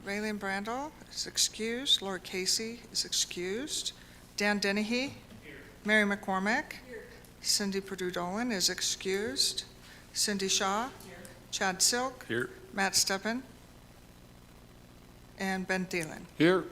Raylene Brandel is excused. Laura Casey is excused. Dan Dennehy. Mary McCormick. Cindy Perdue-Dolan is excused. Cindy Shaw. Chad Silk. Here. Matt Steppen. And Ben Thielen. Here.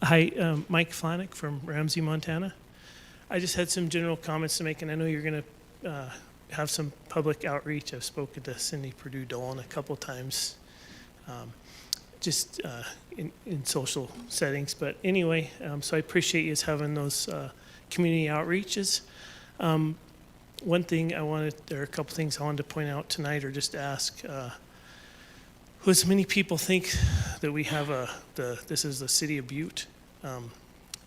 Hi, Mike Flanick from Ramsey, Montana. I just had some general comments to make, and I know you're going to have some public outreach. I've spoken to Cindy Perdue-Dolan a couple times, just in social settings. But anyway, so I appreciate you having those community outreaches. One thing there are a couple things I wanted to point out tonight, or just ask. As many people think that we have this is the city of Butte.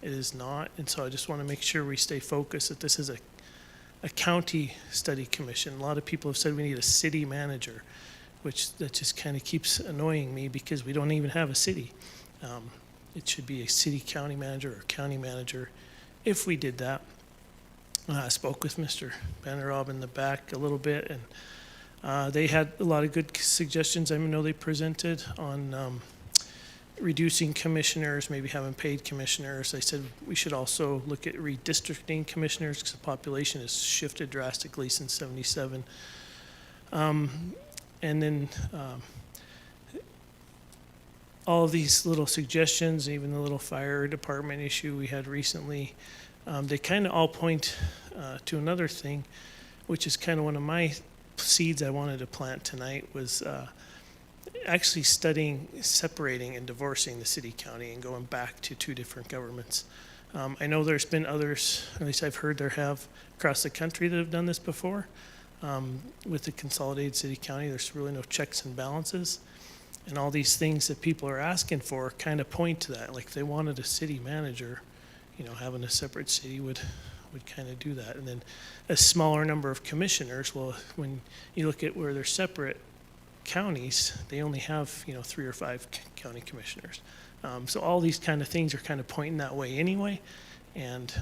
It is not, and so I just want to make sure we stay focused that this is a county study commission. A lot of people have said we need a city manager, which that just kind of keeps annoying me because we don't even have a city. It should be a city-county manager or county manager. If we did that, I spoke with Mr. Bannerob in the back a little bit, and they had a lot of good suggestions. I know they presented on reducing commissioners, maybe having paid commissioners. They said we should also look at redistricting commissioners because the population has shifted drastically since '77. And then all of these little suggestions, even the little fire department issue we had recently, they kind of all point to another thing, which is kind of one of my seeds I wanted to plant tonight, was actually studying, separating and divorcing the city county and going back to two different governments. I know there's been others, at least I've heard there have across the country that have done this before. With the consolidated city county, there's really no checks and balances. And all these things that people are asking for kind of point to that. Like if they wanted a city manager, having a separate city would kind of do that. And then a smaller number of commissioners, well, when you look at where they're separate counties, they only have 3 or 5 county commissioners. So all these kind of things are kind of pointing that way anyway, and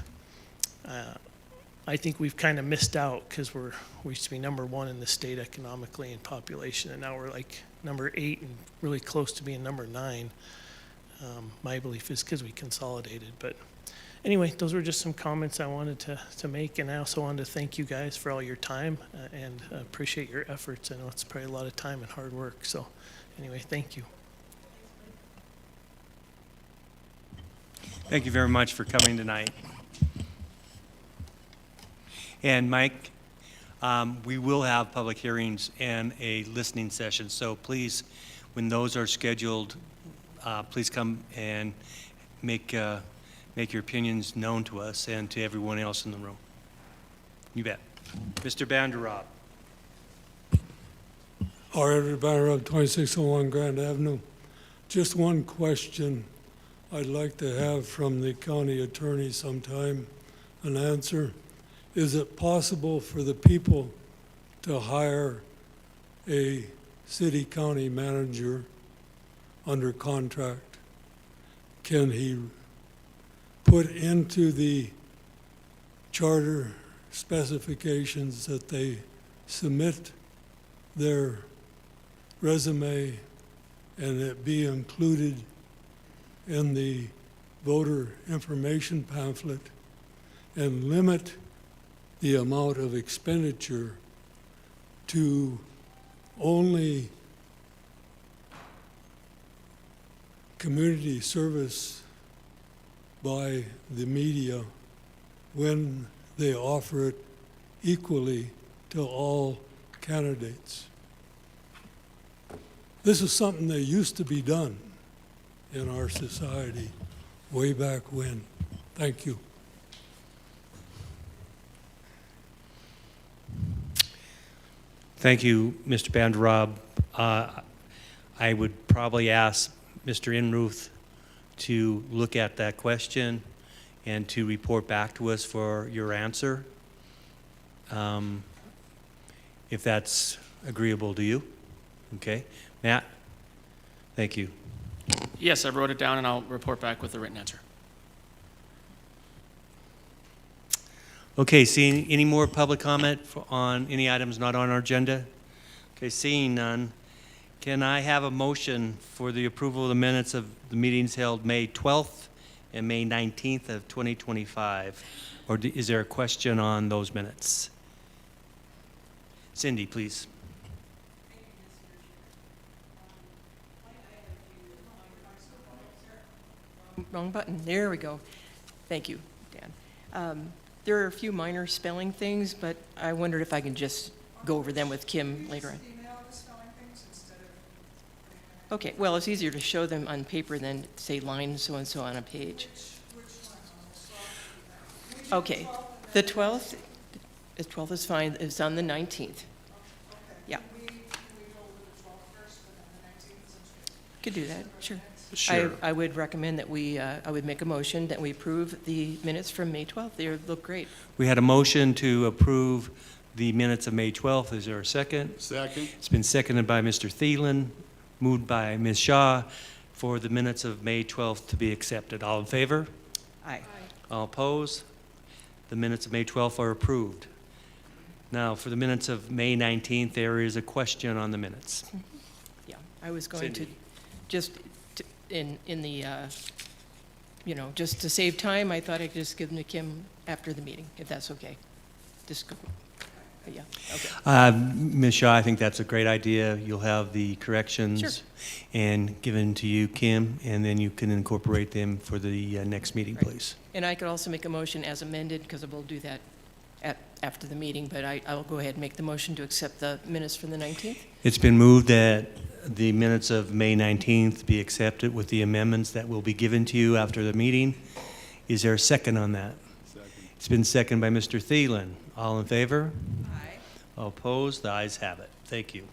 I think we've kind of missed out because we used to be number 1 in the state economically and population, and now we're like number 8 and really close to being number 9. My belief is because we consolidated. But anyway, those were just some comments I wanted to make, and I also wanted to thank you guys for all your time and appreciate your efforts. I know it's probably a lot of time and hard work. So anyway, thank you. Thank you very much for coming tonight. And Mike, we will have public hearings and a listening session. So please, when those are scheduled, please come and make your opinions known to us and to everyone else in the room. You bet. Mr. Banderob. Edward Banderob, 2601 Grand Avenue. Just one question I'd like to have from the county attorney sometime, an answer. Is it possible for the people to hire a city-county manager under contract? Can he put into the charter specifications that they submit their resume and it be included in the voter information pamphlet and limit the amount of expenditure to only community service by the media when they offer it equally to all candidates. This is something that used to be done in our society way back when. Thank you. Thank you, Mr. Banderob. I would probably ask Mr. Inruth to look at that question and to report back to us for your answer, if that's agreeable to you. Okay. Matt? Thank you. Yes, I wrote it down, and I'll report back with a written answer. Okay, seeing any more public comment on any items not on our agenda? Okay, seeing none, can I have a motion for the approval of the minutes of the meetings held May 12th and May 19th of 2025? Or is there a question on those minutes? Cindy, please. Wrong button. There we go. Thank you, Dan. There are a few minor spelling things, but I wondered if I could just go over them with Kim later on. Okay, well, it's easier to show them on paper than say line so-and-so on a page. Okay, the 12th is fine. It's on the 19th. Yeah. Could do that, sure. Sure. I would recommend that I would make a motion that we approve the minutes from May 12th. They look great. We had a motion to approve the minutes of May 12th. Is there a second? Second. It's been seconded by Mr. Thielen, moved by Ms. Shaw, for the minutes of May 12th to be accepted. All in favor? Aye. All opposed? The minutes of May 12th are approved. Now, for the minutes of May 19th, there is a question on the minutes. Yeah, I was going to Cindy. just in the just to save time, I thought I'd just give them to Kim after the meeting, if that's okay. Just go. Yeah. Okay. Ms. Shaw, I think that's a great idea. You'll have the corrections Sure. and given to you, Kim, and then you can incorporate them for the next meeting, Right. please. And I could also make a motion as amended, because we'll do that after the meeting, but I'll go ahead and make the motion to accept the minutes from the 19th. It's been moved that the minutes of May 19th be accepted with the amendments that will be given to you after the meeting. Is there a second on that? Second. It's been seconded by Mr. Thielen. All in favor? Aye. All opposed? The ayes have it. Thank you.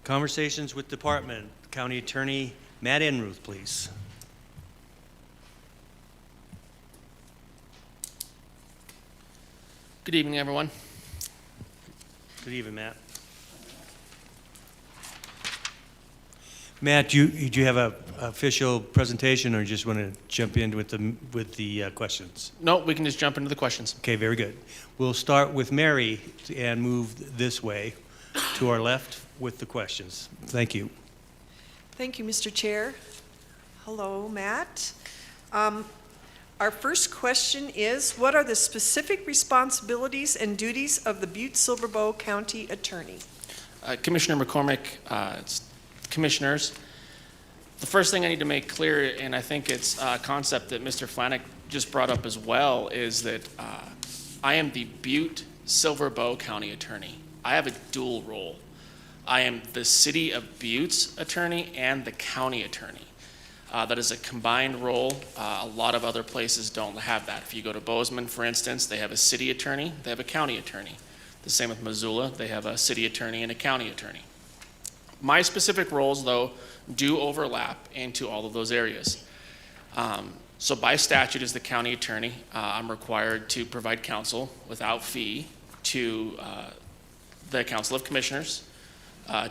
Conversations with Department. County Attorney Matt Enruth, please. Good evening, everyone. Good evening, Matt. Matt, do you have an official presentation, or you just want to jump in with the questions? No, we can just jump into the questions. Okay, very good. We'll start with Mary and move this way to our left with the questions. Thank you. Thank you, Mr. Chair. Hello, Matt. Our first question is, what are the specific responsibilities and duties of the Butte-Silver County Attorney? Commissioner McCormick, commissioners, the first thing I need to make clear, and I think it's a concept that Mr. Flanick just brought up as well, is that I am the Butte-Silver County Attorney. I have a dual role. I am the City of Butte's attorney and the county attorney. That is a combined role. A lot of other places don't have that. If you go to Bozeman, for instance, they have a city attorney, they have a county attorney. The same with Missoula, they have a city attorney and a county attorney. My specific roles, though, do overlap into all of those areas. So by statute, as the county attorney, I'm required to provide counsel without fee to the Council of Commissioners,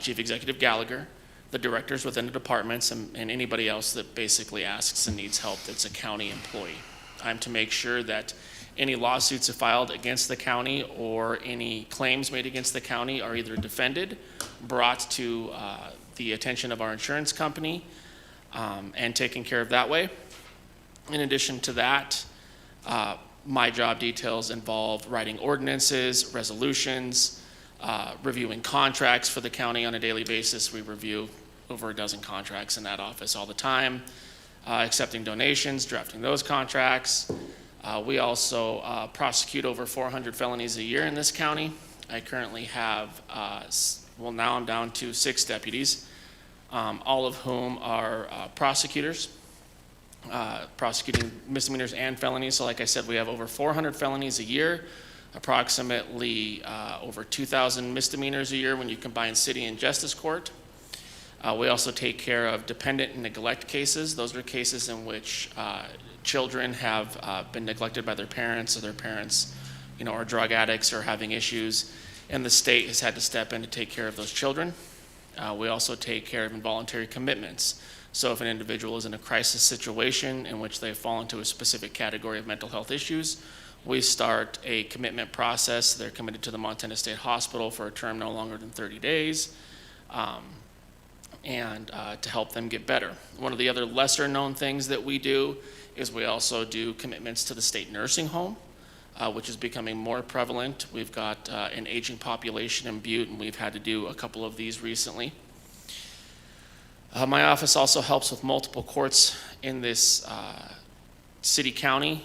Chief Executive Gallagher, the directors within the departments, and anybody else that basically asks and needs help that's a county employee. I'm to make sure that any lawsuits filed against the county or any claims made against the county are either defended, brought to the attention of our insurance company, and taken care of that way. In addition to that, my job details involve writing ordinances, resolutions, reviewing contracts for the county on a daily basis. We review over a dozen contracts in that office all the time, accepting donations, drafting those contracts. We also prosecute over 400 felonies a year in this county. I currently have, now I'm down to 6 deputies, all of whom are prosecutors, prosecuting misdemeanors and felonies. So like I said, we have over 400 felonies a year, approximately over 2,000 misdemeanors a year when you combine city and justice court. We also take care of dependent and neglect cases. Those are cases in which children have been neglected by their parents, or their parents, are drug addicts or having issues, and the state has had to step in to take care of those children. We also take care of involuntary commitments. So if an individual is in a crisis situation in which they fall into a specific category of mental health issues, we start a commitment process. They're committed to the Montana State Hospital for a term no longer than 30 days. And to help them get better. One of the other lesser known things that we do is we also do commitments to the state nursing home, which is becoming more prevalent. We've got an aging population in Butte, and we've had to do a couple of these recently. My office also helps with multiple courts in this city county.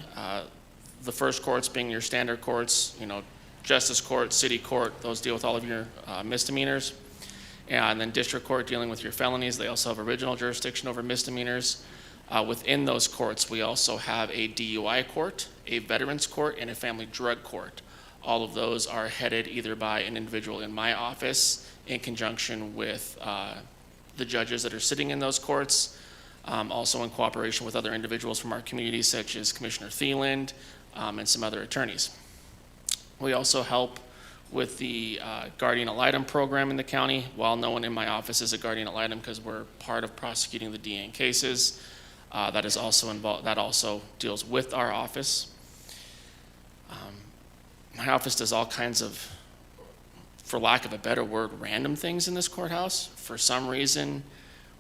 The first courts being your standard courts, justice court, city court, those deal with all of your misdemeanors. And then district court dealing with your felonies. They also have original jurisdiction over misdemeanors. Within those courts, we also have a DUI court, a veterans court, and a family drug court. All of those are headed either by an individual in my office in conjunction with the judges that are sitting in those courts, also in cooperation with other individuals from our community, such as Commissioner Thieland and some other attorneys. We also help with the guardian ad litem program in the county. While no one in my office is a guardian ad litem because we're part of prosecuting the DA in cases, that is also involved. That also deals with our office. My office does all kinds of, for lack of a better word, random things in this courthouse. For some reason,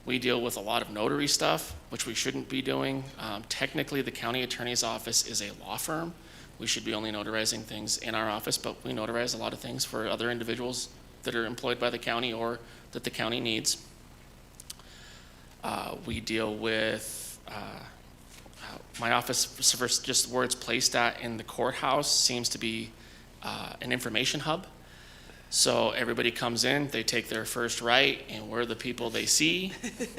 we deal with a lot of notary stuff, which we shouldn't be doing. Technically, the county attorney's office is a law firm. We should be only notarizing things in our office, but we notarize a lot of things for other individuals that are employed by the county or that the county needs. We deal with, my office, for just where it's placed at in the courthouse, seems to be an information hub. So everybody comes in, they take their first right, and we're the people they see,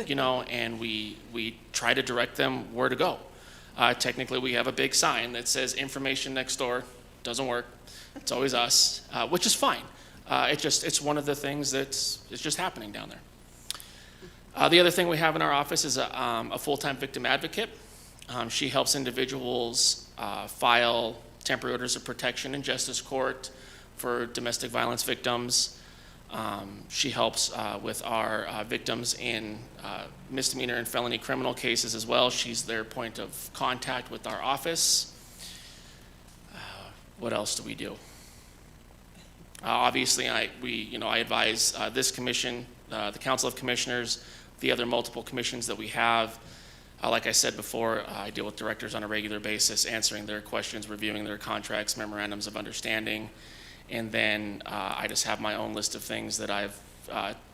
and we try to direct them where to go. Technically, we have a big sign that says information next door. Doesn't work. It's always us, which is fine. It's one of the things it's just happening down there. The other thing we have in our office is a full-time victim advocate. She helps individuals file temporary orders of protection in justice court for domestic violence victims. She helps with our victims in misdemeanor and felony criminal cases as well. She's their point of contact with our office. What else do we do? Obviously, I advise this commission, the Council of Commissioners, the other multiple commissions that we have. Like I said before, I deal with directors on a regular basis, answering their questions, reviewing their contracts, memorandums of understanding. And then I just have my own list of things that I've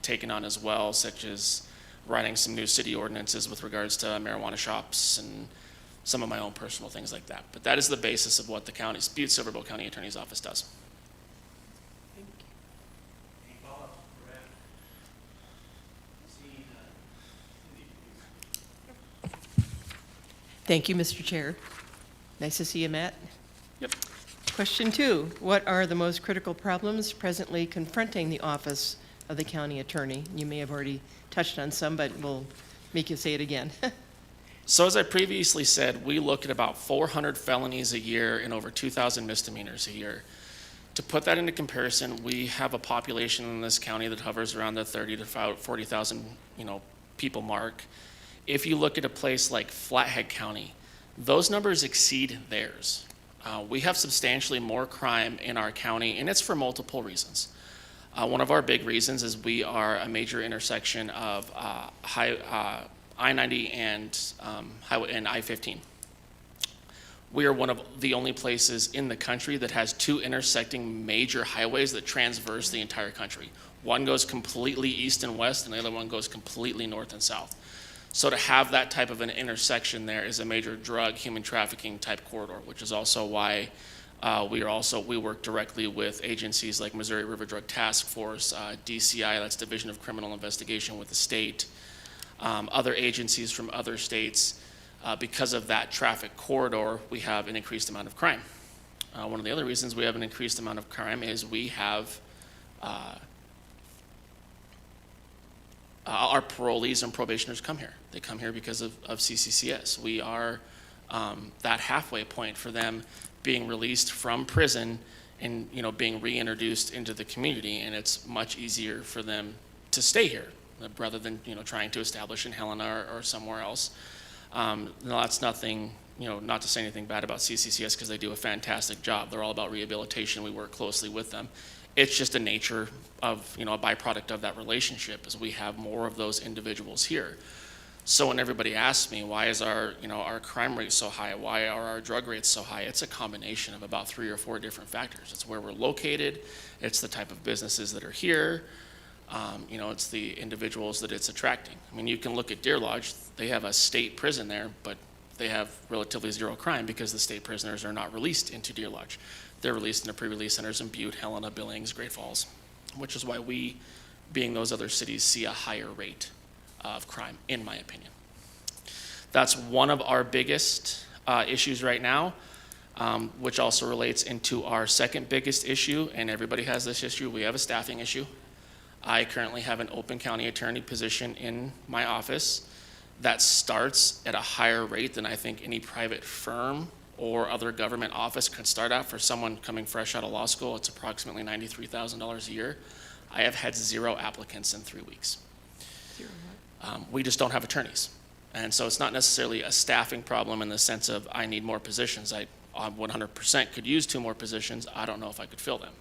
taken on as well, such as writing some new city ordinances with regards to marijuana shops and some of my own personal things like that. But that is the basis of what the Butte-Silver County Attorney's Office does. Thank you, Mr. Chair. Nice to see you, Matt. Yep. Question 2, what are the most critical problems presently confronting the office of the county attorney? You may have already touched on some, but we'll make you say it again. So as I previously said, we look at about 400 felonies a year and over 2,000 misdemeanors a year. To put that into comparison, we have a population in this county that hovers around the 30 to 40,000, people mark. If you look at a place like Flathead County, those numbers exceed theirs. We have substantially more crime in our county, and it's for multiple reasons. One of our big reasons is we are a major intersection of I-90 and highway and I-15. We are one of the only places in the country that has two intersecting major highways that transverse the entire country. One goes completely east and west, and the other one goes completely north and south. So to have that type of an intersection there is a major drug, human trafficking type corridor, which is also why we work directly with agencies like Missouri River Drug Task Force, DCI, that's Division of Criminal Investigation with the state, other agencies from other states. Because of that traffic corridor, we have an increased amount of crime. One of the other reasons we have an increased amount of crime is we have our parolees and probationers come here. They come here because of CCCS. We are that halfway point for them being released from prison and being reintroduced into the community, and it's much easier for them to stay here rather than trying to establish in Helena or somewhere else. No, that's nothing, not to say anything bad about CCCS because they do a fantastic job. They're all about rehabilitation. We work closely with them. It's just a nature of, a byproduct of that relationship is we have more of those individuals here. So when everybody asks me, why is our crime rate so high? Why are our drug rates so high? It's a combination of about 3 or 4 different factors. It's where we're located. It's the type of businesses that are here. It's the individuals that it's attracting. I mean, you can look at Deer Lodge. They have a state prison there, but they have relatively zero crime because the state prisoners are not released into Deer Lodge. They're released in the pre-release centers in Butte, Helena, Billings, Great Falls, which is why we, being those other cities, see a higher rate of crime, in my opinion. That's one of our biggest issues right now, which also relates into our second biggest issue, and everybody has this issue. We have a staffing issue. I currently have an open county attorney position in my office that starts at a higher rate than I think any private firm or other government office could start at for someone coming fresh out of law school. It's approximately $93,000 a year. I have had 0 applicants in 3 weeks. We just don't have attorneys. And so it's not necessarily a staffing problem in the sense of I need more positions. I 100% could use 2 more positions. I don't know if I could fill them.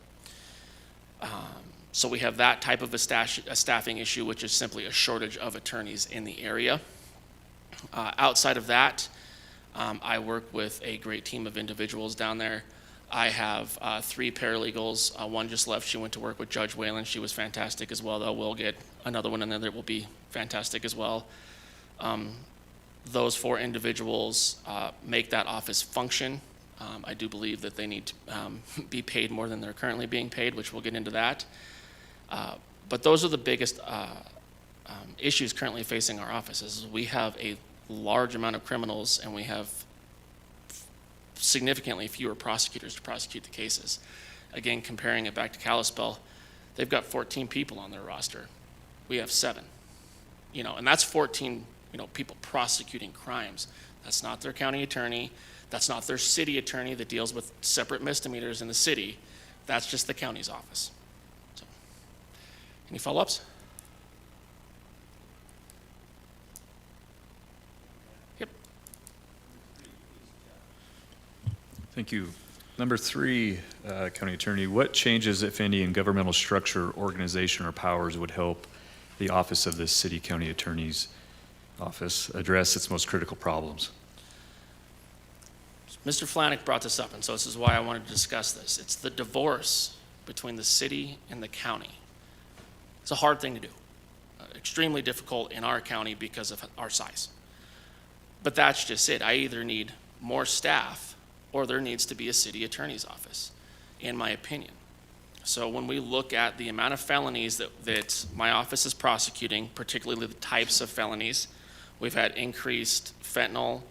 So we have that type of a staffing issue, which is simply a shortage of attorneys in the area. Outside of that, I work with a great team of individuals down there. I have 3 paralegals. One just left. She went to work with Judge Whalen. She was fantastic as well, though. We'll get another one in there that will be fantastic as well. Those 4 individuals make that office function. I do believe that they need to be paid more than they're currently being paid, which we'll get into that. But those are the biggest issues currently facing our offices. We have a large amount of criminals, and we have significantly fewer prosecutors to prosecute the cases. Again, comparing it back to Kalispell, they've got 14 people on their roster. We have 7. And that's 14, people prosecuting crimes. That's not their county attorney. That's not their city attorney that deals with separate misdemeanors in the city. That's just the county's office. So, any follow-ups? Yep. Thank you. Number 3, County Attorney, what changes, if any, in governmental structure, organization, or powers would help the office of the City County Attorney's office address its most critical problems? Mr. Flanick brought this up, and so this is why I wanted to discuss this. It's the divorce between the city and the county. It's a hard thing to do, extremely difficult in our county because of our size. But that's just it. I either need more staff or there needs to be a city attorney's office, in my opinion. So when we look at the amount of felonies that my office is prosecuting, particularly the types of felonies, we've had increased fentanyl,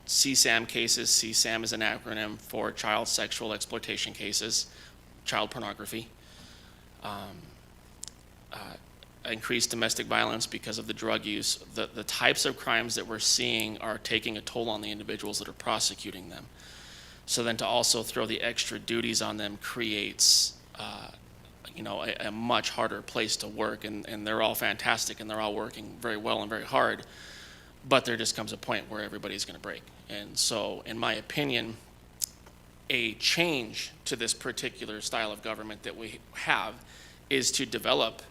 CSAM cases. CSAM is an acronym for child sexual exploitation cases, child pornography. Increased domestic violence because of the drug use. The types of crimes that we're seeing are taking a toll on the individuals that are prosecuting them. So then to also throw the extra duties on them creates a much harder place to work, and they're all fantastic and they're all working very well and very hard, but there just comes a point where everybody's going to break. And so in my opinion, a change to this particular style of government that we have is to develop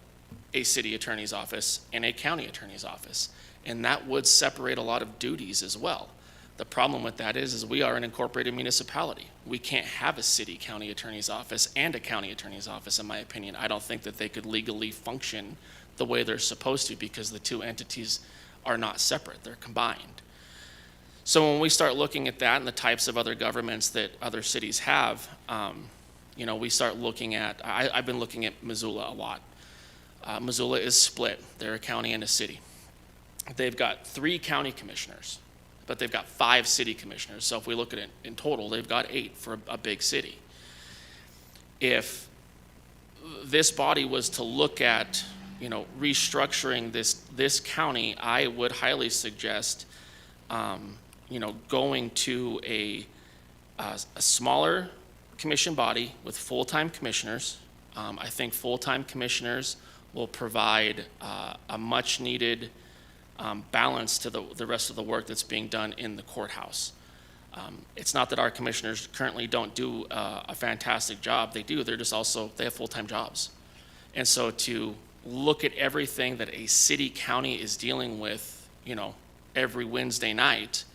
a city attorney's office and a county attorney's office. And that would separate a lot of duties as well. The problem with that is we are an incorporated municipality. We can't have a city county attorney's office and a county attorney's office, in my opinion. I don't think that they could legally function the way they're supposed to, because the two entities are not separate, they're combined. So when we start looking at that and the types of other governments that other cities have, we start looking at, I've been looking at Missoula a lot. Missoula is split. They're a county and a city. They've got 3 county commissioners, but they've got 5 city commissioners. So if we look at it in total, they've got 8 for a big city. If this body was to look at, restructuring this county, I would highly suggest, going to a smaller commission body with full-time commissioners. I think full-time commissioners will provide a much-needed balance to the rest of the work that's being done in the courthouse. It's not that our commissioners currently don't do a fantastic job. They do. They have full-time jobs. And so to look at everything that a city county is dealing with, every Wednesday night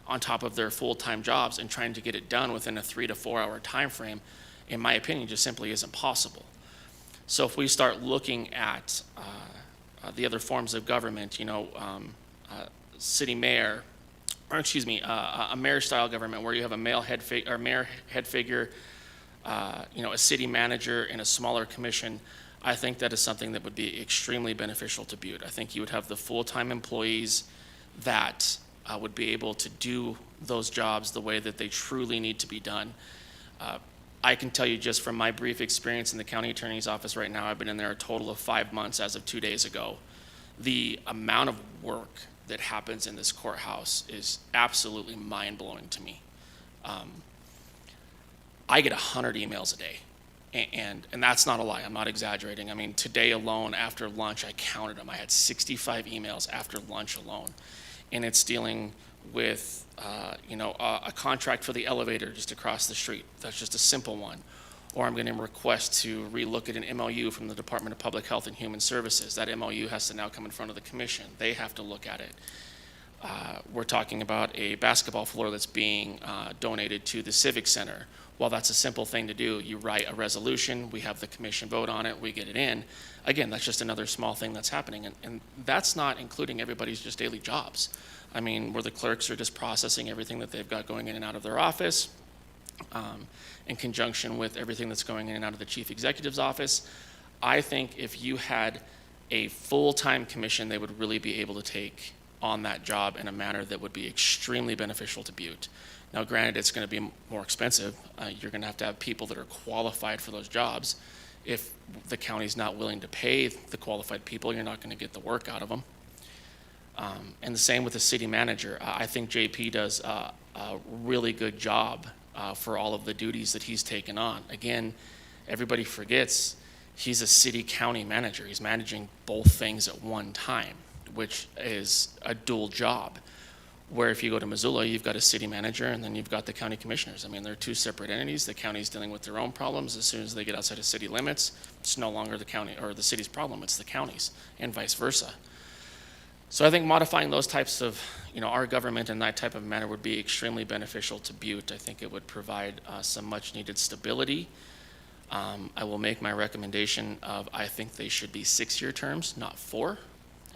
on top of their full-time jobs and trying to get it done within a 3 to 4 hour time frame, in my opinion, just simply isn't possible. So if we start looking at the other forms of government, city mayor, or excuse me, a mayor-style government where you have a mayor head figure, a city manager, and a smaller commission, I think that is something that would be extremely beneficial to Butte. I think you would have the full-time employees that would be able to do those jobs the way that they truly need to be done. I can tell you just from my brief experience in the county attorney's office right now, I've been in there a total of 5 months as of 2 days ago. The amount of work that happens in this courthouse is absolutely mind-blowing to me. I get 100 emails a day, and that's not a lie. I'm not exaggerating. I mean, today alone after lunch, I counted them. I had 65 emails after lunch alone, and it's dealing with a contract for the elevator just across the street. That's just a simple one. Or I'm getting a request to relook at an MOU from the Department of Public Health and Human Services. That MOU has to now come in front of the commission. They have to look at it. We're talking about a basketball floor that's being donated to the Civic Center. While that's a simple thing to do, you write a resolution, we have the commission vote on it, we get it in. Again, that's just another small thing that's happening. And that's not including everybody's just daily jobs. I mean, where the clerks are just processing everything that they've got going in and out of their office, in conjunction with everything that's going in and out of the chief executive's office. I think if you had a full-time commission, they would really be able to take on that job in a manner that would be extremely beneficial to Butte. Now, granted, it's going to be more expensive. You're going to have people that are qualified for those jobs. If the county's not willing to pay the qualified people, you're not going to get the work out of them. And the same with the city manager. I think JP does a really good job for all of the duties that he's taken on. Again, everybody forgets he's a city county manager. He's managing both things at one time, which is a dual job. Where if you go to Missoula, you've got a city manager and then you've got the county commissioners. I mean, they're 2 separate entities. The county's dealing with their own problems. As soon as they get outside of city limits, it's no longer the county or the city's problem, it's the county's, and vice versa. So I think modifying those types of, our government in that type of manner would be extremely beneficial to Butte. I think it would provide some much needed stability. I will make my recommendation of, I think they should be 6-year terms, not 4.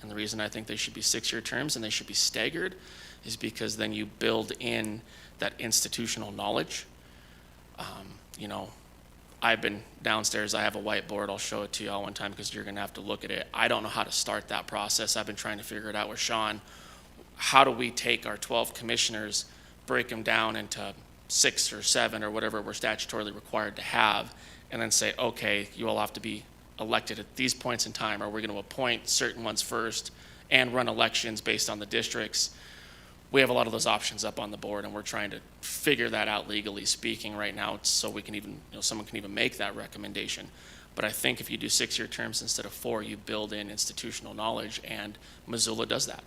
And the reason I think they should be 6-year terms and they should be staggered is because then you build in that institutional knowledge. I've been downstairs, I have a whiteboard, I'll show it to y'all one time because you're gonna have to look at it. I don't know how to start that process. I've been trying to figure it out with Sean. How do we take our 12 commissioners, break them down into 6 or 7 or whatever we're statutorily required to have, and then say, okay, you all have to be elected at these points in time, or we're gonna appoint certain ones first and run elections based on the districts. We have a lot of those options up on the board, and we're trying to figure that out legally speaking right now, so we can even, someone can even make that recommendation. But I think if you do 6-year terms instead of 4, you build in institutional knowledge, and Missoula does that.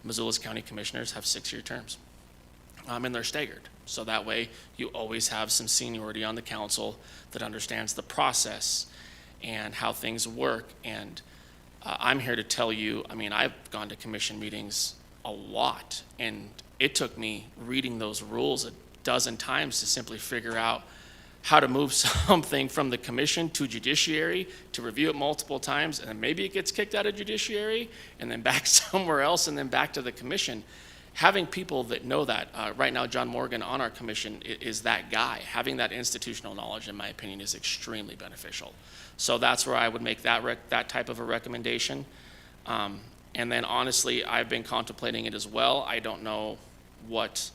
Missoula's county commissioners have 6-year terms, and they're staggered. So that way, you always have some seniority on the council that understands the process and how things work. And I'm here to tell you, I mean, I've gone to commission meetings a lot, and it took me reading those rules a dozen times to simply figure out how to move something from the commission to judiciary, to review it multiple times, and then maybe it gets kicked out of judiciary, and then back somewhere else, and then back to the commission. Having people that know that, right now John Morgan on our commission is that guy. Having that institutional knowledge, in my opinion, is extremely beneficial. So that's where I would make that type of a recommendation. And then honestly, I've been contemplating it as well. I don't know what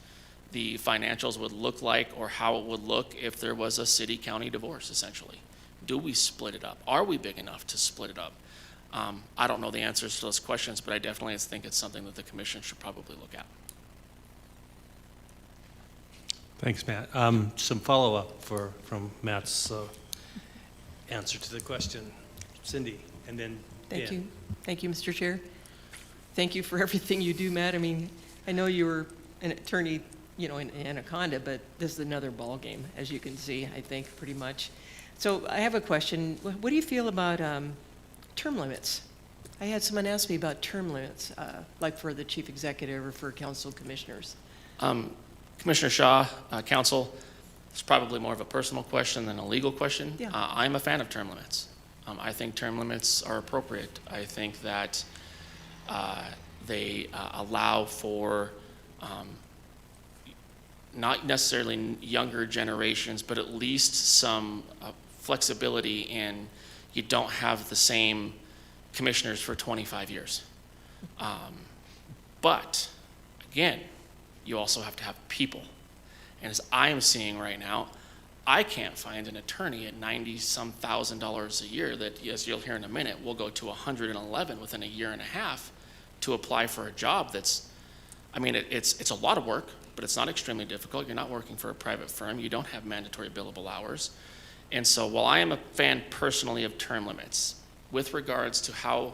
the financials would look like or how it would look if there was a city-county divorce, essentially. Do we split it up? Are we big enough to split it up? I don't know the answers to those questions, but I definitely think it's something that the commission should probably look at. Thanks, Matt. Some follow-up from Matt's answer to the question. Cindy, and then Thank Dan. you. Thank you, Mr. Chair. Thank you for everything you do, Matt. I mean, I know you were an attorney, you know, in Anaconda, but this is another ballgame, as you can see, I think, pretty much. So I have a question. What do you feel about term limits? I had someone ask me about term limits, like for the chief executive or for council commissioners. Commissioner Shaw, council, it's probably more of a personal question than a legal question. Yeah. I'm a fan of term limits. I think term limits are appropriate. I think that they allow for not necessarily younger generations, but at least some flexibility in you don't have the same commissioners for 25 years. But again, you also have to have people. And as I'm seeing right now, I can't find an attorney at $90-some thousand a year that, as you'll hear in a minute, will go to 111 within a year and a half to apply for a job that's, I mean, it's a lot of work, but it's not extremely difficult. You're not working for a private firm. You don't have mandatory billable hours. And so while I am a fan personally of term limits, with regards to how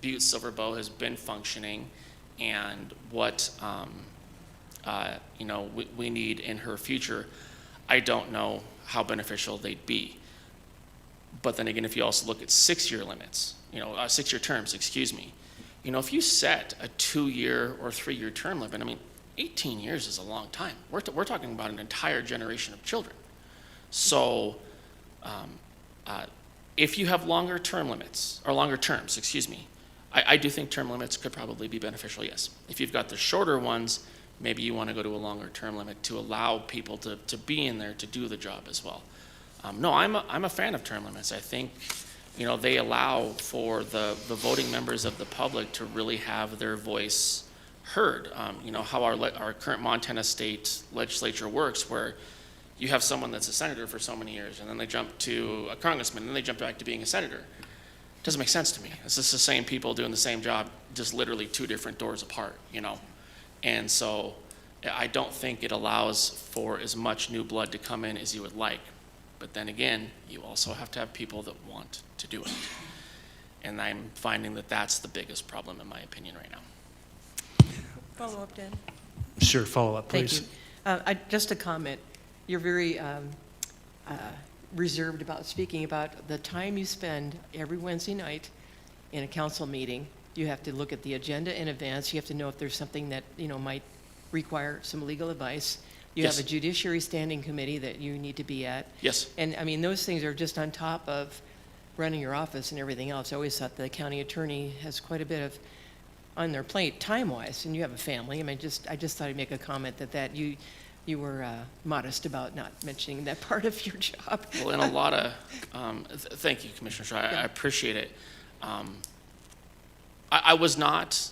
Butte-Silver Bow has been functioning and what you know, we need in her future, I don't know how beneficial they'd be. But then again, if you also look at 6-year limits, you know, 6-year terms, excuse me, you know, if you set a 2-year or 3-year term limit, I mean, 18 years is a long time. We're talking about an entire generation of children. So if you have longer term limits, or longer terms, excuse me, I do think term limits could probably be beneficial, yes. If you've got the shorter ones, maybe you want to go to a longer term limit to allow people to be in there to do the job as well. No, I'm a fan of term limits. I think, you know, they allow for the voting members of the public to really have their voice heard. You know, how our current Montana state legislature works, where you have someone that's a senator for so many years, and then they jump to a congressman, and then they jump back to being a senator. It doesn't make sense to me. It's just the same people doing the same job, just literally 2 different doors apart, you know? And so I don't think it allows for as much new blood to come in as you would like. But then again, you also have to have people that want to do it. And I'm finding that that's the biggest problem, in my opinion, right now. Follow up, Dan. Sure, follow-up, please. Thank you. Just a comment. You're very reserved about speaking about the time you spend every Wednesday night in a council meeting. You have to look at the agenda in advance. You have to know if there's something that, you know, might require some legal advice. You Yes. have a judiciary standing committee that you need to be at. Yes. And I mean, those things are just on top of running your office and everything else. I always thought the county attorney has quite a bit of on their plate time-wise, and you have a family. I mean, I just thought I'd make a comment that you were modest about not mentioning that part of your job. Well, in a lot of, thank you, Commissioner Shaw. I appreciate it. I was not,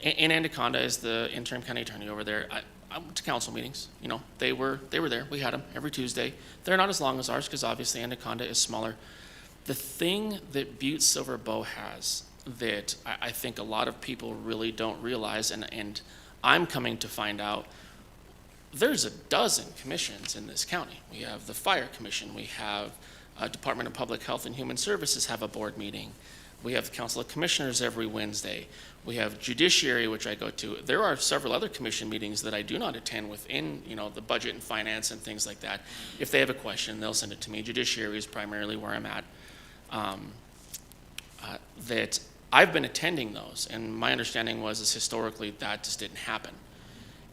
in Anaconda as the interim county attorney over there, I went to council meetings. You know, they were there. We had them every Tuesday. They're not as long as ours because obviously Anaconda is smaller. The thing that Butte-Silver Bow has that I think a lot of people really don't realize, and I'm coming to find out, there's a dozen commissions in this county. We have the Fire Commission. We have Department of Public Health and Human Services have a board meeting. We have the Council of Commissioners every Wednesday. We have Judiciary, which I go to. There are several other commission meetings that I do not attend within, you know, the budget and finance and things like that. If they have a question, they'll send it to me. Judiciary is primarily where I'm at. That I've been attending those, and my understanding was is historically that just didn't happen.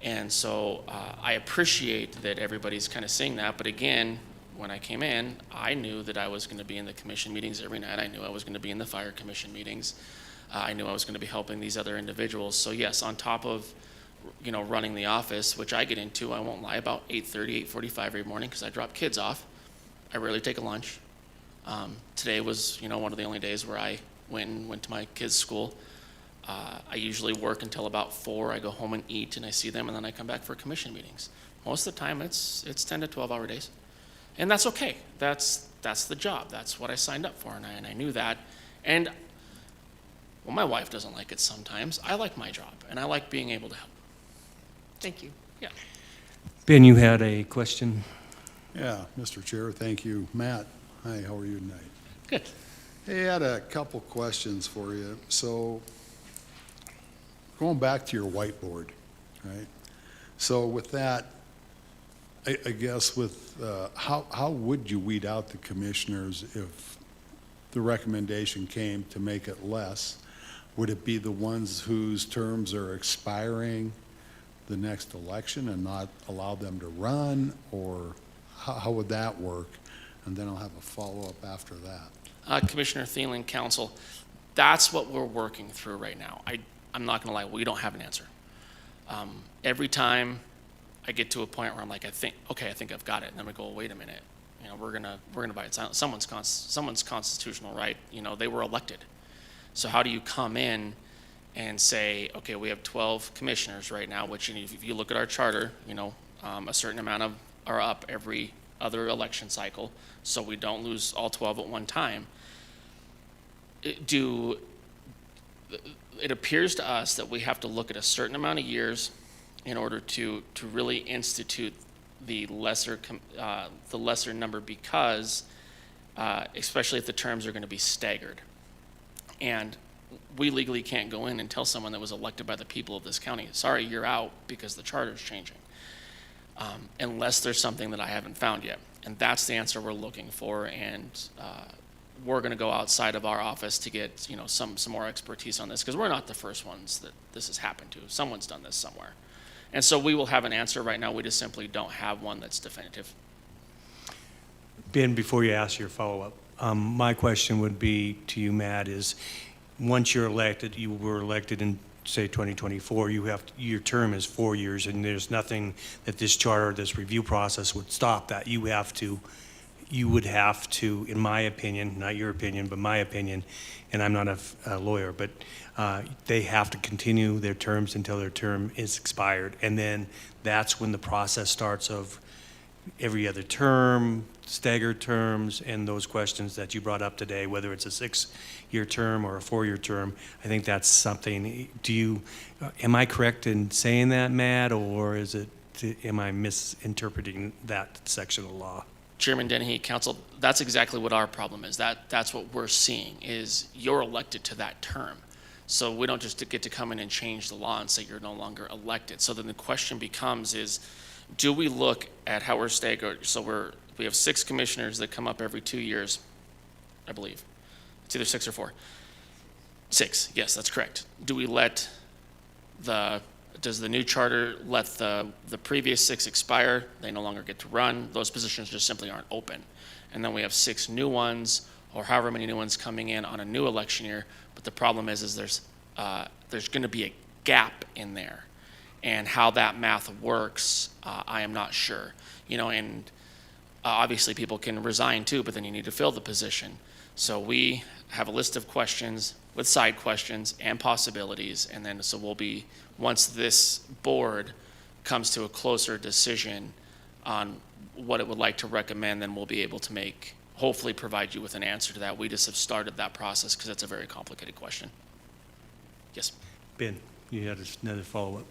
And so I appreciate that everybody's kind of seeing that, but again, when I came in, I knew that I was going to be in the commission meetings every night. I knew I was going to be in the fire commission meetings. I knew I was going to be helping these other individuals. So yes, on top of, you know, running the office, which I get into, I won't lie, about 8:30, 8:45 every morning because I drop kids off. I rarely take a lunch. Today was, you know, one of the only days where I went to my kids' school. I usually work until about 4. I go home and eat, and I see them, and then I come back for commission meetings. Most of the time, it's 10 to 12-hour days, and that's okay. That's the job. That's what I signed up for, and I knew that. And well, my wife doesn't like it sometimes. I like my job, and I like being able to help. Thank you. Yeah. Ben, you had a question? Yeah, Mr. Chair, thank you. Matt, hi, how are you tonight? Good. Hey, I had a couple questions for you. So, going back to your whiteboard, right? So with that, I guess with, how would you weed out the commissioners if the recommendation came to make it less? Would it be the ones whose terms are expiring the next election and not allow them to run, or how would that work? And then I'll have a follow-up after that. Commissioner Thielen, Council, that's what we're working through right now. I'm not gonna lie, we don't have an answer. Every time I get to a point where I'm like, I think I've got it, and then we go, wait a minute, you know, we're gonna violate someone's constitutional right. You know, they were elected. So how do you come in and say, okay, we have 12 commissioners right now, which, you know, if you look at our charter, you know, a certain amount of are up every other election cycle, so we don't lose all 12 at one time. It appears to us that we have to look at a certain amount of years in order to really institute the lesser number, because especially if the terms are going to be staggered. And we legally can't go in and tell someone that was elected by the people of this county, sorry, you're out because the charter's changing, unless there's something that I haven't found yet. And that's the answer we're looking for. And we're going to go outside of our office to get, you know, some more expertise on this, because we're not the first ones that this has happened to. Someone's done this somewhere. And so we will have an answer. Right now, we just simply don't have one that's definitive. Ben, before you ask your follow-up, my question would be to you, Matt, is once you're elected, you were elected in, say, 2024, your term is 4 years, and there's nothing that this charter, this review process would stop that. You would have to, in my opinion, not your opinion, but my opinion, and I'm not a lawyer, but they have to continue their terms until their term is expired. And then that's when the process starts of every other term, staggered terms, and those questions that you brought up today, whether it's a 6-year term or a 4-year term. I think that's something. Am I correct in saying that, Matt, or am I misinterpreting that section of law? Chairman Dennehy, Council, that's exactly what our problem is. That's what we're seeing, is you're elected to that term. So we don't just get to come in and change the law and say you're no longer elected. So then the question becomes is, do we look at how we're staggered? So we have 6 commissioners that come up every 2 years, I believe. It's either 6 or 4. 6, yes, that's correct. Does the new charter let the previous 6 expire? They no longer get to run. Those positions just simply aren't open. And then we have 6 new ones, or however many new ones coming in on a new election year. But the problem is there's going to be a gap in there, and how that math works, I am not sure. You know, and obviously people can resign too, but then you need to fill the position. So we have a list of questions with side questions and possibilities, and then so we'll be, once this board comes to a closer decision on what it would like to recommend, then we'll be able to hopefully provide you with an answer to that. We just have started that process because it's a very complicated question. Yes. Ben, you had another follow-up.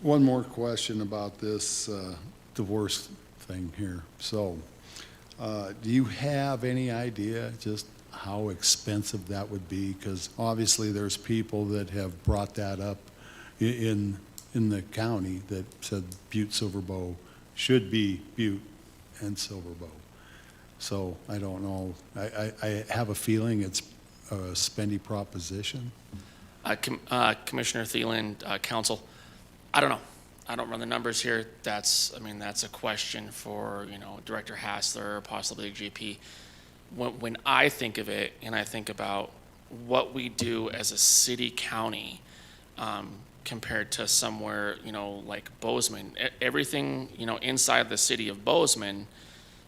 One more question about this divorce thing here. So, do you have any idea just how expensive that would be? Because obviously there's people that have brought that up in the county that said Butte-Silver should be Butte and Silver. So I don't know. I have a feeling it's spendy proposition? Commissioner Thielen, council, I don't know. I don't run the numbers here. That's a question for, Director Hassler or possibly the GP. When I think of it and I think about what we do as a city county, compared to somewhere, like Bozeman, everything, inside the city of Bozeman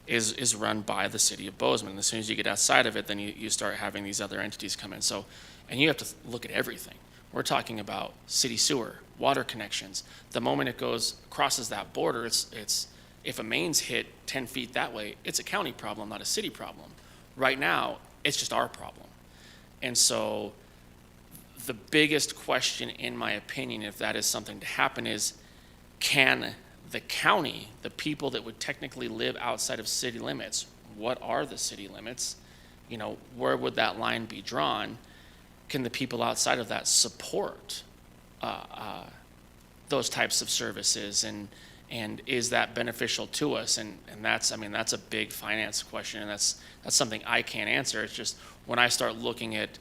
is run by the city of Bozeman. As soon as you get outside of it, then you start having these other entities come in. So, and you have to look at everything. We're talking about city sewer, water connections. The moment it crosses that border, it's if a main's hit 10 feet that way, it's a county problem, not a city problem. Right now, it's just our problem. And so the biggest question, in my opinion, if that is something to happen, is can the county, the people that would technically live outside of city limits, what are the city limits? Where would that line be drawn? Can the people outside of that support those types of services, and is that beneficial to us? And that's a big finance question, and that's something I can't answer. It's just when I start looking at,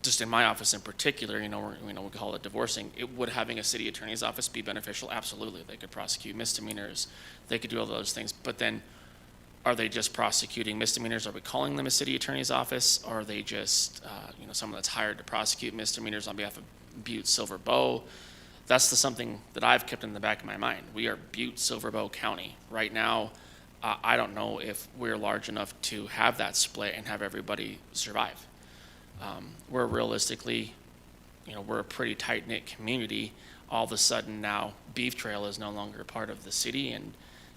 just in my office in particular, we call it divorcing. Would having a city attorney's office be beneficial? Absolutely. They could prosecute misdemeanors. They could do all those things. But then, are they just prosecuting misdemeanors? Are we calling them a city attorney's office? Or are they just, someone that's hired to prosecute misdemeanors on behalf of Butte-Silver Bow? That's something that I've kept in the back of my mind. We are Butte-Silver Bow County. Right now, I don't know if we're large enough to have that split and have everybody survive. We're realistically, we're a pretty tight-knit community. All of a sudden now, Beef Trail is no longer a part of the city,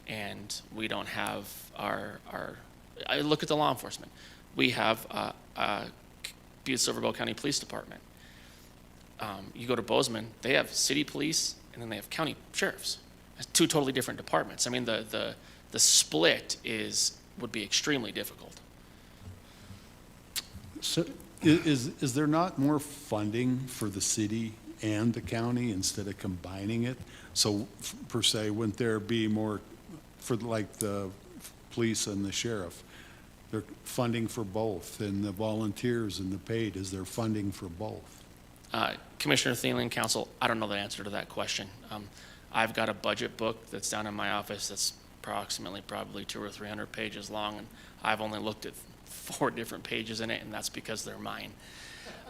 and we don't have I look at the law enforcement. We have Butte-Silver Bow County Police Department. You go to Bozeman, they have city police, and then they have county sheriffs. It's two totally different departments. The split would be extremely difficult. So is there not more funding for the city and the county instead of combining it? So per se, wouldn't there be more for like the police and the sheriff? They're funding for both, and the volunteers and the paid, is there funding for both? Commissioner Thielen, council, I don't know the answer to that question. I've got a budget book that's down in my office that's approximately probably 200 or 300 pages long, and I've only looked at 4 different pages in it, and that's because they're mine.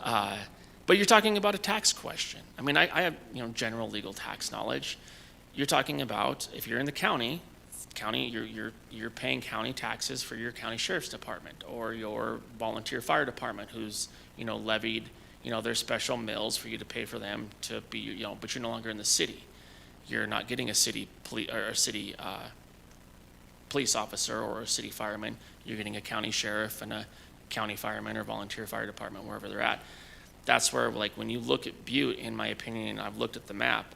But you're talking about a tax question. I have general legal tax knowledge. You're talking about if you're in the county, you're paying county taxes for your county sheriff's department or your volunteer fire department, who's levied their special mills for you to pay for them to be but you're no longer in the city. You're not getting a city police officer or a city fireman. You're getting a county sheriff and a county fireman or volunteer fire department, wherever they're at. That's where, when you look at Butte, in my opinion, and I've looked at the map,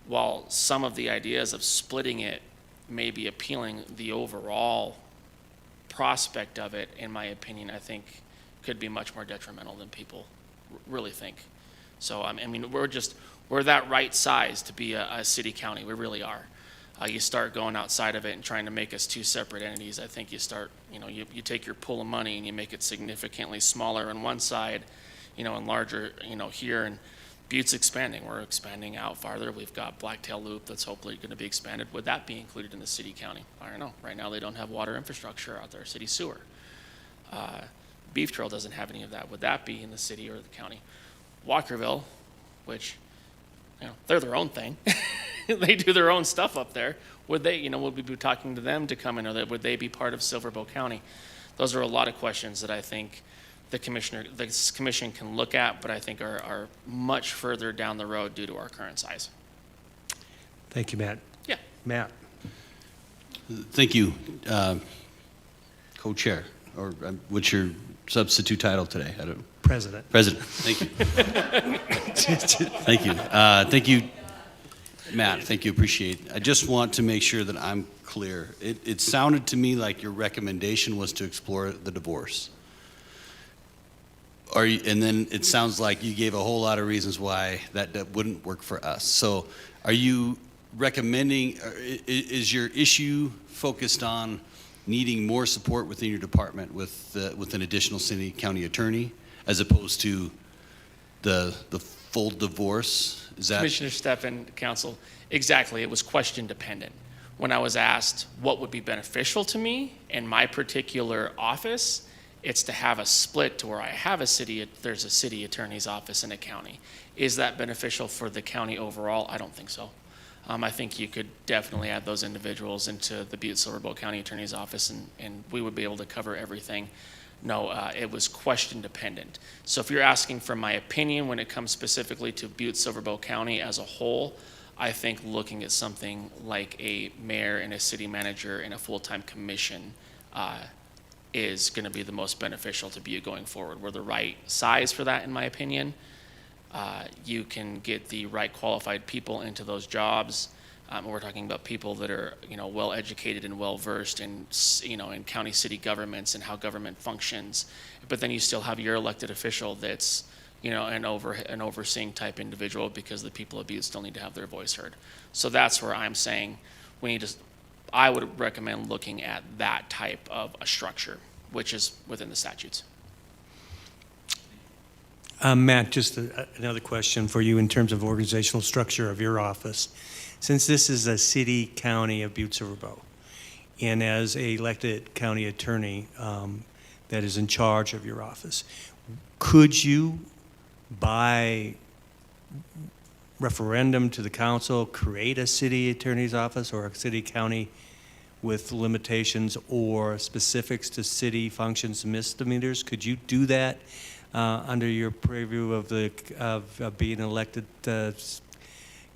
while some of the ideas of splitting it may be appealing, the overall prospect of it, in my opinion, I think could be much more detrimental than people really think. So, we're that right size to be a city county. We really are. You start going outside of it and trying to make us 2 separate entities. I think you start, you take your pool of money and you make it significantly smaller on one side, and larger, here. And Butte's expanding. We're expanding out farther. We've got Blacktail Loop that's hopefully going to be expanded. Would that be included in the city county? I don't know. Right now they don't have water infrastructure out there, city sewer. Beef Trail doesn't have any of that. Would that be in the city or the county? Walkerville, which, they're their own thing. They do their own stuff up there. Would they, would we be talking to them to come in, or would they be part of Silver Bow County? Those are a lot of questions that I think the commission can look at, but I think are much further down the road due to our current size. Thank you, Matt. Yeah. Matt? Thank you, co-chair, or what's your substitute title today? I don't. President. President. Thank you. Thank you. Thank you, Matt. Thank you. Appreciate it. I just want to make sure that I'm clear. It sounded to me like your recommendation was to explore the divorce. And then it sounds like you gave a whole lot of reasons why that wouldn't work for us. So are you recommending, is your issue focused on needing more support within your department with an additional city county attorney, as opposed to the full divorce? Is that? Commissioner Steffen, council, exactly, it was question dependent. When I was asked what would be beneficial to me in my particular office, it's to have a split to where I have there's a city attorney's office in a county. Is that beneficial for the county overall? I don't think so. I think you could definitely add those individuals into the Butte-Silver Bow County Attorney's Office, and we would be able to cover everything. No, it was question dependent. So if you're asking for my opinion when it comes specifically to Butte-Silver Bow County as a whole, I think looking at something like a mayor and a city manager and a full-time commission is going to be the most beneficial to Butte going forward. We're the right size for that, in my opinion. You can get the right qualified people into those jobs. We're talking about people that are, well educated and well versed in, in county city governments and how government functions. But then you still have your elected official that's, an overseeing type individual, because the people of Butte still need to have their voice heard. So that's where I'm saying I would recommend looking at that type of a structure, which is within the statutes. Matt, just another question for you in terms of organizational structure of your office. Since this is a city county of Butte-Silver Bow, and as a elected county attorney that is in charge of your office, could you, by referendum to the council, create a city attorney's office or a city county with limitations or specifics to city functions and misdemeanors? Could you do that under your purview of being elected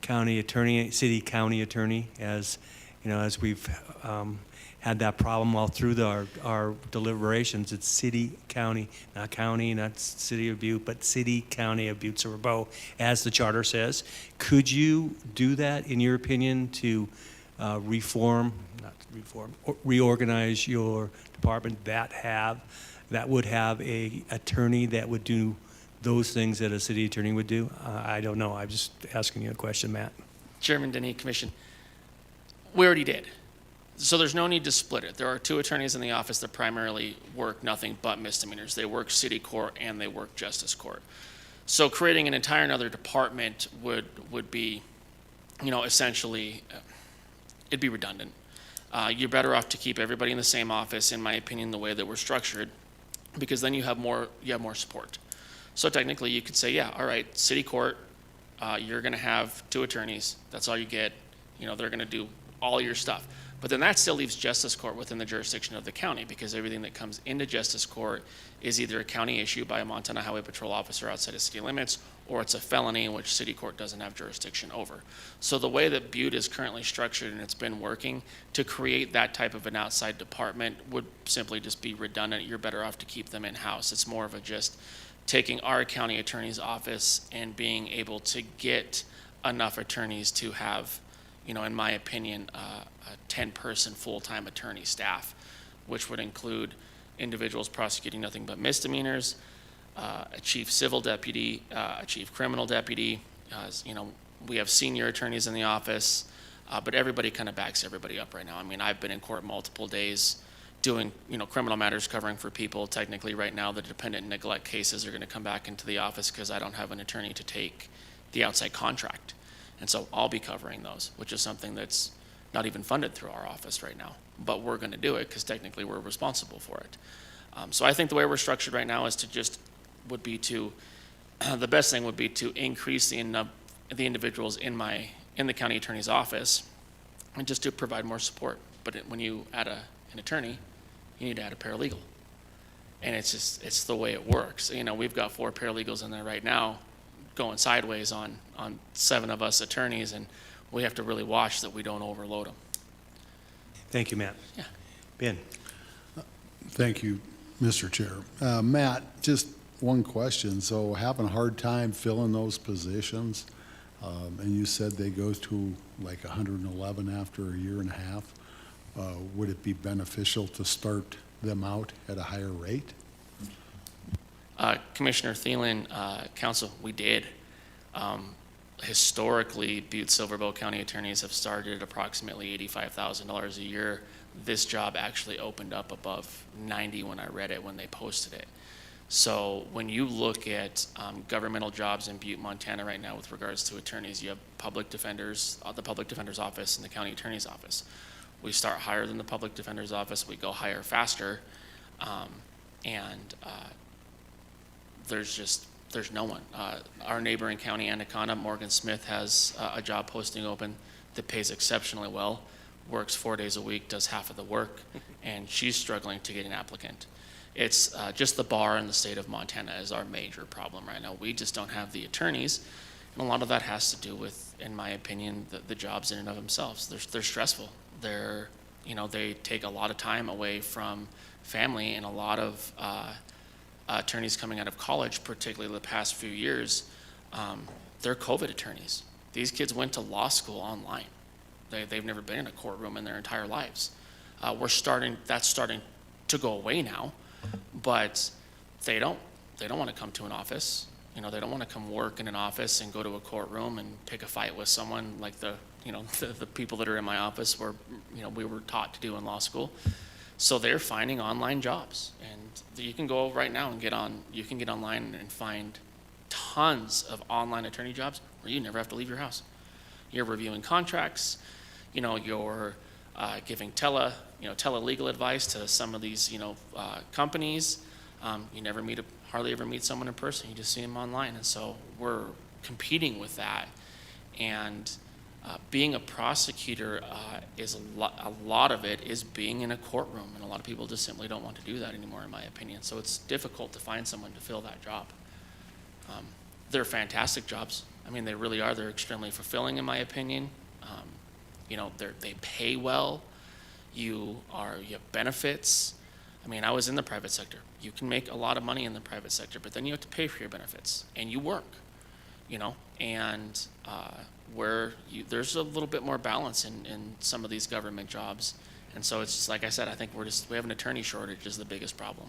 county attorney, city county attorney, as we've had that problem all through our deliberations? It's city, county, not city of Butte, but city, county of Butte-Silver Bow, as the charter says. Could you do that, in your opinion, to reorganize your department that would have a attorney that would do those things that a city attorney would do? I don't know. I'm just asking you a question, Matt. Chairman Denny, Commission, we already did. So there's no need to split it. There are two attorneys in the office that primarily work nothing but misdemeanors. They work city court and they work justice court. So creating an entire another department would be, essentially, it'd be redundant. You're better off to keep everybody in the same office, in my opinion, the way that we're structured, because then you have more support. So technically you could say, yeah, all right, city court, you're going to have two attorneys. That's all you get. They're going to do all your stuff. But then that still leaves justice court within the jurisdiction of the county, because everything that comes into justice court is either a county issue by a Montana Highway Patrol officer outside of city limits, or it's a felony in which city court doesn't have jurisdiction over. So the way that Butte is currently structured, and it's been working, to create that type of an outside department would simply just be redundant. You're better off to keep them in-house. It's more of a just taking our county attorney's office and being able to get enough attorneys to have, in my opinion, a 10-person full-time attorney staff, which would include individuals prosecuting nothing but misdemeanors, a chief civil deputy, a chief criminal deputy. We have senior attorneys in the office, but everybody kind of backs everybody up right now. I mean, I've been in court multiple days doing, criminal matters, covering for people. Technically, right now, the dependent and neglect cases are going to come back into the office because I don't have an attorney to take the outside contract. And so I'll be covering those, which is something that's not even funded through our office right now. But we're going to do it because technically we're responsible for it. So I think the way we're structured right now is the best thing would be to increase the individuals in the county attorney's office, and just to provide more support. But when you add an attorney, you need to add a paralegal. And it's the way it works. We've got 4 paralegals in there right now going sideways on 7 of us attorneys, and we have to really watch that we don't overload them. Thank you, Matt. Yeah. Ben. Thank you, Mr. Chair. Matt, just one question. So having a hard time filling those positions, and you said they go to like 111 after a year and a half. Would it be beneficial to start them out at a higher rate? Commissioner Thielen, council, we did. historically, Butte-Silver County attorneys have started at approximately $85,000 a year. This job actually opened up above 90 when I read it, when they posted it. So when you look at governmental jobs in Butte, Montana right now with regards to attorneys, you have public defenders, the public defender's office and the county attorney's office. We start higher than the public defender's office, we go higher faster, there's no one. Our neighboring county, Anaconda, Morgan Smith, has a job posting open that pays exceptionally well, works 4 days a week, does half of the work, and she's struggling to get an applicant. It's just the bar in the state of Montana is our major problem right now. We just don't have the attorneys, and a lot of that has to do with, in my opinion, the jobs in and of themselves. They're stressful. They take a lot of time away from family, and a lot of attorneys coming out of college, particularly the past few years, they're COVID attorneys. These kids went to law school online. They've never been in a courtroom in their entire lives. That's starting to go away now, but they don't want to come to an office. They don't want to come work in an office and go to a courtroom and pick a fight with someone like the people that are in my office where, we were taught to do in law school. So they're finding online jobs, and you can go right now and you can get online and find tons of online attorney jobs where you never have to leave your house. You're reviewing contracts, you're giving telelegal advice to some of these, companies. You hardly ever meet someone in person. You just see them online. And so we're competing with that. And being a prosecutor is a lot of it is being in a courtroom. And a lot of people just simply don't want to do that anymore, in my opinion. So it's difficult to find someone to fill that job. They're fantastic jobs. I mean, they really are. They're extremely fulfilling, in my opinion. They pay well. You have benefits. I mean, I was in the private sector. You can make a lot of money in the private sector, but then you have to pay for your benefits, and you work, and there's a little bit more balance in some of these government jobs. And so it's just, like I said, I think we have an attorney shortage is the biggest problem.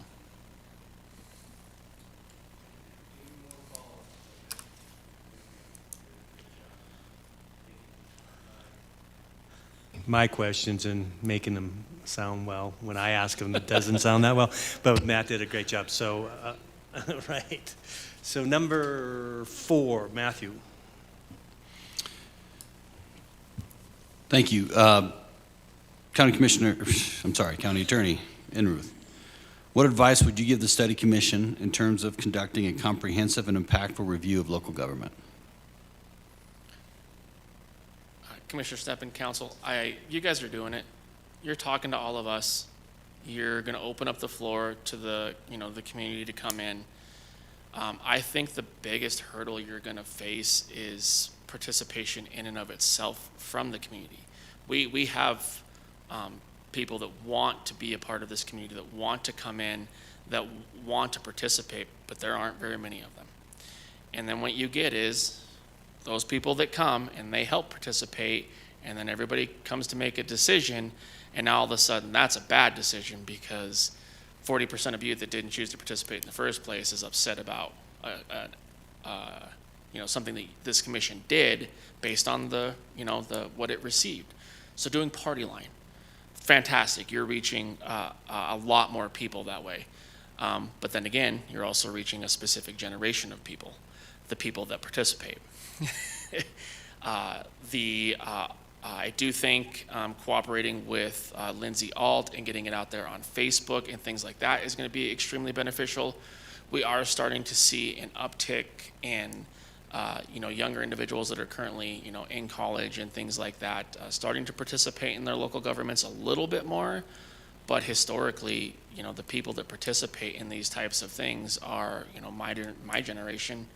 My questions and making them sound well. When I ask them, it doesn't sound that well. But Matt did a great job. So, right. So number 4, Matthew. Thank you. County Attorney Enruth. What advice would you give the study commission in terms of conducting a comprehensive and impactful review of local government? Commissioner Steppen, Council, you guys are doing it. You're talking to all of us. You're going to open up the floor to the community to come in. I think the biggest hurdle you're going to face is participation in and of itself from the community. We have people that want to be a part of this community, that want to come in, that want to participate, but there aren't very many of them. And then what you get is those people that come and they help participate, and then everybody comes to make a decision, and now all of a sudden that's a bad decision because 40% of you that didn't choose to participate in the first place is upset about something that this commission did based on the what it received. So doing party line, fantastic. You're reaching a lot more people that way. But then again, you're also reaching a specific generation of people, the people that participate. I do think cooperating with Lindsay Alt and getting it out there on Facebook and things like that is going to be extremely beneficial. We are starting to see an uptick in younger individuals that are currently in college and things like that starting to participate in their local governments a little bit more. But historically, the people that participate in these types of things are my generation.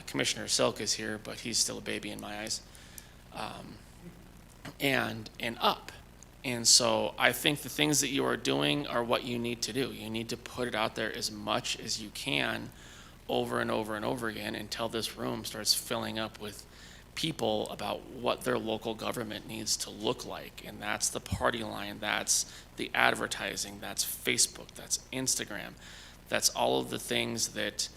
Commissioner Silk is here, but he's still a baby in my eyes, and up. And so I think the things that you are doing are what you need to do. You need to put it out there as much as you can over and over and over again until this room starts filling up with people about what their local government needs to look like. And that's the party line, that's the advertising, that's Facebook, that's Instagram, that's all of the things that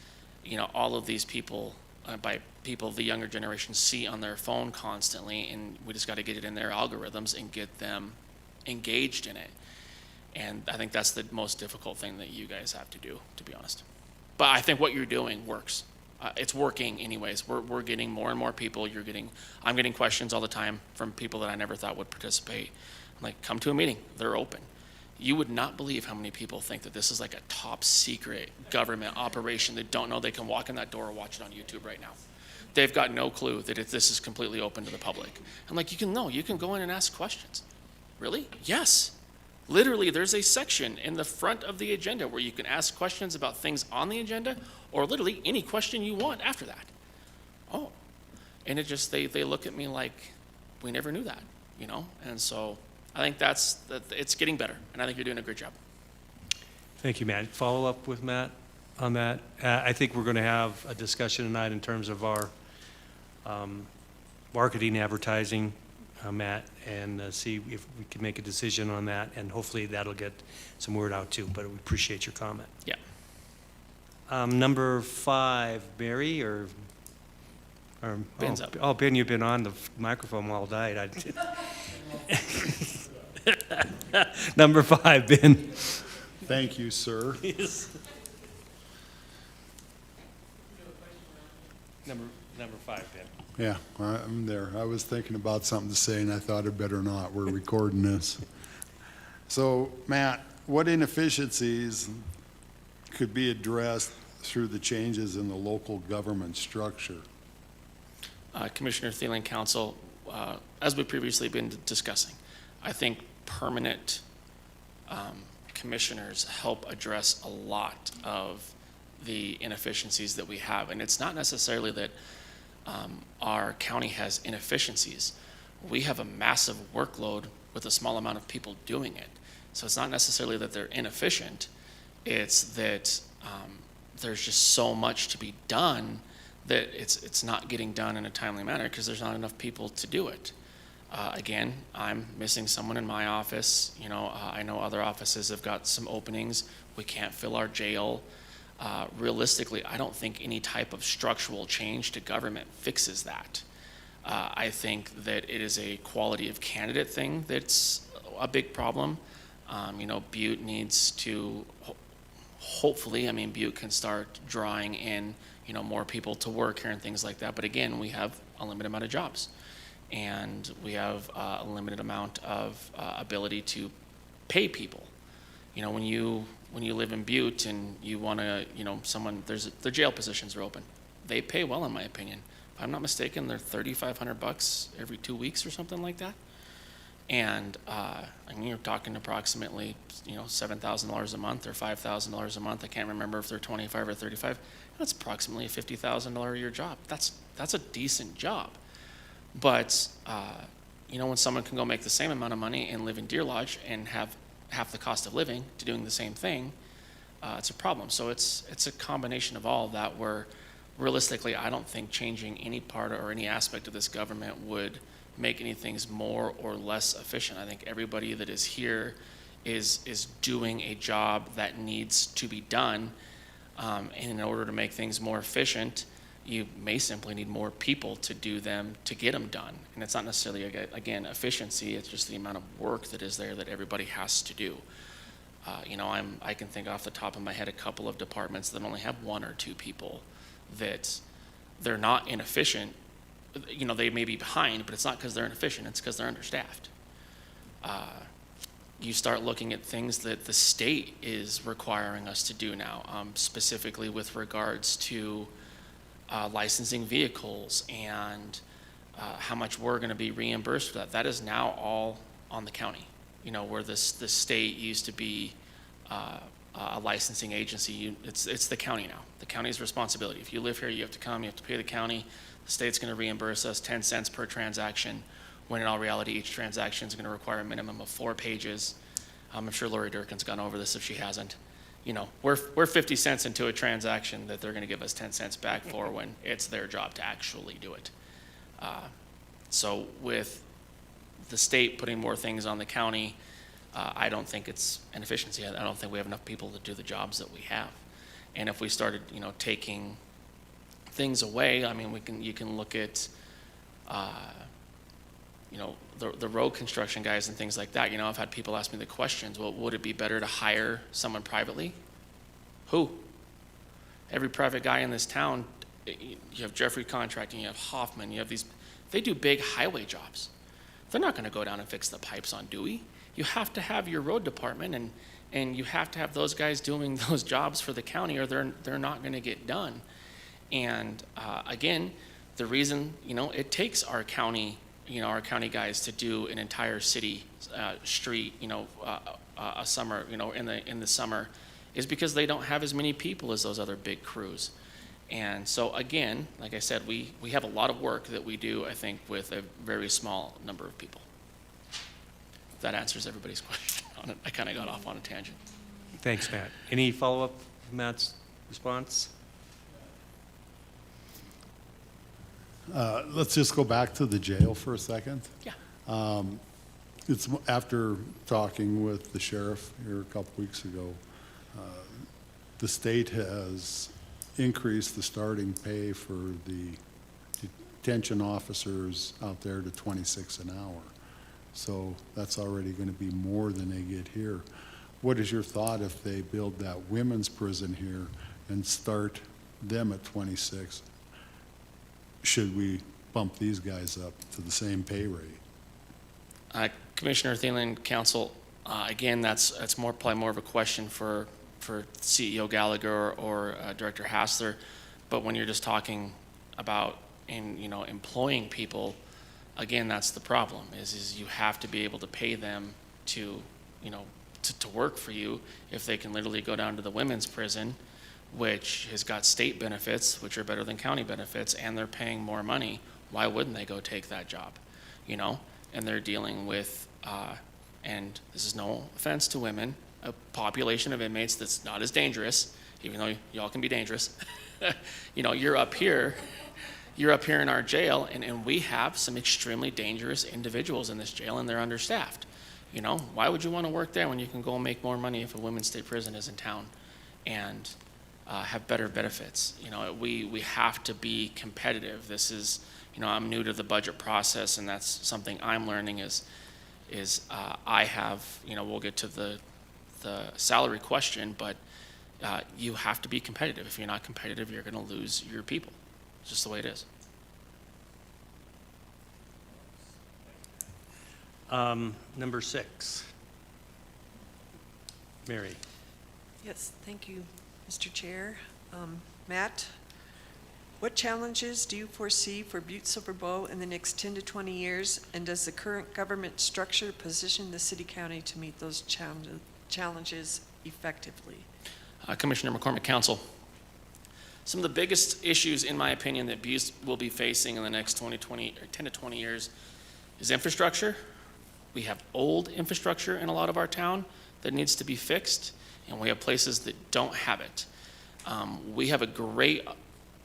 all of these people by people the younger generation see on their phone constantly, and we just got to get it in their algorithms and get them engaged in it. And I think that's the most difficult thing that you guys have to do, to be honest. But I think what you're doing works. It's working anyways. We're getting more and more people. I'm getting questions all the time from people that I never thought would participate. I'm like, come to a meeting. They're open. You would not believe how many people think that this is like a top secret government operation that don't know they can walk in that door or watch it on YouTube right now. They've got no clue that this is completely open to the public. I'm like, you can go in and ask questions. Really? Yes. Literally, there's a section in the front of the agenda where you can ask questions about things on the agenda, or literally any question you want after that. Oh, and it just, they look at me like, we never knew that, you know? And so I think it's getting better, and I think you're doing a great job. Thank you, Matt. Follow up with Matt on that. I think we're going to have a discussion tonight in terms of our marketing, advertising, Matt, and see if we can make a decision on that, and hopefully that'll get some word out too, but we appreciate your comment. Yeah. Number 5, Barry, or Ben's up. Oh, Ben, you've been on the microphone all night. Number 5, Ben. Thank you, sir. Number 5, Ben. Yeah, I'm there. I was thinking about something to say, and I thought I'd better not. We're recording this. So, Matt, what inefficiencies could be addressed through the changes in the local government structure? Commissioner Thielen, Council, as we've previously been discussing, I think permanent commissioners help address a lot of the inefficiencies that we have. And it's not necessarily that our county has inefficiencies. We have a massive workload with a small amount of people doing it. So it's not necessarily that they're inefficient. It's that there's just so much to be done that it's not getting done in a timely manner because there's not enough people to do it. Again, I'm missing someone in my office. You know, I know other offices have got some openings. We can't fill our jail. Realistically, I don't think any type of structural change to government fixes that. I think that it is a quality of candidate thing that's a big problem. You know, Butte needs to, hopefully, I mean, Butte can start drawing in, you know, more people to work here and things like that. But again, we have a limited amount of jobs, and we have a limited amount of ability to pay people. You know, when you live in Butte and you want to, you know, the jail positions are open. They pay well, in my opinion. If I'm not mistaken, they're $3,500 every 2 weeks or something like that. And I mean, you're talking approximately, you know, $7,000 a month or $5,000 a month. I can't remember if they're 25 or 35. That's approximately a $50,000 a year job. That's a decent job. But you know, when someone can go make the same amount of money and live in Deer Lodge and have half the cost of living to doing the same thing, it's a problem. So it's a combination of all of that where realistically, I don't think changing any part or any aspect of this government would make anything more or less efficient. I think everybody that is here is doing a job that needs to be done. And in order to make things more efficient, you may simply need more people to do them, to get them done. And it's not necessarily, again, efficiency, it's just the amount of work that is there that everybody has to do. You know, I can think off the top of my head a couple of departments that only have 1 or 2 people that they're not inefficient. You know, they may be behind, but it's not because they're inefficient, it's because they're understaffed. You start looking at things that the state is requiring us to do now, specifically with regards to licensing vehicles and how much we're going to be reimbursed for that. That is now all on the county. You know, where the state used to be a licensing agency, it's the county now. The county's responsibility. If you live here, you have to come, you have to pay the county. The state's going to reimburse us 10 cents per transaction, when in all reality, each transaction is going to require a minimum of 4 pages. I'm sure Lori Durkin's gone over this if she hasn't. You know, we're 50 cents into a transaction that they're going to give us 10 cents back for when it's their job to actually do it. So with the state putting more things on the county, I don't think it's an efficiency. I don't think we have enough people to do the jobs that we have. And if we started, you know, taking things away. I mean, you can look at, you know, the road construction guys and things like that. You know, I've had people ask me the questions, well, would it be better to hire someone privately? Who? Every private guy in this town, you have Jeffrey Contracting, you have Hoffman, you have these, they do big highway jobs. They're not gonna go down and fix the pipes on Dewey. You have to have your road department, and you have to have those guys doing those jobs for the county, or they're not gonna get done. And again, the reason, you know, it takes our county guys to do an entire city street, you know, a summer, you know, in the summer, is because they don't have as many people as those other big crews. And so again, like I said, we have a lot of work that we do, I think, with a very small number of people. If that answers everybody's question on it. I kind of got off on a tangent. Thanks, Matt. Any follow-up, Matt's response? Let's just go back to the jail for a second. Yeah. It's after talking with the sheriff here a couple weeks ago, the state has increased the starting pay for the detention officers out there to $26 an hour. So that's already going to be more than they get here. What is your thought if they build that women's prison here and start them at 26? Should we bump these guys up to the same pay rate? Commissioner Thielen, Council, again, that's probably more of a question for CEO Gallagher or Director Hassler. But when you're just talking about employing people, again, that's the problem. Is you have to be able to pay them to work for you. If they can literally go down to the women's prison, which has got state benefits, which are better than county benefits, and they're paying more money, why wouldn't they go take that job? You know, and they're dealing with, and this is no offense to women, a population of inmates that's not as dangerous, even though y'all can be dangerous. You know, you're up here in our jail, and we have some extremely dangerous individuals in this jail, and they're understaffed. You know, why would you want to work there when you can go and make more money if a women's state prison is in town and have better benefits? You know, we have to be competitive. This is, you know, I'm new to the budget process, and that's something I'm learning is I have, you know, we'll get to the salary question, but you have to be competitive. If you're not competitive, you're going to lose your people. It's just the way it is. Number 6. Mary. Yes, thank you, Mr. Chair. Matt, what challenges do you foresee for Butte-Silver Bow in the next 10 to 20 years, and does the current government structure position the city-county to meet those challenges effectively? Commissioner McCormick, Council. Some of the biggest issues, in my opinion, that Butte will be facing in the next 10 to 20 years is infrastructure. We have old infrastructure in a lot of our town that needs to be fixed, and we have places that don't have it. We have a great,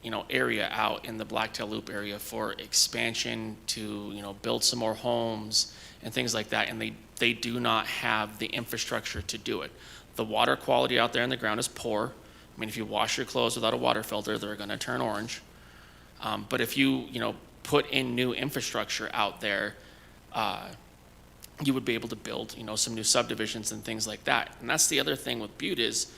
you know, area out in the Blacktail Loop area for expansion to, you know, build some more homes and things like that, and they do not have the infrastructure to do it. The water quality out there in the ground is poor. I mean, if you wash your clothes without a water filter, they're going to turn orange. But if you put in new infrastructure out there, you would be able to build, you know, some new subdivisions and things like that. And that's the other thing with Butte is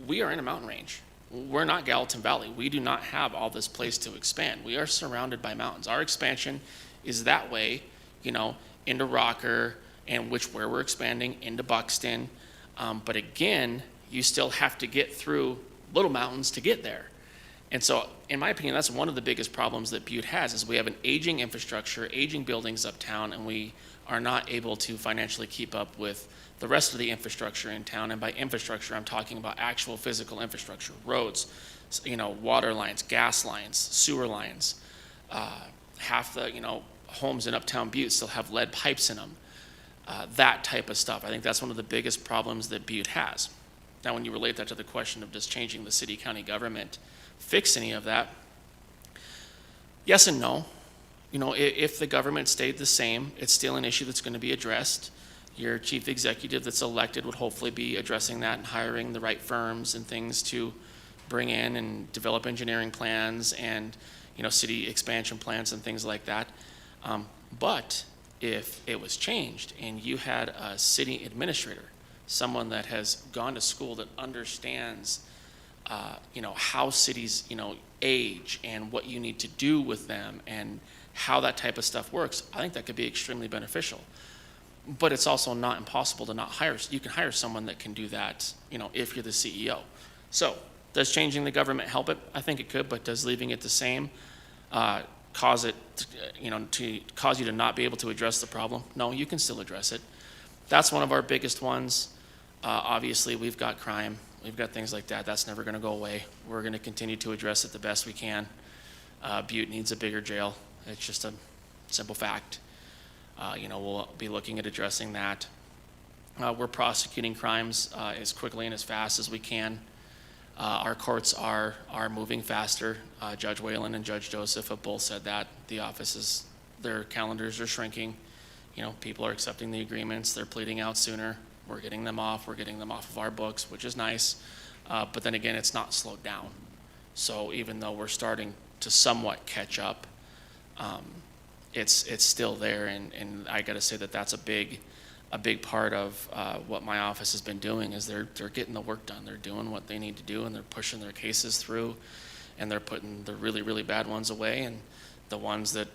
we are in a mountain range. We're not Gallatin Valley. We do not have all this place to expand. We are surrounded by mountains. Our expansion is that way, you know, into Rocker, and where we're expanding into Buxton. But again, you still have to get through little mountains to get there. And so, in my opinion, that's one of the biggest problems that Butte has is we have an aging infrastructure, aging buildings uptown, and we are not able to financially keep up with the rest of the infrastructure in town. And by infrastructure, I'm talking about actual physical infrastructure, roads, you know, water lines, gas lines, sewer lines. Half the, you know, homes in uptown Butte still have lead pipes in them. That type of stuff. I think that's one of the biggest problems that Butte has. Now, when you relate that to the question of just changing the city-county government, fix any of that, yes and no. You know, if the government stayed the same, it's still an issue that's going to be addressed. Your chief executive that's elected would hopefully be addressing that and hiring the right firms and things to bring in and develop engineering plans and, city expansion plans and things like that. But if it was changed and you had a city administrator, someone that has gone to school that understands, how cities, age and what you need to do with them and how that type of stuff works, I think that could be extremely beneficial. But it's also not impossible to not hire. You can hire someone that can do that, if you're the CEO. So does changing the government help it? I think it could, but does leaving it the same cause it, to cause you to not be able to address the problem? No, you can still address it. That's one of our biggest ones. Obviously, we've got crime. We've got things like that. That's never going to go away. We're going to continue to address it the best we can. Butte needs a bigger jail. It's just a simple fact. We'll be looking at addressing that. We're prosecuting crimes as quickly and as fast as we can. Our courts are moving faster. Judge Whalen and Judge Joseph have both said that. The offices, their calendars are shrinking. People are accepting the agreements. They're pleading out sooner. We're getting them off. We're getting them off of our books, which is nice. But then again, it's not slowed down. So even though we're starting to somewhat catch up, it's still there. And I got to say that that's a big part of what my office has been doing is they're getting the work done. They're doing what they need to do, and they're pushing their cases through, and they're putting the really, really bad ones away, and the ones that,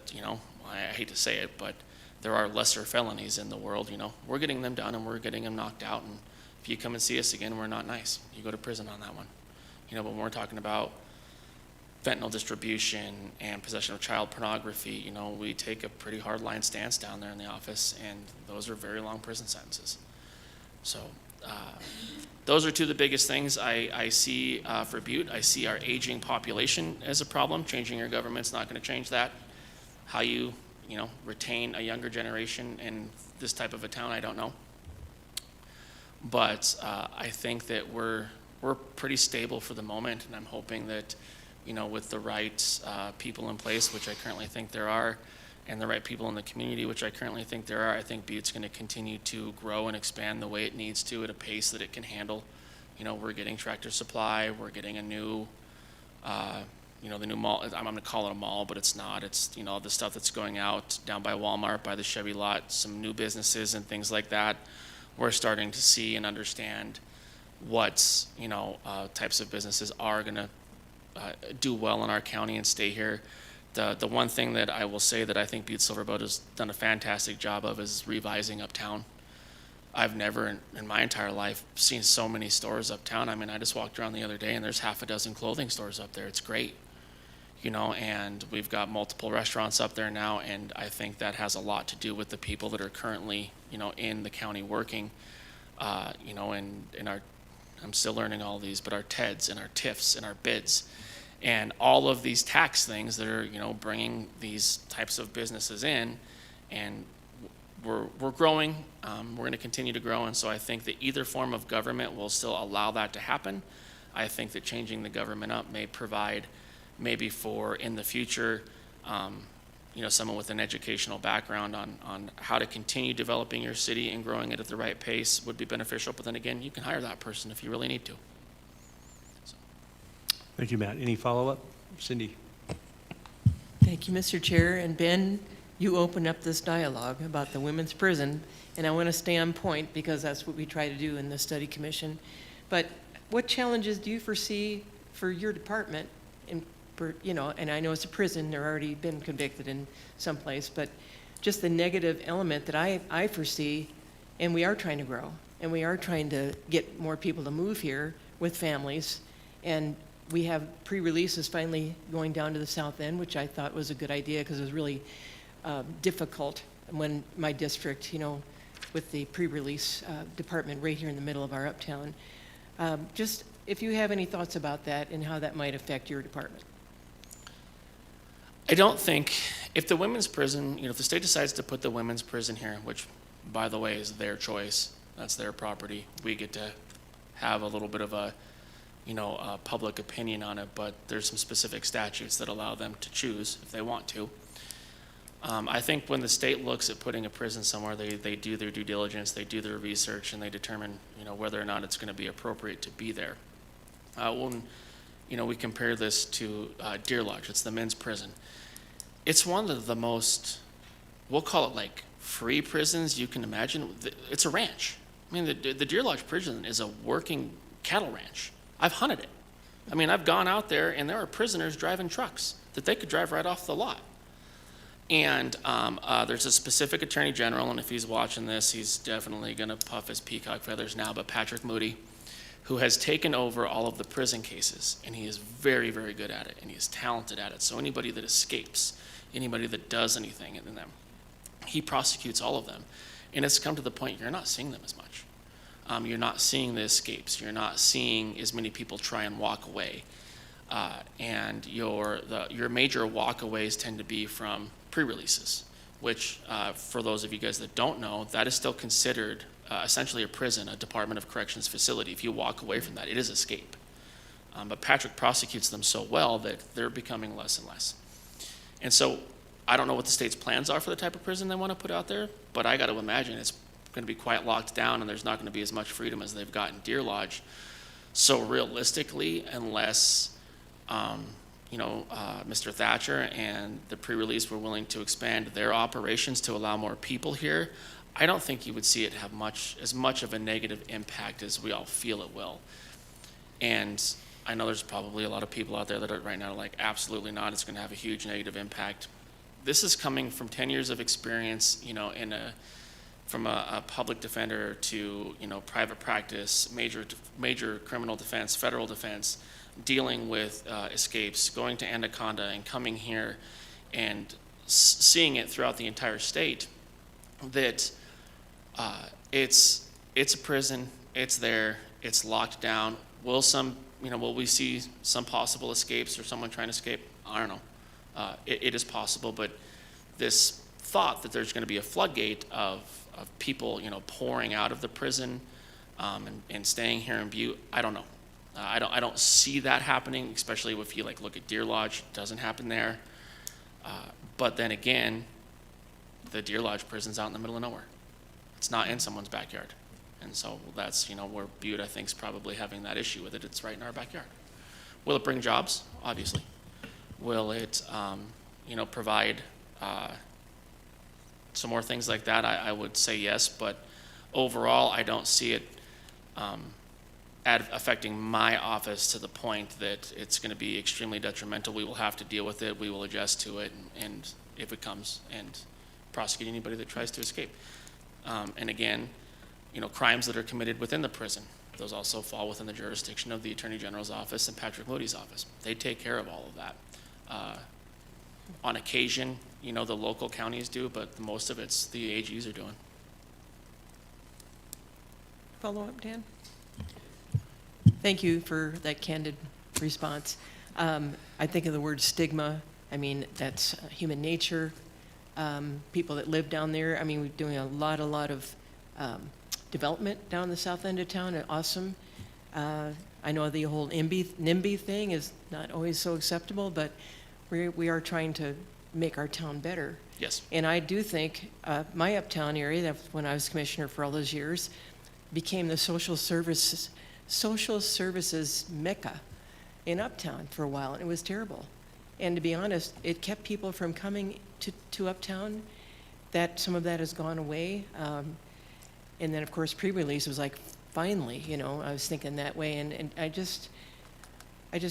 I hate to say it, but there are lesser felonies in the world, we're getting them done and we're getting them knocked out. And if you come and see us again, we're not nice. You go to prison on that one. But when we're talking about fentanyl distribution and possession of child pornography, we take a pretty hard line stance down there in the office, and those are very long prison sentences. So those are two of the biggest things I see for Butte. I see our aging population as a problem. Changing your government's not going to change that. How you retain a younger generation in this type of a town, I don't know. But I think that we're pretty stable for the moment, and I'm hoping that, with the right people in place, which I currently think there are, and the right people in the community, which I currently think there are, I think Butte's going to continue to grow and expand the way it needs to at a pace that it can handle. We're getting Tractor Supply, we're getting a new the new mall. I'm going to call it a mall, but it's not. It's, the stuff that's going out down by Walmart, by the Chevy lot, some new businesses and things like that. We're starting to see and understand what, types of businesses are going to do well in our county and stay here. The one thing that I will say that I think Butte-Silver has done a fantastic job of is revising uptown. I've never in my entire life seen so many stores uptown. I mean, I just walked around the other day and there's half a dozen clothing stores up there. It's great. And we've got multiple restaurants up there now, and I think that has a lot to do with the people that are currently, in the county working, in our, I'm still learning all these, but our TEDs and our TIFs and our bids and all of these tax things that are, bringing these types of businesses in, and we're growing, we're going to continue to grow, and so I think that either form of government will still allow that to happen. I think that changing the government up may provide maybe for in the future, someone with an educational background on how to continue developing your city and growing it at the right pace would be beneficial. But then again, you can hire that person if you really need to. So. Thank you, Matt. Any follow-up? Cindy? Thank you, Mr. Chair. And Ben, you opened up this dialogue about the women's prison, and I want to stay on point because that's what we try to do in the study commission. But what challenges do you foresee for your department and I know it's a prison, they're already been convicted in some place, but just the negative element that I foresee, and we are trying to grow, and we are trying to get more people to move here with families, and we have pre-releases finally going down to the south end, which I thought was a good idea because it was really difficult when my district, with the pre-release department right here in the middle of our uptown. Just if you have any thoughts about that and how that might affect your department. I don't think, if the women's prison, if the state decides to put the women's prison here, which, by the way, is their choice, that's their property, we get to have a little bit of a public opinion on it, but there's some specific statutes that allow them to choose if they want to. I think when the state looks at putting a prison somewhere, they do their due diligence, they do their research, and they determine, whether or not it's going to be appropriate to be there. When we compare this to Deer Lodge. It's the men's prison. It's one of the most, we'll call it like free prisons you can imagine. It's a ranch. I mean, the Deer Lodge prison is a working cattle ranch. I've hunted it. I mean, I've gone out there and there are prisoners driving trucks that they could drive right off the lot. And there's a specific attorney general, and if he's watching this, he's definitely going to puff his peacock feathers now, but Patrick Moody, who has taken over all of the prison cases, and he is very, very good at it, and he is talented at it. So anybody that escapes, anybody that does anything in them, he prosecutes all of them. And it's come to the point you're not seeing them as much. You're not seeing the escapes. You're not seeing as many people try and walk away. And your major walkaways tend to be from pre-releases, which for those of you guys that don't know, that is still considered essentially a prison, a Department of Corrections facility. If you walk away from that, it is escape. But Patrick prosecutes them so well that they're becoming less and less. And so I don't know what the state's plans are for the type of prison they want to put out there, but I got to imagine it's going to be quite locked down and there's not going to be as much freedom as they've got in Deer Lodge. So realistically, unless Mr. Thatcher and the pre-release were willing to expand their operations to allow more people here, I don't think you would see it have as much of a negative impact as we all feel it will. And I know there's probably a lot of people out there that are right now like, absolutely not, it's going to have a huge negative impact. This is coming from 10 years of experience, from a public defender to, private practice, major criminal defense, federal defense, dealing with escapes, going to Anaconda and coming here and seeing it throughout the entire state, that it's a prison, it's there, it's locked down. Will we see some possible escapes or someone trying to escape? I don't know. It is possible, but this thought that there's going to be a floodgate of people, pouring out of the prison and staying here in Butte, I don't know. I don't see that happening, especially if you look at Deer Lodge. It doesn't happen there. But then again, the Deer Lodge prison's out in the middle of nowhere. It's not in someone's backyard. And so that's, where Butte, I think, is probably having that issue with it. It's right in our backyard. Will it bring jobs? Obviously. Will it, provide some more things like that? I would say yes, but overall, I don't see it affecting my office to the point that it's going to be extremely detrimental. We will have to deal with it. We will adjust to it, and if it comes, and prosecute anybody that tries to escape. And again, crimes that are committed within the prison, those also fall within the jurisdiction of the Attorney General's office and Patrick Moody's office. They take care of all of that. On occasion, the local counties do, but most of it's the AGs are doing. Follow up, Dan? Thank you for that candid response. I think of the word stigma. I mean, that's human nature. People that live down there, I mean, we're doing a lot of development down the south end of town, and awesome. I know the whole NIMBY thing is not always so acceptable, but we are trying to make our town better. Yes. And I do think my uptown area, when I was commissioner for all those years, became the social services mecca in uptown for a while, and it was terrible. And to be honest, it kept people from coming to uptown. That some of that has gone away. And then of course pre-release was like, finally, I was thinking that way, and I just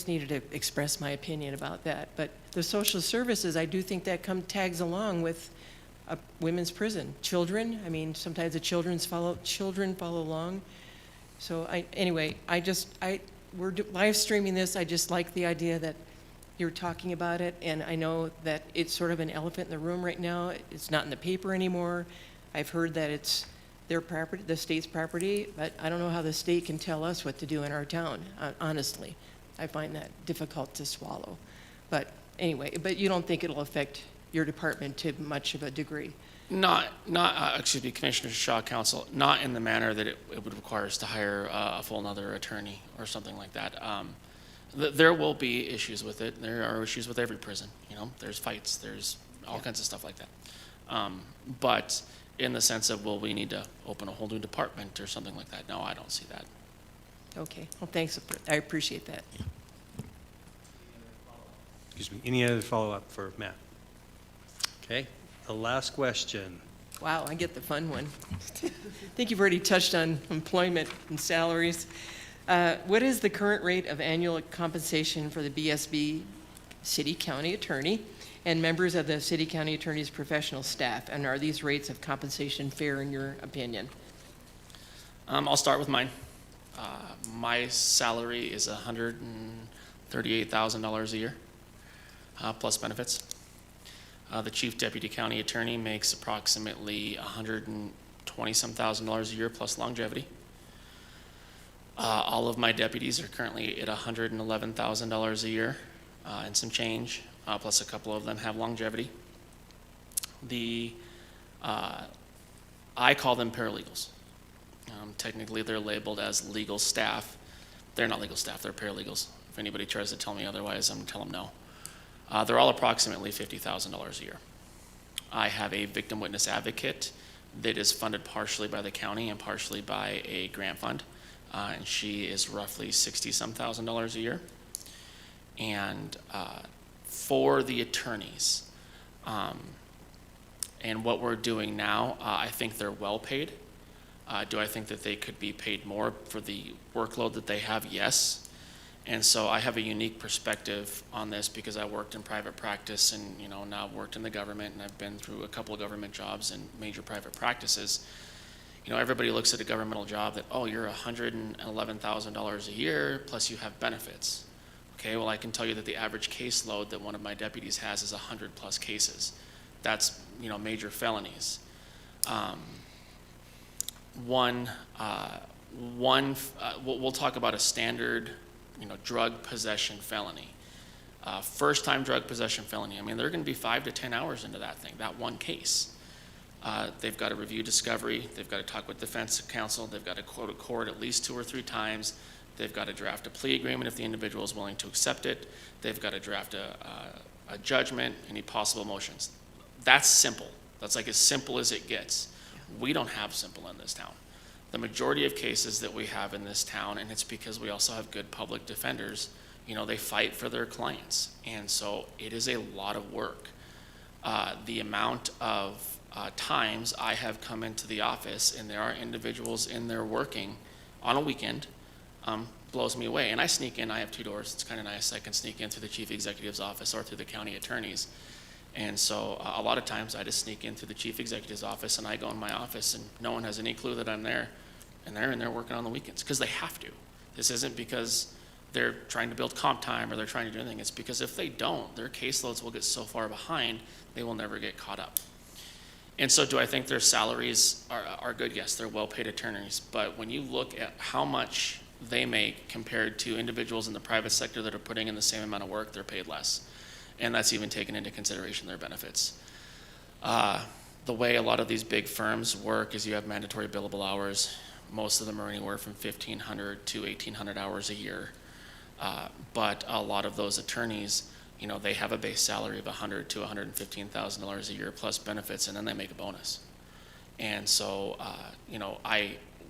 needed to express my opinion about that. But the social services, I do think that tags along with a women's prison. Children, I mean, sometimes the children follow along. So we're live streaming this. I just like the idea that you're talking about it, and I know that it's sort of an elephant in the room right now. It's not in the paper anymore. I've heard that it's their property, the state's property, but I don't know how the state can tell us what to do in our town, honestly. I find that difficult to swallow. But anyway, but you don't think it'll affect your department to much of a degree? Commissioner Shaw, Council, not in the manner that it would require us to hire a full another attorney or something like that. There will be issues with it. There are issues with every prison. There's fights, there's all kinds of stuff like that. But in the sense of, will we need to open a whole new department or something like that? No, I don't see that. Okay, well, thanks. I appreciate that. Excuse me. Any other follow-up for Matt? Okay, the last question. Wow, I get the fun one. I think you've already touched on employment and salaries. What is the current rate of annual compensation for the BSB city county attorney and members of the city county attorney's professional staff? And are these rates of compensation fair in your opinion? I'll start with mine. My salary is $138,000 a year, plus benefits. The chief deputy county attorney makes approximately $120-some thousand a year plus longevity. All of my deputies are currently at $111,000 a year and some change, plus a couple of them have longevity. I call them paralegals. Technically, they're labeled as legal staff. They're not legal staff, they're paralegals. If anybody tries to tell me otherwise, I'm going to tell them no. They're all approximately $50,000 a year. I have a victim witness advocate that is funded partially by the county and partially by a grant fund, and she is roughly $60-some thousand a year. And for the attorneys, and what we're doing now, I think they're well paid. Do I think that they could be paid more for the workload that they have? Yes. And so I have a unique perspective on this because I worked in private practice and, now I've worked in the government, and I've been through a couple of government jobs and major private practices. Everybody looks at a governmental job that, oh, you're $111,000 a year, plus you have benefits. Okay, well, I can tell you that the average caseload that one of my deputies has is 100+ cases. That's, major felonies. We'll talk about a standard, drug possession felony. First-time drug possession felony. I mean, they're going to be 5 to 10 hours into that thing, that one case. They've got to review discovery. They've got to talk with defense counsel. They've got to go to court at least 2 or 3 times. They've got to draft a plea agreement if the individual is willing to accept it. They've got to draft a judgment, any possible motions. That's simple. That's like as simple as it gets. We don't have simple in this town. The majority of cases that we have in this town, and it's because we also have good public defenders, they fight for their clients. And so it is a lot of work. The amount of times I have come into the office and there are individuals in there working on a weekend blows me away. And I sneak in, I have 2 doors. It's kind of nice. I can sneak in through the chief executive's office or through the county attorney's. And so a lot of times I just sneak in through the chief executive's office and I go in my office and no one has any clue that I'm there. And they're in there working on the weekends because they have to. This isn't because they're trying to build comp time or they're trying to do anything. It's because if they don't, their caseloads will get so far behind, they will never get caught up. And so do I think their salaries are good? Yes, they're well-paid attorneys. But when you look at how much they make compared to individuals in the private sector that are putting in the same amount of work, they're paid less. And that's even taken into consideration their benefits. The way a lot of these big firms work is you have mandatory billable hours. Most of them are anywhere from 1,500 to 1,800 hours a year. But a lot of those attorneys, they have a base salary of $100,000 to $115,000 a year plus benefits, and then they make a bonus. And so,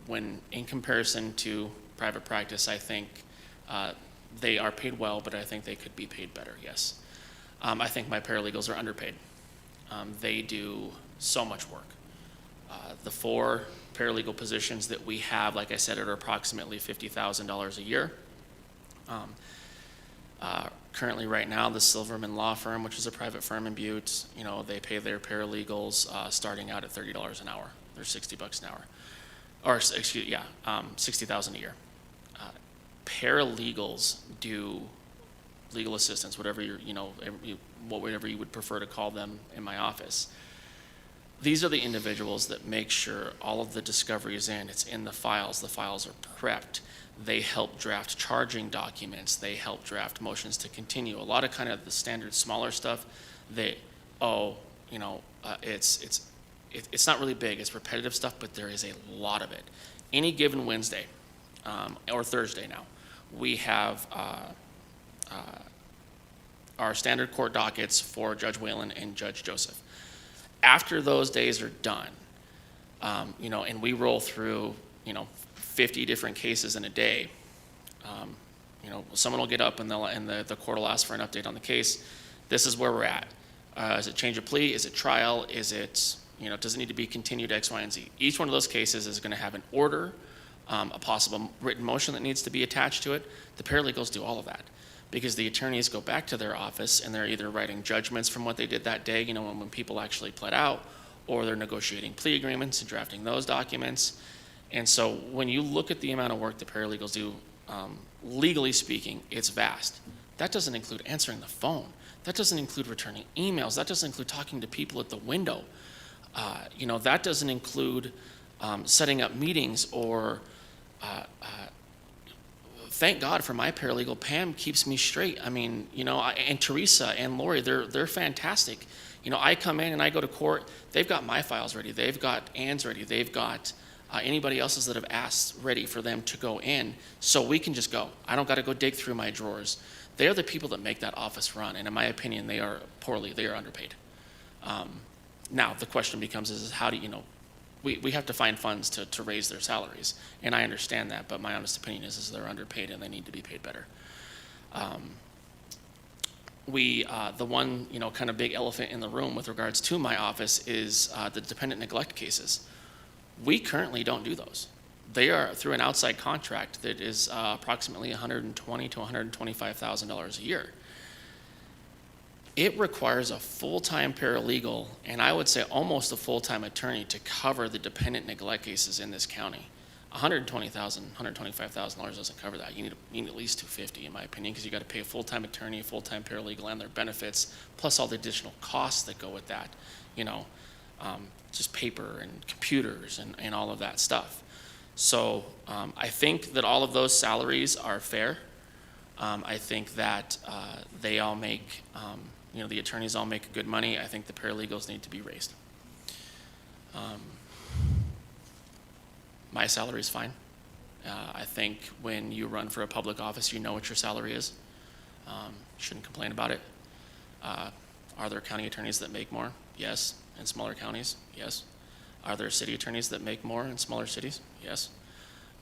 when in comparison to private practice, I think they are paid well, but I think they could be paid better, yes. I think my paralegals are underpaid. They do so much work. The 4 paralegal positions that we have, like I said, are approximately $50,000 a year. Currently right now, the Silverman Law Firm, which is a private firm in Butte, they pay their paralegals starting out at $30 an hour. They're $60 an hour. Or, $60,000 a year. Paralegals do legal assistants, whatever whatever you would prefer to call them in my office. These are the individuals that make sure all of the discovery is in. It's in the files. The files are prepped. They help draft charging documents. They help draft motions to continue. A lot of kind of the standard smaller stuff. It's not really big. It's repetitive stuff, but there is a lot of it. Any given Wednesday or Thursday now, we have our standard court dockets for Judge Whalen and Judge Joseph. After those days are done, and we roll through, 50 different cases in a day, someone will get up and the court will ask for an update on the case. This is where we're at. Is it change of plea? Is it trial? Is it, does it need to be continued X, Y, and Z? Each one of those cases is going to have an order, a possible written motion that needs to be attached to it. The paralegals do all of that because the attorneys go back to their office and they're either writing judgments from what they did that day, when people actually pled out, or they're negotiating plea agreements and drafting those documents. And so when you look at the amount of work the paralegals do, legally speaking, it's vast. That doesn't include answering the phone. That doesn't include returning emails. That doesn't include talking to people at the window. That doesn't include setting up meetings or thank God for my paralegal. Pam keeps me straight. And Teresa and Lori, they're fantastic. I come in and I go to court. They've got my files ready. They've got Ann's ready. They've got anybody else's that have asked ready for them to go in, so we can just go. I don't got to go dig through my drawers. They are the people that make that office run, and in my opinion, they are underpaid. Now, the question becomes is how do we have to find funds to raise their salaries, and I understand that, but my honest opinion is they're underpaid and they need to be paid better. The one, kind of big elephant in the room with regards to my office is the dependent neglect cases. We currently don't do those. They are through an outside contract that is approximately $120,000 to $125,000 a year. It requires a full-time paralegal, and I would say almost a full-time attorney to cover the dependent neglect cases in this county. $120,000, $125,000 doesn't cover that. You need at least $250,000 in my opinion, because you got to pay a full-time attorney, a full-time paralegal, and their benefits, plus all the additional costs that go with that. Just paper and computers and all of that stuff. So I think that all of those salaries are fair. I think that they all make, the attorneys all make good money. I think the paralegals need to be raised. My salary is fine. I think when you run for a public office, you know what your salary is. Shouldn't complain about it. Are there county attorneys that make more? Yes. In smaller counties? Yes. Are there city attorneys that make more in smaller cities? Yes.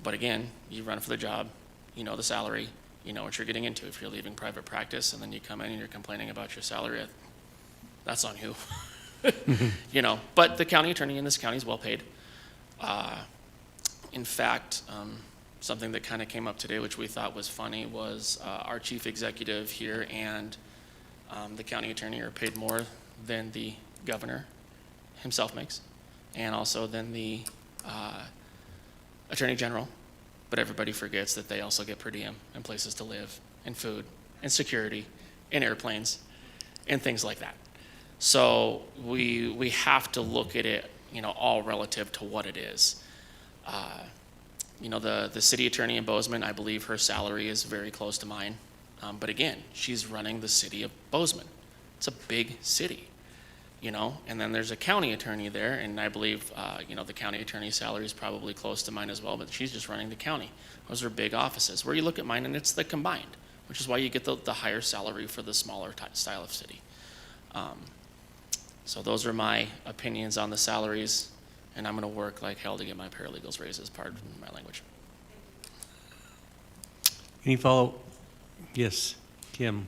But again, you run for the job, you know the salary, you know what you're getting into. If you're leaving private practice and then you come in and you're complaining about your salary, that's on you. But the county attorney in this county is well paid. In fact, something that kind of came up today, which we thought was funny, was our chief executive here and the county attorney are paid more than the governor himself makes, and also than the attorney general. But everybody forgets that they also get per diem and places to live and food and security and airplanes and things like that. So we have to look at it, all relative to what it is. The city attorney in Bozeman, I believe her salary is very close to mine. But again, she's running the city of Bozeman. It's a big city. And then there's a county attorney there, and I believe, the county attorney's salary is probably close to mine as well, but she's just running the county. Those are big offices. Where you look at mine, and it's the combined, which is why you get the higher salary for the smaller style of city. So those are my opinions on the salaries, and I'm going to work like hell to get my paralegals raises, pardon my language. Any follow? Yes, Kim.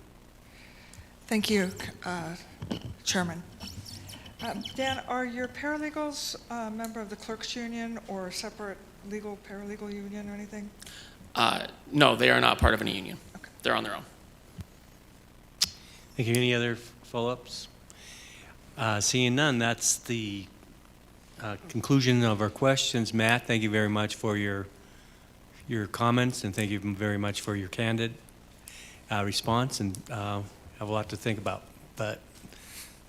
Thank you, Chairman. Dan, are your paralegals a member of the clerks union or a separate paralegal union or anything? No, they are not part of any union. Okay. They're on their own. Thank you. Any other follow-ups? Seeing none, that's the conclusion of our questions. Matt, thank you very much for your comments, and thank you very much for your candid response, and have a lot to think about, but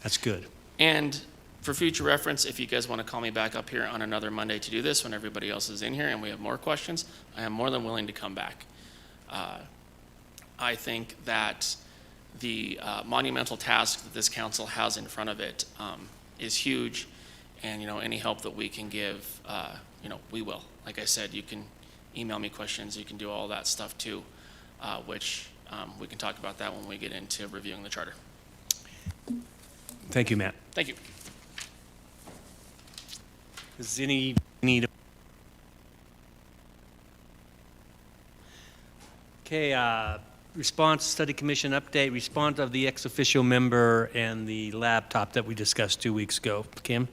that's good. And for future reference, if you guys want to call me back up here on another Monday to do this when everybody else is in here and we have more questions, I am more than willing to come back. I think that the monumental task that this council has in front of it is huge, and any help that we can give, we will. Like I said, you can email me questions, you can do all that stuff too, which we can talk about that when we get into reviewing the charter. Thank you, Matt. Thank you. Does any need? Okay, response, study commission update, response of the ex officio member and the laptop that we discussed 2 weeks ago. Kim?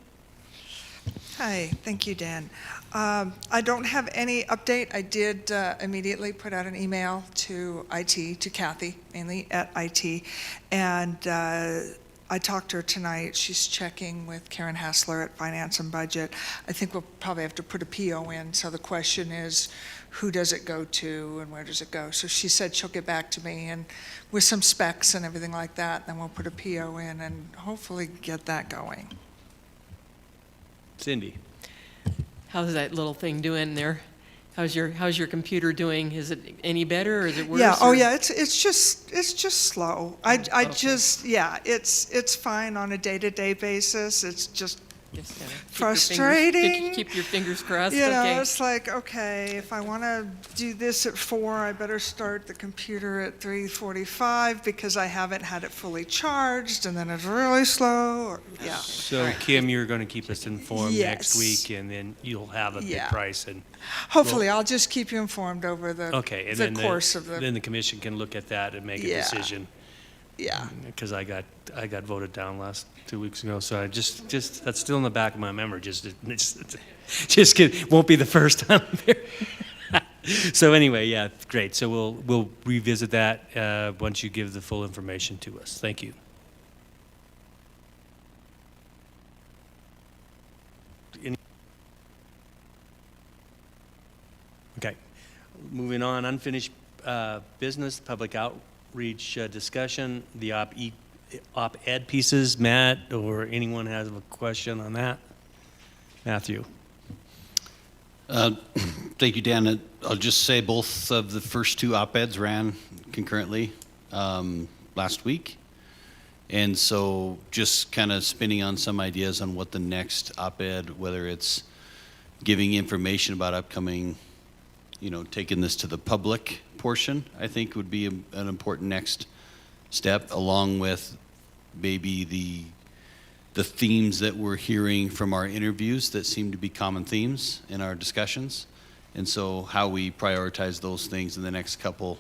Hi, thank you, Dan. I don't have any update. I did immediately put out an email to IT, to Kathy, mainly at IT, and I talked to her tonight. She's checking with Karen Hassler at Finance and Budget. I think we'll probably have to put a PO in, so the question is, who does it go to and where does it go? So she said she'll get back to me and with some specs and everything like that, then we'll put a PO in and hopefully get that going. Cindy? How's that little thing doing there? How's your computer doing? Is it any better or is it worse? Yeah, oh or- yeah, it's just slow. I okay. just, yeah, it's fine on a day-to-day basis. It's just, Just kinda keep your fingers- frustrating. Keep your fingers crossed, you know, okay. it's like, okay, if I want to do this at 4, I better start the computer at 3:45 because I haven't had it fully charged, and then it's really slow, or, yeah. So Kim, you're going to keep us informed next Yes. week, and then you'll have a bid Yeah. price. And Hopefully, I'll just keep you informed over the okay, and the then course of the, then the commission can look at that and make a Yeah. decision. yeah. Because I got voted down last 2 weeks ago, so I just that's still in the back of my memory. Just kidding. Won't be the first time there. So anyway, yeah, great. So we'll revisit that once you give the full information to us. Thank you. Okay, moving on. Unfinished business, public outreach discussion, the op-ed pieces. Matt or anyone has a question on that? Matthew. Thank you, Dan. I'll just say both of the first 2 op-eds ran concurrently last week. And so just kind of spinning on some ideas on what the next op-ed, whether it's giving information about upcoming, taking this to the public portion, I think would be an important next step, along with maybe the themes that we're hearing from our interviews that seem to be common themes in our discussions. And so how we prioritize those things in the next couple,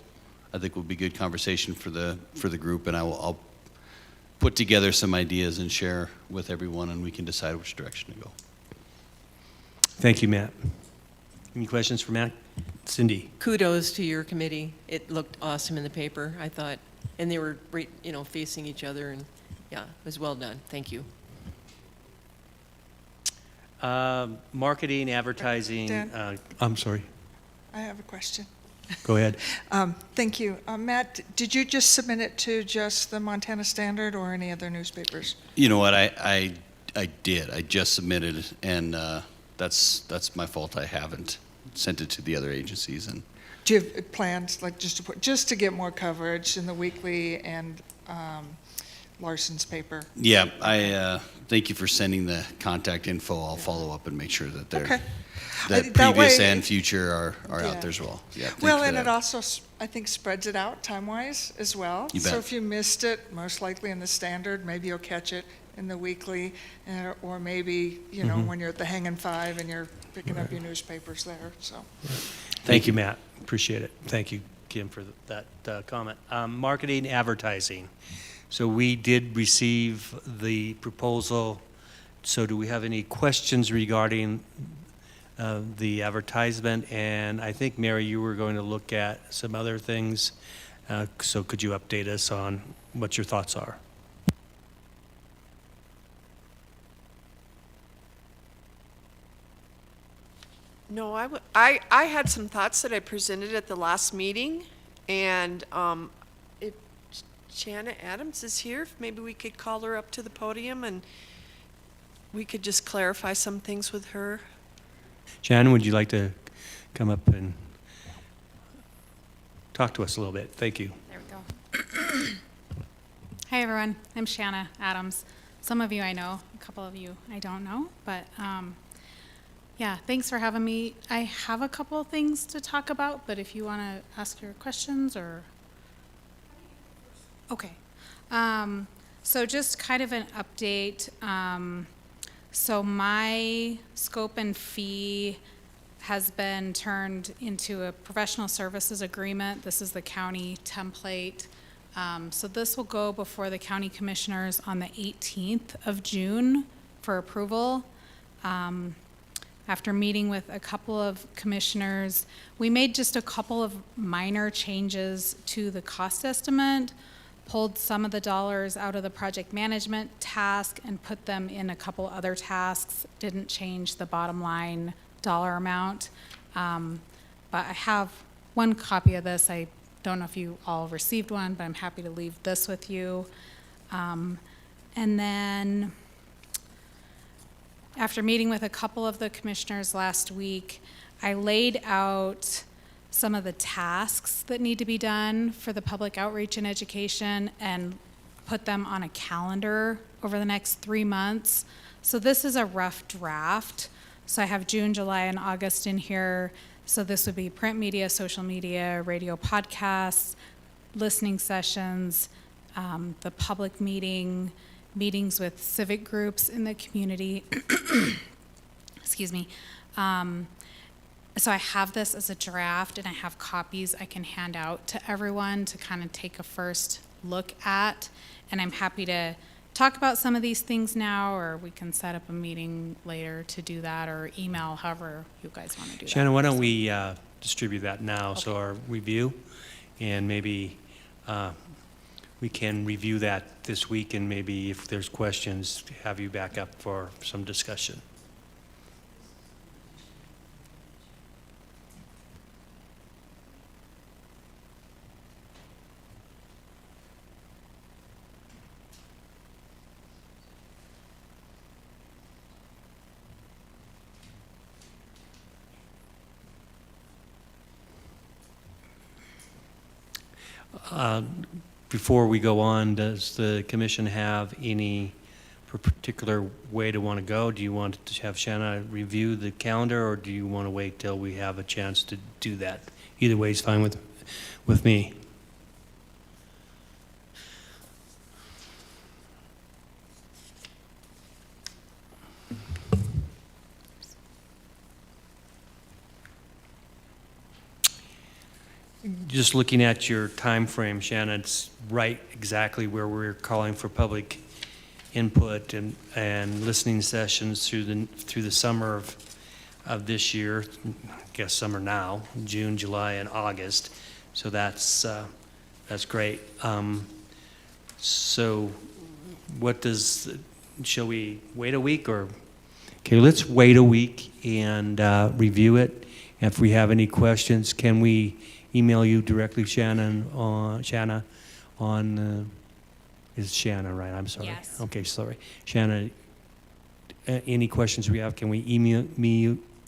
I think would be good conversation for the group. And I'll put together some ideas and share with everyone, and we can decide which direction to go. Thank you, Matt. Any questions for Matt? Cindy. Kudos to your committee. It looked awesome in the paper, I thought. And they were, right, facing each other, and yeah, it was well done. Thank you. Marketing, advertising. Dan? I'm sorry. I have a question. Go ahead. Thank you. Matt, did you just submit it to just the Montana Standard or any other newspapers? You know what, I did. I just submitted, and that's my fault. I haven't sent it to the other agencies. And Do you have plans, like just to get more coverage in the weekly and Larson's paper? yeah, I thank you for sending the contact info. I'll follow up and make sure that they're Okay. that That previous way- and future are Yeah. out there as well. Yeah. thank Well, you for and it that. also, I think, spreads it out time-wise as well. You bet. So if you missed it, most likely in the Standard, maybe you'll catch it in the weekly, or maybe, when you're at the Hanging Five and you're picking up your newspapers there, so. Thank you, Matt. Appreciate it. Thank you, Kim, for that comment. Marketing, advertising. So we did receive the proposal. So do we have any questions regarding the advertisement? And I think, Mary, you were going to look at some other things. So could you update us on what your thoughts are? No, I had some thoughts that I presented at the last meeting, and if Shanna Adams is here, if maybe we could call her up to the podium and we could just clarify some things with her. Shannon, would you like to come up and talk to us a little bit? Thank you. There we go. Hi, everyone. I'm Shanna Adams. Some of you I know, a couple of you I don't know, but yeah, thanks for having me. I have a couple of things to talk about, but if you want to ask your questions or... Okay. So just kind of an update. So my scope and fee has been turned into a professional services agreement. This is the county template. So this will go before the county commissioners on the 18th of June for approval. After meeting with a couple of commissioners, we made just a couple of minor changes to the cost estimate, pulled some of the dollars out of the project management task and put them in a couple other tasks, didn't change the bottom line dollar amount. But I have one copy of this. I don't know if you all received one, but I'm happy to leave this with you. And then after meeting with a couple of the commissioners last week, I laid out some of the tasks that need to be done for the public outreach and education and put them on a calendar over the next 3 months. So this is a rough draft. So I have June, July, and August in here. So this would be print media, social media, radio podcasts, listening sessions, the public meetings with civic groups in the community. Excuse me. So I have this as a draft, and I have copies I can hand out to everyone to kind of take a first look at. And I'm happy to talk about some of these things now, or we can set up a meeting later to do that, or email, however you guys want to do that. Shannon, why don't we distribute that now, so our review, and maybe we can review that this week, and maybe if there's questions, have you back up for some discussion. Before we go on, does the commission have any particular way to want to go? Do you want to have Shanna review the calendar, or do you want to wait till we have a chance to do that? Either way is fine with me. Just looking at your time frame, Shannon, it's right exactly where we're calling for public input and listening sessions through the summer of this year. I guess summer now, June, July, and August. So that's great. So shall we wait a week, or? Okay, let's wait a week and review it. If we have any questions, can we email you directly, Shanna, on, is Shanna, right? I'm sorry. Yes. Okay, sorry. Shanna, any questions we have, can we email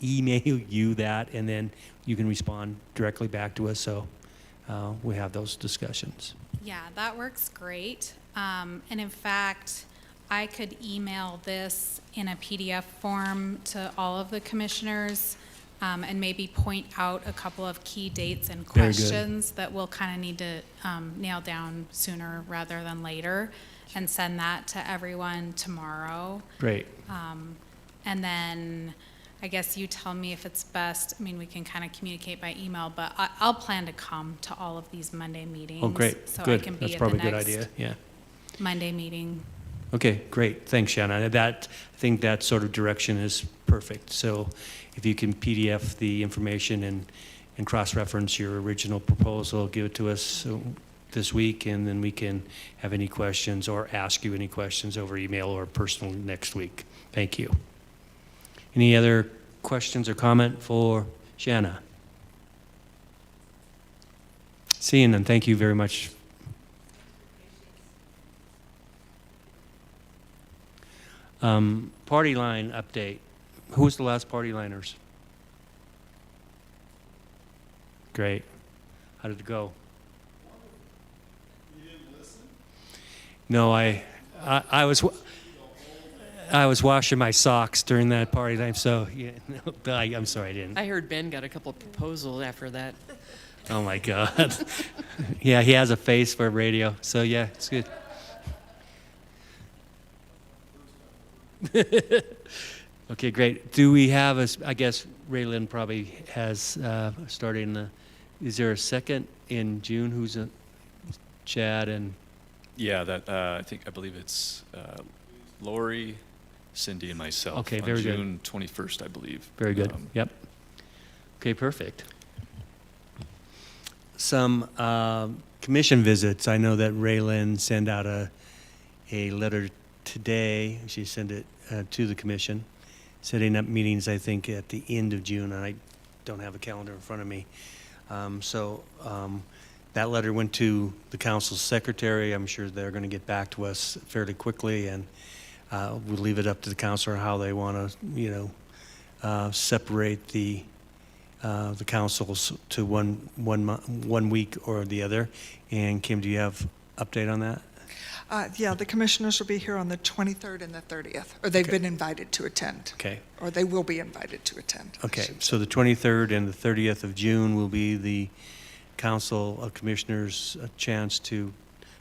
you that, and then you can respond directly back to us, so we have those discussions. Yeah, that works great. And in fact, I could email this in a PDF form to all of the commissioners, and maybe point out a couple of key dates and Very good. questions that we'll kind of need to nail down sooner rather than later, and send that to everyone tomorrow. Great. And then I guess you tell me if it's best. I mean, we can kind of communicate by email, but I'll plan to come to all of these Monday meetings. Oh, great. So Good. I can be That's at probably the a good next idea. Yeah. Monday meeting. Okay, great. Thanks, Shanna. I think that sort of direction is perfect. So if you can PDF the information and cross-reference your original proposal, give it to us this week, and then we can have any questions or ask you any questions over email or personal next week. Thank you. Any other questions or comment for Shanna? Seeing none, thank you very much. Party line update. Who was the last party liners? Great. How did it go? You didn't listen? No, I was washing my socks during that party time, so yeah, no, I'm sorry I didn't. I heard Ben got a couple of proposals after that. Oh my God. Yeah, he has a face for radio, so yeah, it's good. Okay, great. Do we have I guess Raylan probably has starting the, is there a second in June? Who's a, Chad and, Yeah, that, I believe it's Lori, Cindy, and myself. Okay, very good. On June 21st, I believe. very good, yep. Okay, perfect. Some commission visits. I know that Raylan sent out a letter today. She sent it to the commission, setting up meetings, I think, at the end of June, and I don't have a calendar in front of me. That letter went to the council's secretary. I'm sure they're going to get back to us fairly quickly, and we'll leave it up to the council how they want to, separate the councils to one week or the other. And Kim, do you have update on that? Yeah, the commissioners will be here on the 23rd and the 30th, or they've Okay. been invited to attend, Okay. or they will be invited to attend. I Okay, should say. so the 23rd and the 30th of June will be the Council of Commissioners' a chance to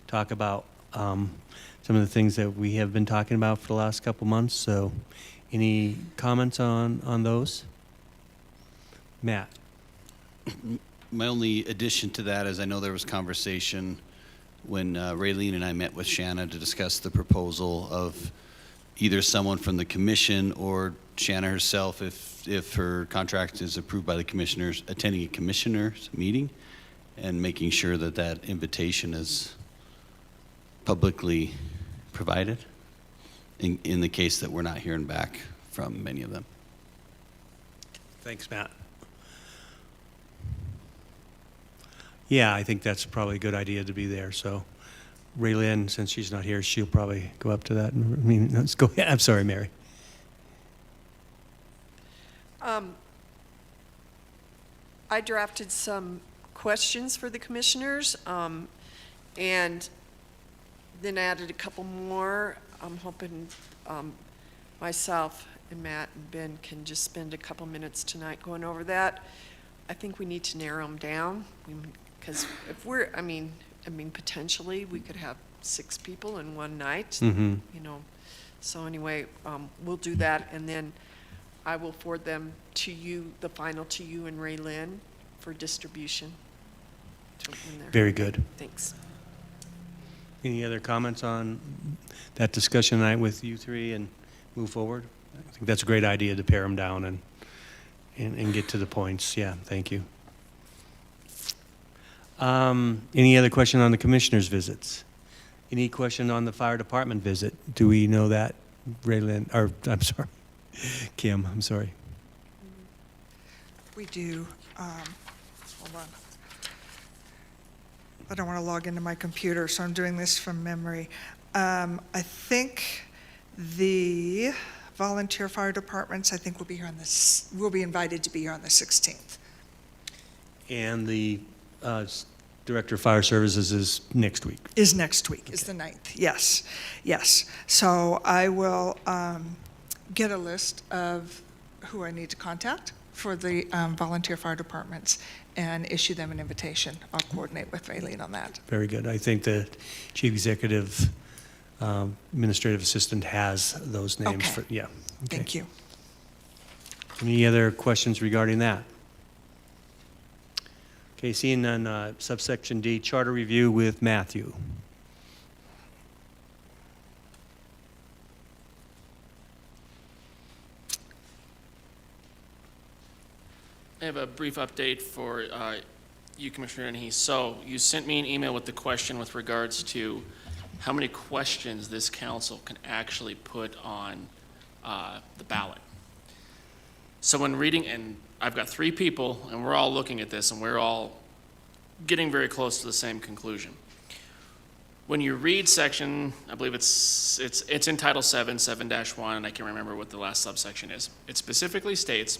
talk about some of the things that we have been talking about for the last couple months. So any comments on those? Matt? My only addition to that is I know there was conversation when Raylene and I met with Shanna to discuss the proposal of either someone from the commission or Shanna herself, if her contract is approved by the commissioners, attending a commissioners meeting and making sure that that invitation is publicly provided in the case that we're not hearing back from many of them. Thanks, Matt. Yeah, I think that's probably a good idea to be there. So Raylene, since she's not here, she'll probably go up to that. Let's go. I'm sorry, Mary. I drafted some questions for the commissioners, and then added a couple more. I'm hoping myself and Matt and Ben can just spend a couple minutes tonight going over that. I think we need to narrow them down, because if we're, I mean, potentially, we could have 6 people in one night, Mm-hmm. you know. So anyway, we'll do that, and then I will forward them to you, the final to you and Ray Lynn for distribution. when they're- Very good. Thanks. Any other comments on that discussion tonight with you three and move forward? I think that's a great idea to pare them down and get to the points. Yeah, thank you. Any other question on the commissioners' visits? Any question on the fire department visit? Do we know that, Raylan, or I'm sorry, Kim, I'm sorry. We do, hold on. I don't want to log into my computer, so I'm doing this from memory. I think the volunteer fire departments, I think will be here on this, will be invited to be here on the 16th. And the Director of Fire Services is next week. Is next week, is the 9th, yes, yes. So I will get a list of who I need to contact for the volunteer fire departments and issue them an invitation. I'll coordinate with Raylene on that. Very good. I think the Chief Executive Administrative Assistant has those names. Okay. Yeah. Okay. Thank you. Any other questions regarding that? Okay, seeing none, subsection D, charter review with Matthew. I have a brief update for you, Commissioner Dennehy. So you sent me an email with the question with regards to how many questions this council can actually put on the ballot. So when reading, and I've got 3 people, and we're all looking at this, and we're all getting very close to the same conclusion. When you read section, I believe it's in Title 7, 7-1, and I can't remember what the last subsection is. It specifically states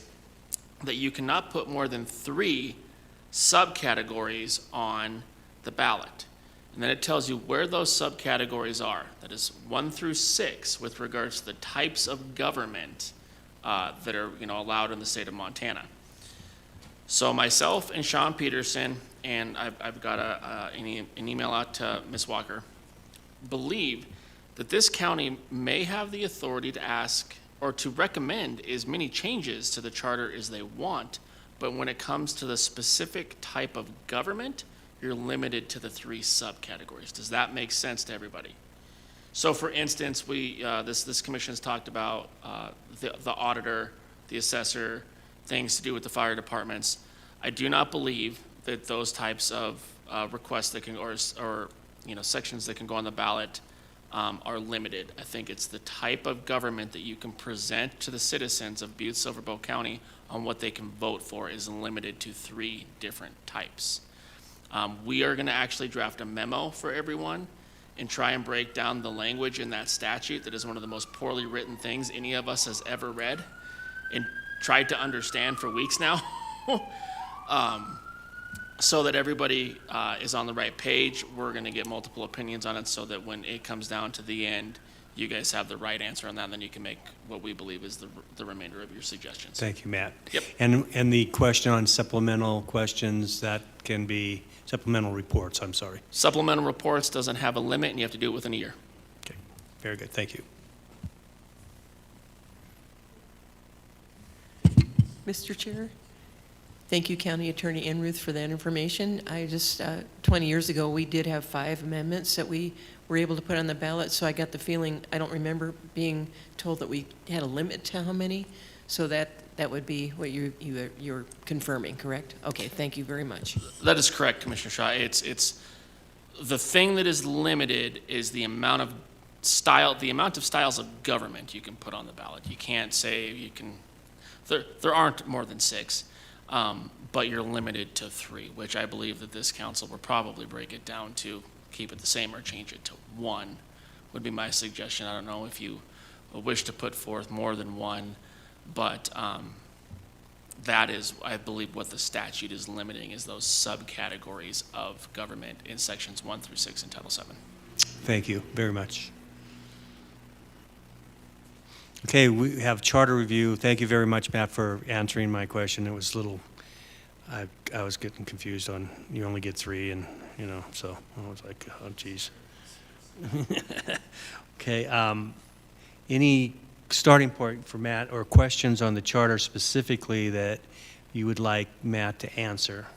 that you cannot put more than 3 subcategories on the ballot. And then it tells you where those subcategories are. That is 1 through 6 with regards to the types of government that are allowed in the state of Montana. So myself and Sean Peterson, and I've got an email out to Ms. Walker, believe that this county may have the authority to ask or to recommend as many changes to the charter as they want, but when it comes to the specific type of government, you're limited to the 3 subcategories. Does that make sense to everybody? So for instance, this commission has talked about the auditor, the assessor, things to do with the fire departments. I do not believe that those types of requests that can, or sections that can go on the ballot are limited. I think it's the type of government that you can present to the citizens of Butte-Silver County on what they can vote for is limited to 3 different types. We are going to actually draft a memo for everyone and try and break down the language in that statute that is one of the most poorly written things any of us has ever read and tried to understand for weeks now. So that everybody is on the right page. We're going to get multiple opinions on it so that when it comes down to the end, you guys have the right answer on that, and then you can make what we believe is the remainder of your suggestions. Thank you, Matt. Yep. And the question on supplemental questions, that can be supplemental reports, I'm sorry. Supplemental reports doesn't have a limit, and you have to do it within a year. Okay, very good, thank you. Mr. Chair? Thank you, County Attorney Enruth, for that information. I just, 20 years ago, we did have 5 amendments that we were able to put on the ballot, so I got the feeling, I don't remember being told that we had a limit to how many, so that would be what you're confirming, correct? Okay, thank you very much. That is correct, Commissioner Shaw. It's the thing that is limited is the amount of styles of government you can put on the ballot. You can't say you can. There aren't more than 6. But you're limited to 3, which I believe that this council will probably break it down to keep it the same or change it to 1 would be my suggestion. I don't know if you wish to put forth more than 1, but that is, I believe, what the statute is limiting is those subcategories of government in sections 1 through 6 in Title VII. Thank you very much. Okay, we have charter review. Thank you very much, Matt, for answering my question. It was a little, I was getting confused on, you only get 3 and, so I was like, oh, geez. Okay, any starting point for Matt or questions on the charter specifically that you would like Matt to answer?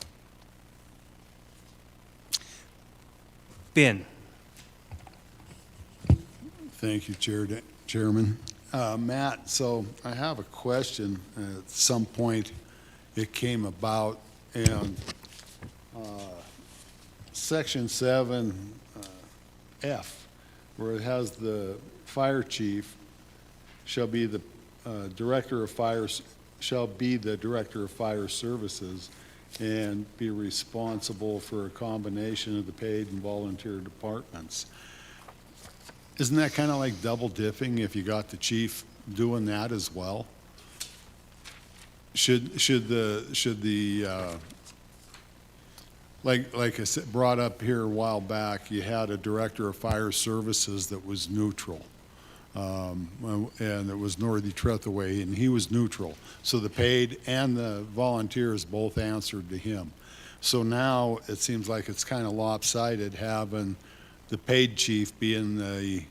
Ben. Thank you, Chairman. Matt, so I have a question. At some point, it came about, and Section 7F, where it has the fire chief shall be the director of fire services and be responsible for a combination of the paid and volunteer departments. Isn't that kind of like double dipping if you got the chief doing that as well? Should the like I said, brought up here a while back, you had a director of fire services that was neutral, and it was Northy Trethaway, and he was neutral. So the paid and the volunteers both answered to him. So now it seems like it's kind of lopsided having the paid chief being the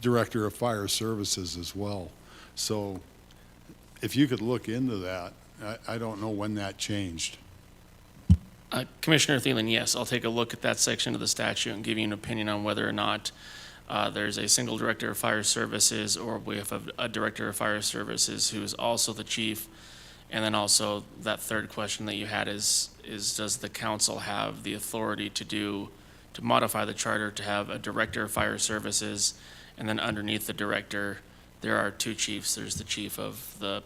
director of fire services as well. So if you could look into that, I don't know when that changed. Commissioner Thielen, yes, I'll take a look at that section of the statute and give you an opinion on whether or not there's a single director of fire services or we have a director of fire services who is also the chief. And then also that third question that you had is does the council have the authority to modify the charter to have a director of fire services, and then underneath the director there are 2 chiefs. There's the chief of the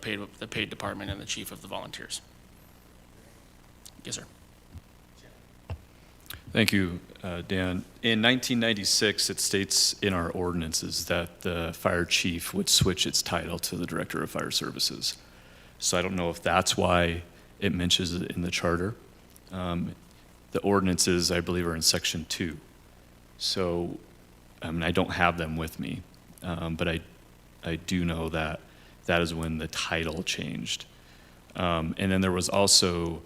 paid department and the chief of the volunteers. Yes, sir. Thank you, Dan. In 1996, it states in our ordinances that the fire chief would switch its title to the director of fire services. So I don't know if that's why it mentions it in the charter. The ordinances, I believe, are in section 2. So I don't have them with me, but I do know that that is when the title changed. And then there was also,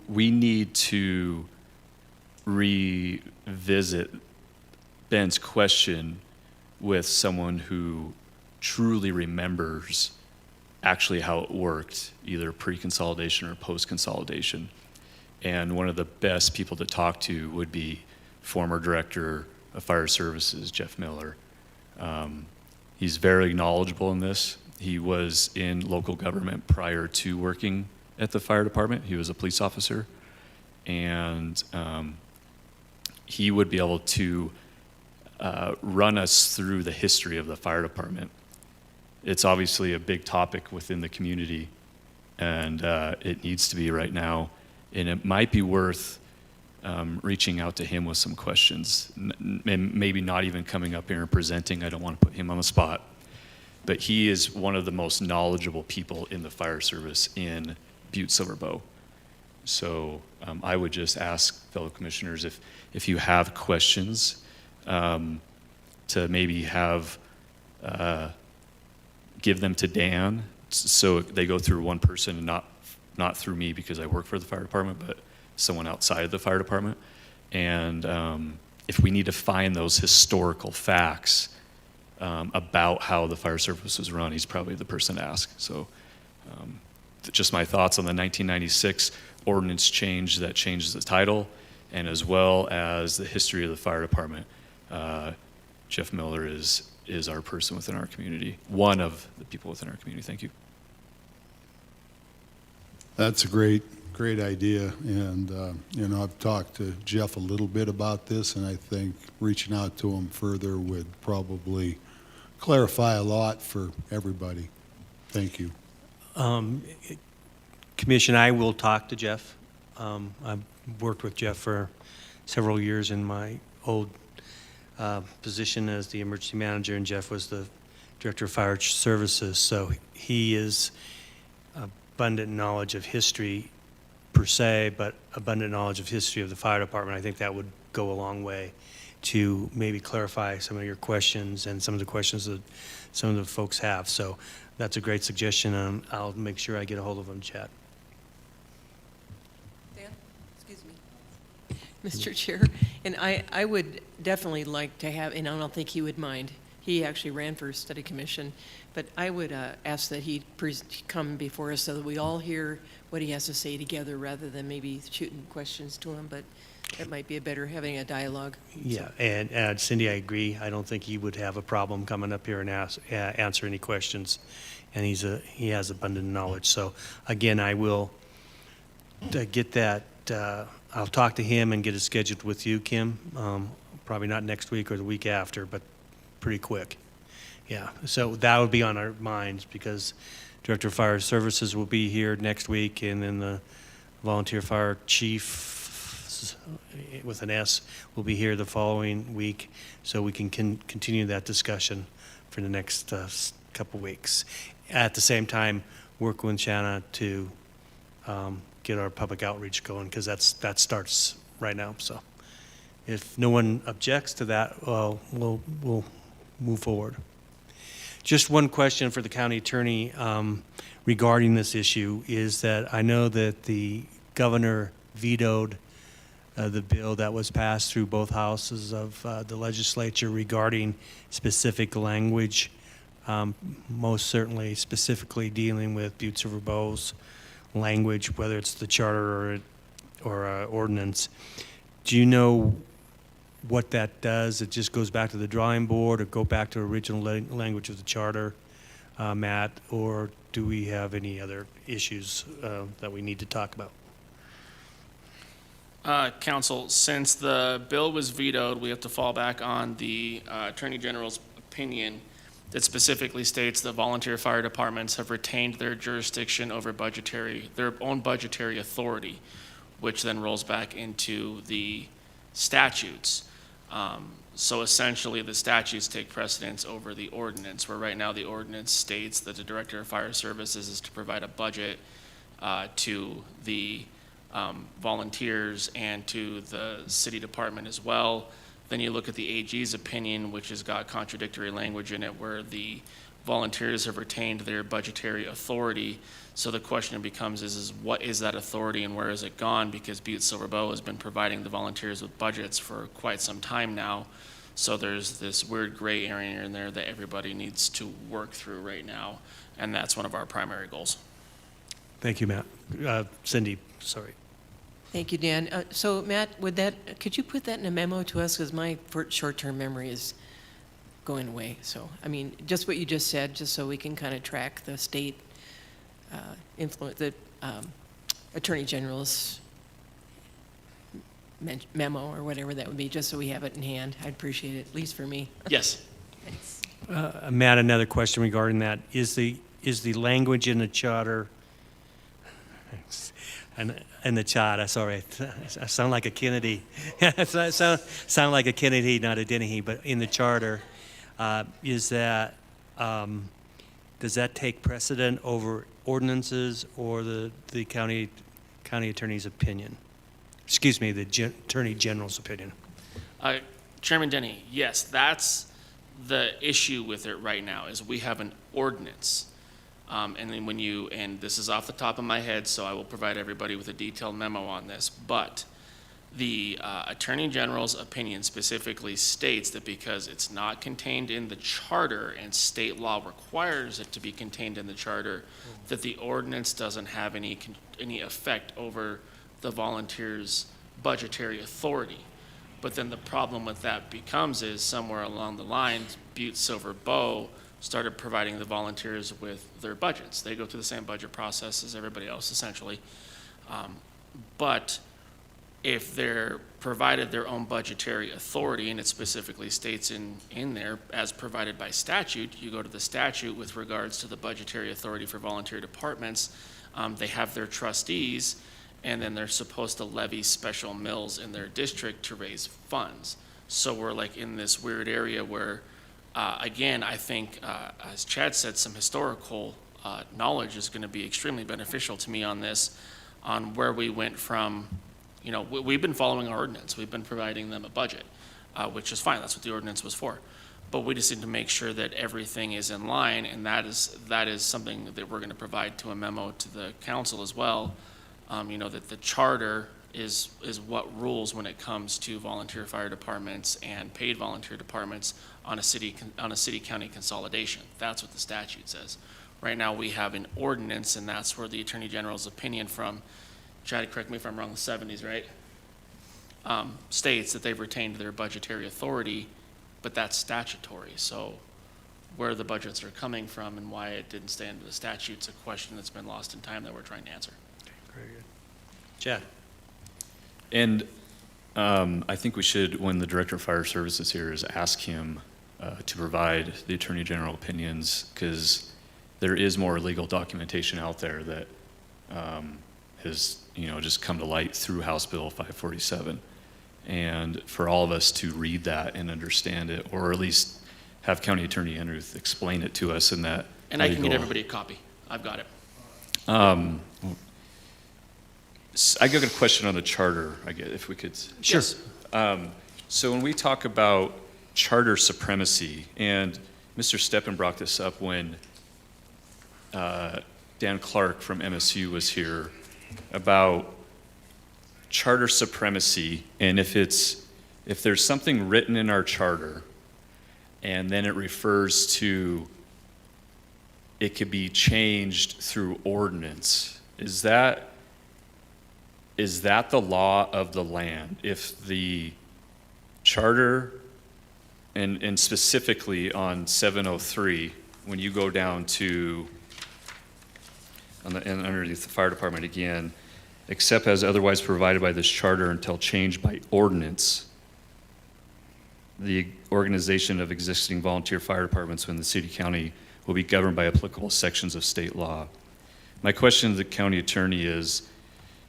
we need to revisit Ben's question with someone who truly remembers actually how it worked, either pre-consolidation or post-consolidation. And one of the best people to talk to would be former Director of Fire Services, Jeff Miller. He's very knowledgeable in this. He was in local government prior to working at the fire department. He was a police officer. And he would be able to run us through the history of the fire department. It's obviously a big topic within the community, and it needs to be right now. And it might be worth reaching out to him with some questions, and maybe not even coming up here and presenting. I don't want to put him on the spot. But he is one of the most knowledgeable people in the fire service in Butte-Silver Bow. So I would just ask fellow commissioners if you have questions, to maybe have give them to Dan, so they go through one person and not through me because I work for the fire department, but someone outside of the fire department. And if we need to find those historical facts about how the fire service was run, he's probably the person to ask. So just my thoughts on the 1996 ordinance change that changes the title, and as well as the history of the fire department. Jeff Miller is our person within our community, one of the people within our community. Thank you. That's a great idea. And, I've talked to Jeff a little bit about this, and I think reaching out to him further would probably clarify a lot for everybody. Thank you. Commission, I will talk to Jeff. I've worked with Jeff for several years in my old position as the emergency manager, and Jeff was the director of fire services. So he is abundant knowledge of history per se, but abundant knowledge of history of the fire department. I think that would go a long way to maybe clarify some of your questions and some of the questions that some of the folks have. So that's a great suggestion, and I'll make sure I get a hold of him, Chad. Dan, excuse me. Mr. Chair, and I would definitely like to have, and I don't think he would mind, he actually ran for study commission, but I would ask that he come before us so that we all hear what he has to say together rather than maybe shooting questions to him, but that might be having a dialogue. Yeah, and Cindy, I agree. I don't think he would have a problem coming up here and answer any questions, and he has abundant knowledge. So again, I will get that. I'll talk to him and get it scheduled with you, Kim. Probably not next week or the week after, but pretty quick. Yeah, so that would be on our minds because Director of Fire Services will be here next week, and then the Volunteer Fire Chief with an S will be here the following week, so we can continue that discussion for the next couple weeks. At the same time, work with Shanna to get our public outreach going, because that starts right now. So if no one objects to that, we'll move forward. Just one question for the county attorney regarding this issue is that I know that the governor vetoed the bill that was passed through both houses of the legislature regarding specific language, most certainly specifically dealing with Butte-Silver Bow's language, whether it's the charter or ordinance. Do you know what that does? It just goes back to the drawing board or go back to original language of the charter, Matt, or do we have any other issues that we need to talk about? Council, since the bill was vetoed, we have to fall back on the Attorney General's opinion that specifically states that volunteer fire departments have retained their jurisdiction over their own budgetary authority, which then rolls back into the statutes. So essentially, the statutes take precedence over the ordinance, where right now the ordinance states that the Director of Fire Services is to provide a budget to the volunteers and to the city department as well. Then you look at the AG's opinion, which has got contradictory language in it, where the volunteers have retained their budgetary authority. So the question becomes is what is that authority and where has it gone? Because Butte-Silver Bow has been providing the volunteers with budgets for quite some time now. So there's this weird gray area in there that everybody needs to work through right now, and that's one of our primary goals. Thank you, Matt. Cindy, sorry. Thank you, Dan. So Matt, could you put that in a memo to us? Because my short-term memory is going away. So, I mean, just what you just said, just so we can kind of track the state influence, the Attorney General's memo or whatever that would be, just so we have it in hand. I'd appreciate it, at least for me. Yes. Thanks. Matt, another question regarding that. Is the language in the charter, and the charter, sorry, I sound like a Kennedy. sound like a Kennedy, not a Dennehy, but in the charter, is that, does that take precedent over ordinances or the county attorney's opinion? Excuse me, the Attorney General's opinion. Chairman Denny, yes, that's the issue with it right now, is we have an ordinance. And then and this is off the top of my head, so I will provide everybody with a detailed memo on this, but the Attorney General's opinion specifically states that because it's not contained in the charter and state law requires it to be contained in the charter, that the ordinance doesn't have any effect over the volunteers' budgetary authority. But then the problem with that becomes is somewhere along the line, Butte-Silver started providing the volunteers with their budgets. They go through the same budget process as everybody else, essentially. But if they're provided their own budgetary authority, and it specifically states in there, as provided by statute, you go to the statute with regards to the budgetary authority for volunteer departments, they have their trustees, and then they're supposed to levy special mills in their district to raise funds. So we're like in this weird area where, again, I think, as Chad said, some historical knowledge is going to be extremely beneficial to me on this, on where we went from, we've been following our ordinance. We've been providing them a budget, which is fine. That's what the ordinance was for. But we just need to make sure that everything is in line, and that is something that we're going to provide to a memo to the council as well. That the charter is what rules when it comes to volunteer fire departments and paid volunteer departments on a city-county consolidation. That's what the statute says. Right now, we have an ordinance, and that's where the Attorney General's opinion from, Chad, correct me if I'm wrong, the 70s, right? States that they've retained their budgetary authority, but that's statutory. So where the budgets are coming from and why it didn't stay under the statute's a question that's been lost in time that we're trying to answer. Very good. Chad? And I think we should, when the Director of Fire Services here, is ask him to provide the Attorney General opinions, because there is more legal documentation out there that has just come to light through House Bill 547. And for all of us to read that and understand it, or at least have County Attorney Enruth explain it to us in that. And I can get everybody a copy. I've got it. I got a question on the charter, if we could. Sure. Yes. So when we talk about charter supremacy, and Mr. Steppen brought this up when Dan Clark from MSU was here, about charter supremacy, and if there's something written in our charter and then it refers to it could be changed through ordinance, is that the law of the land? If the charter, and specifically on 703, when you go down to, and underneath the fire department again, except as otherwise provided by this charter until changed by ordinance, the organization of existing volunteer fire departments within the city county will be governed by applicable sections of state law. My question to the county attorney is,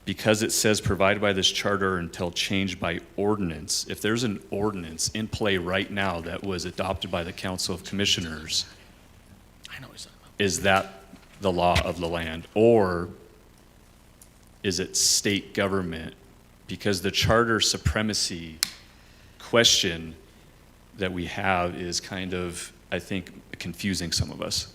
because it says provided by this charter until changed by ordinance, if there's an ordinance in play right now that was adopted by the Council of Commissioners, I know what he's talking about. is that the law of the land, or is it state government? Because the charter supremacy question that we have is kind of, I think, confusing some of us.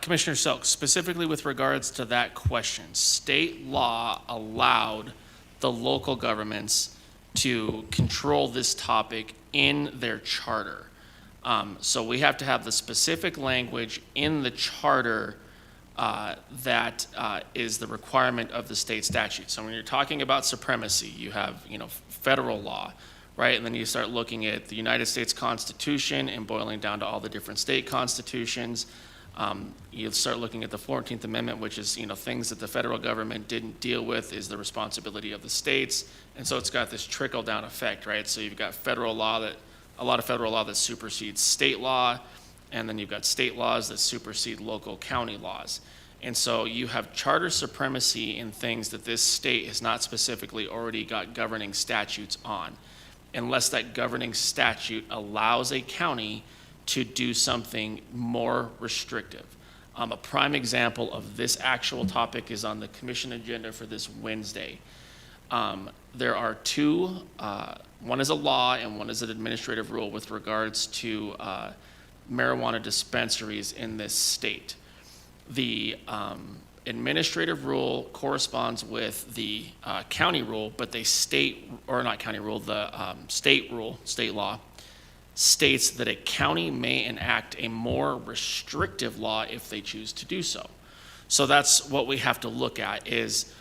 Commissioner Selk, specifically with regards to that question, state law allowed the local governments to control this topic in their charter. So we have to have the specific language in the charter that is the requirement of the state statute. So when you're talking about supremacy, you have, federal law, right? And then you start looking at the United States Constitution and boiling down to all the different state constitutions. You start looking at the 14th Amendment, which is, things that the federal government didn't deal with is the responsibility of the states. And so it's got this trickle-down effect, right? So you've got a lot of federal law that supersedes state law, and then you've got state laws that supersede local county laws. And so you have charter supremacy in things that this state has not specifically already got governing statutes on, unless that governing statute allows a county to do something more restrictive. A prime example of this actual topic is on the commission agenda for this Wednesday. There are two, one is a law and one is an administrative rule with regards to marijuana dispensaries in this state. The administrative rule corresponds with the county rule, but the state law states that a county may enact a more restrictive law if they choose to do so. So that's what we have to look at is,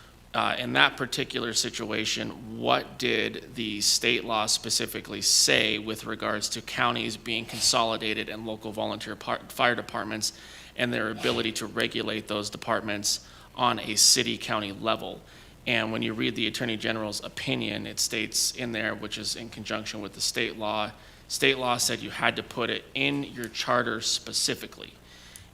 in that particular situation, what did the state law specifically say with regards to counties being consolidated and local volunteer fire departments and their ability to regulate those departments on a city-county level. And when you read the Attorney General's opinion, it states in there, which is in conjunction with the state law said you had to put it in your charter specifically.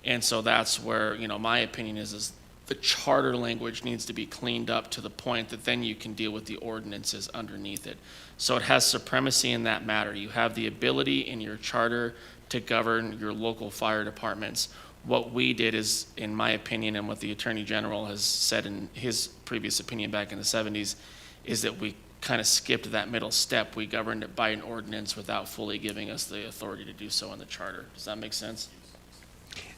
And so that's where, my opinion is the charter language needs to be cleaned up to the point that then you can deal with the ordinances underneath it. So it has supremacy in that matter. You have the ability in your charter to govern your local fire departments. What we did is, in my opinion, and what the Attorney General has said in his previous opinion back in the 70s, is that we kind of skipped that middle step. We governed it by an ordinance without fully giving us the authority to do so in the charter. Does that make sense?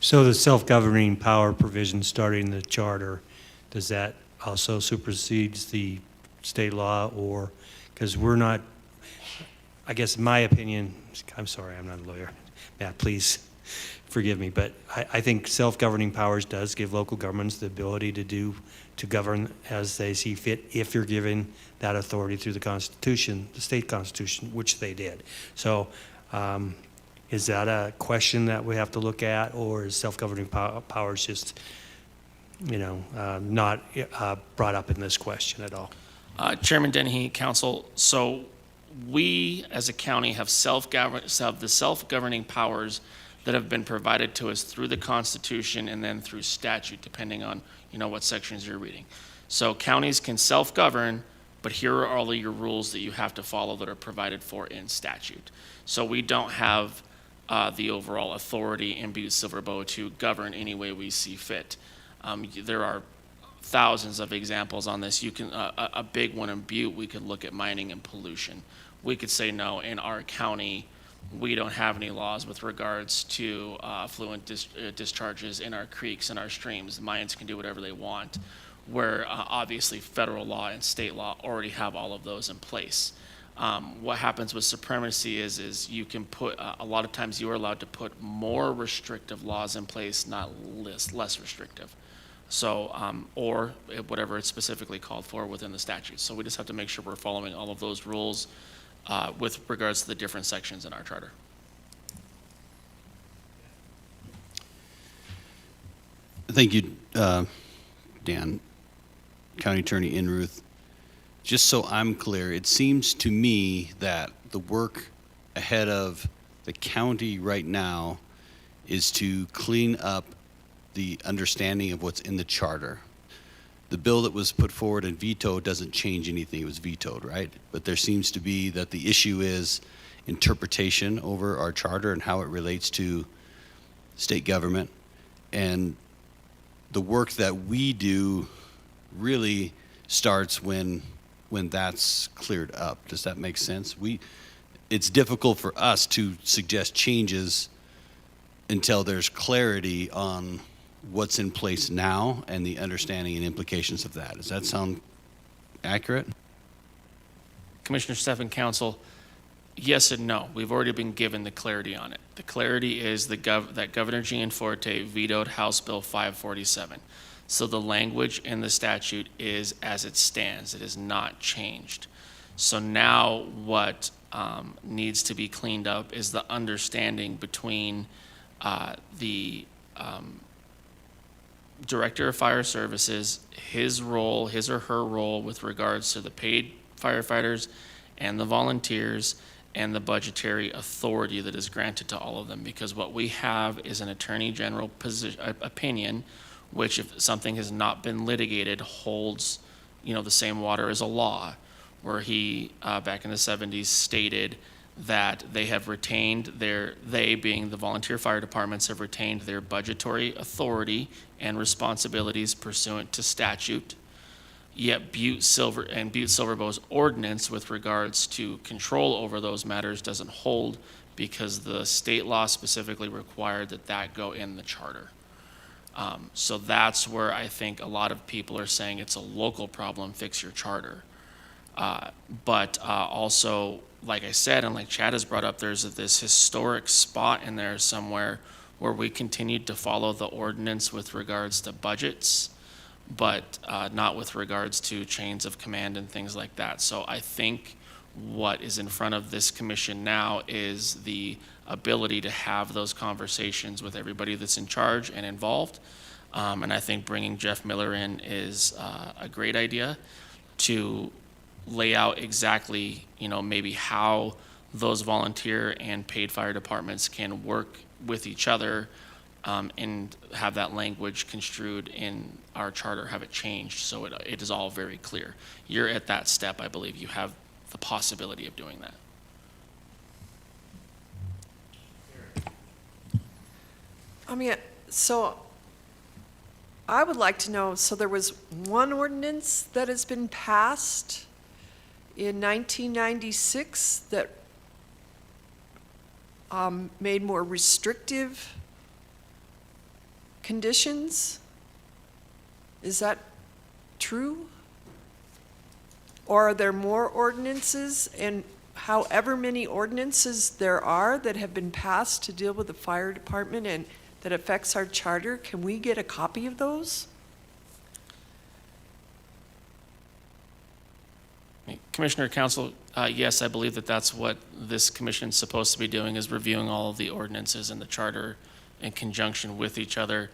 So the self-governing power provision starting in the charter, does that also supersedes the state law? Or, because we're not, I guess in my opinion, I'm sorry, I'm not a lawyer. Matt, please forgive me, but I think self-governing powers does give local governments the ability to govern as they see fit if you're given that authority through the Constitution, the state Constitution, which they did. So is that a question that we have to look at, or is self-governing powers just, not brought up in this question at all? Chairman Dennehy, Council, so we as a county have the self-governing powers that have been provided to us through the Constitution and then through statute, depending on what sections you're reading. So counties can self-govern, but here are all of your rules that you have to follow that are provided for in statute. So we don't have the overall authority in Butte-Silver to govern any way we see fit. There are thousands of examples on this. You can a big one in Butte, we could look at mining and pollution. We could say, no, in our county, we don't have any laws with regards to effluent discharges in our creeks and our streams. The mines can do whatever they want, where obviously federal law and state law already have all of those in place. What happens with supremacy is you can put, a lot of times you are allowed to put more restrictive laws in place, not less restrictive. So, or whatever it's specifically called for within the statute. So we just have to make sure we're following all of those rules with regards to the different sections in our charter. Thank you, Dan. County Attorney Inruth. Just so I'm clear, it seems to me that the work ahead of the county right now is to clean up the understanding of what's in the charter. The bill that was put forward and vetoed doesn't change anything. It was vetoed, right? But there seems to be that the issue is interpretation over our charter and how it relates to state government. And the work that we do really starts when that's cleared up. Does that make sense? It's difficult for us to suggest changes until there's clarity on what's in place now and the understanding and implications of that. Does that sound accurate? Commissioner Stephen, Council, yes and no. We've already been given the clarity on it. The clarity is that Governor Gianforte vetoed House Bill 547. So the language in the statute is as it stands. It is not changed. So now what needs to be cleaned up is the understanding between the Director of Fire Services, his role, his or her role with regards to the paid firefighters and the volunteers, and the budgetary authority that is granted to all of them. Because what we have is an Attorney General opinion, which if something has not been litigated, holds, the same water as a law, where he, back in the 70s, stated that they have retained they being the volunteer fire departments, have retained their budgetary authority and responsibilities pursuant to statute. Yet Butte-Silver and Butte-Silver-Bow's ordinance with regards to control over those matters doesn't hold, because the state law specifically required that go in the charter. So that's where I think a lot of people are saying it's a local problem, fix your charter. But also, like I said, and like Chad has brought up, there's this historic spot in there somewhere where we continued to follow the ordinance with regards to budgets, but not with regards to chains of command and things like that. So I think what is in front of this commission now is the ability to have those conversations with everybody that's in charge and involved. And I think bringing Jeff Miller in is a great idea to lay out exactly, maybe how those volunteer and paid fire departments can work with each other, and have that language construed in our charter, have it changed so it is all very clear. You're at that step, I believe. You have the possibility of doing that. So I would like to know, so there was one ordinance that has been passed in 1996 that made more restrictive conditions? Is that true? Or are there more ordinances, and however many ordinances there are that have been passed to deal with the fire department and that affects our charter, can we get a copy of those? Commissioner, Council, yes, I believe that's what this commission is supposed to be doing, is reviewing all of the ordinances and the charter in conjunction with each other.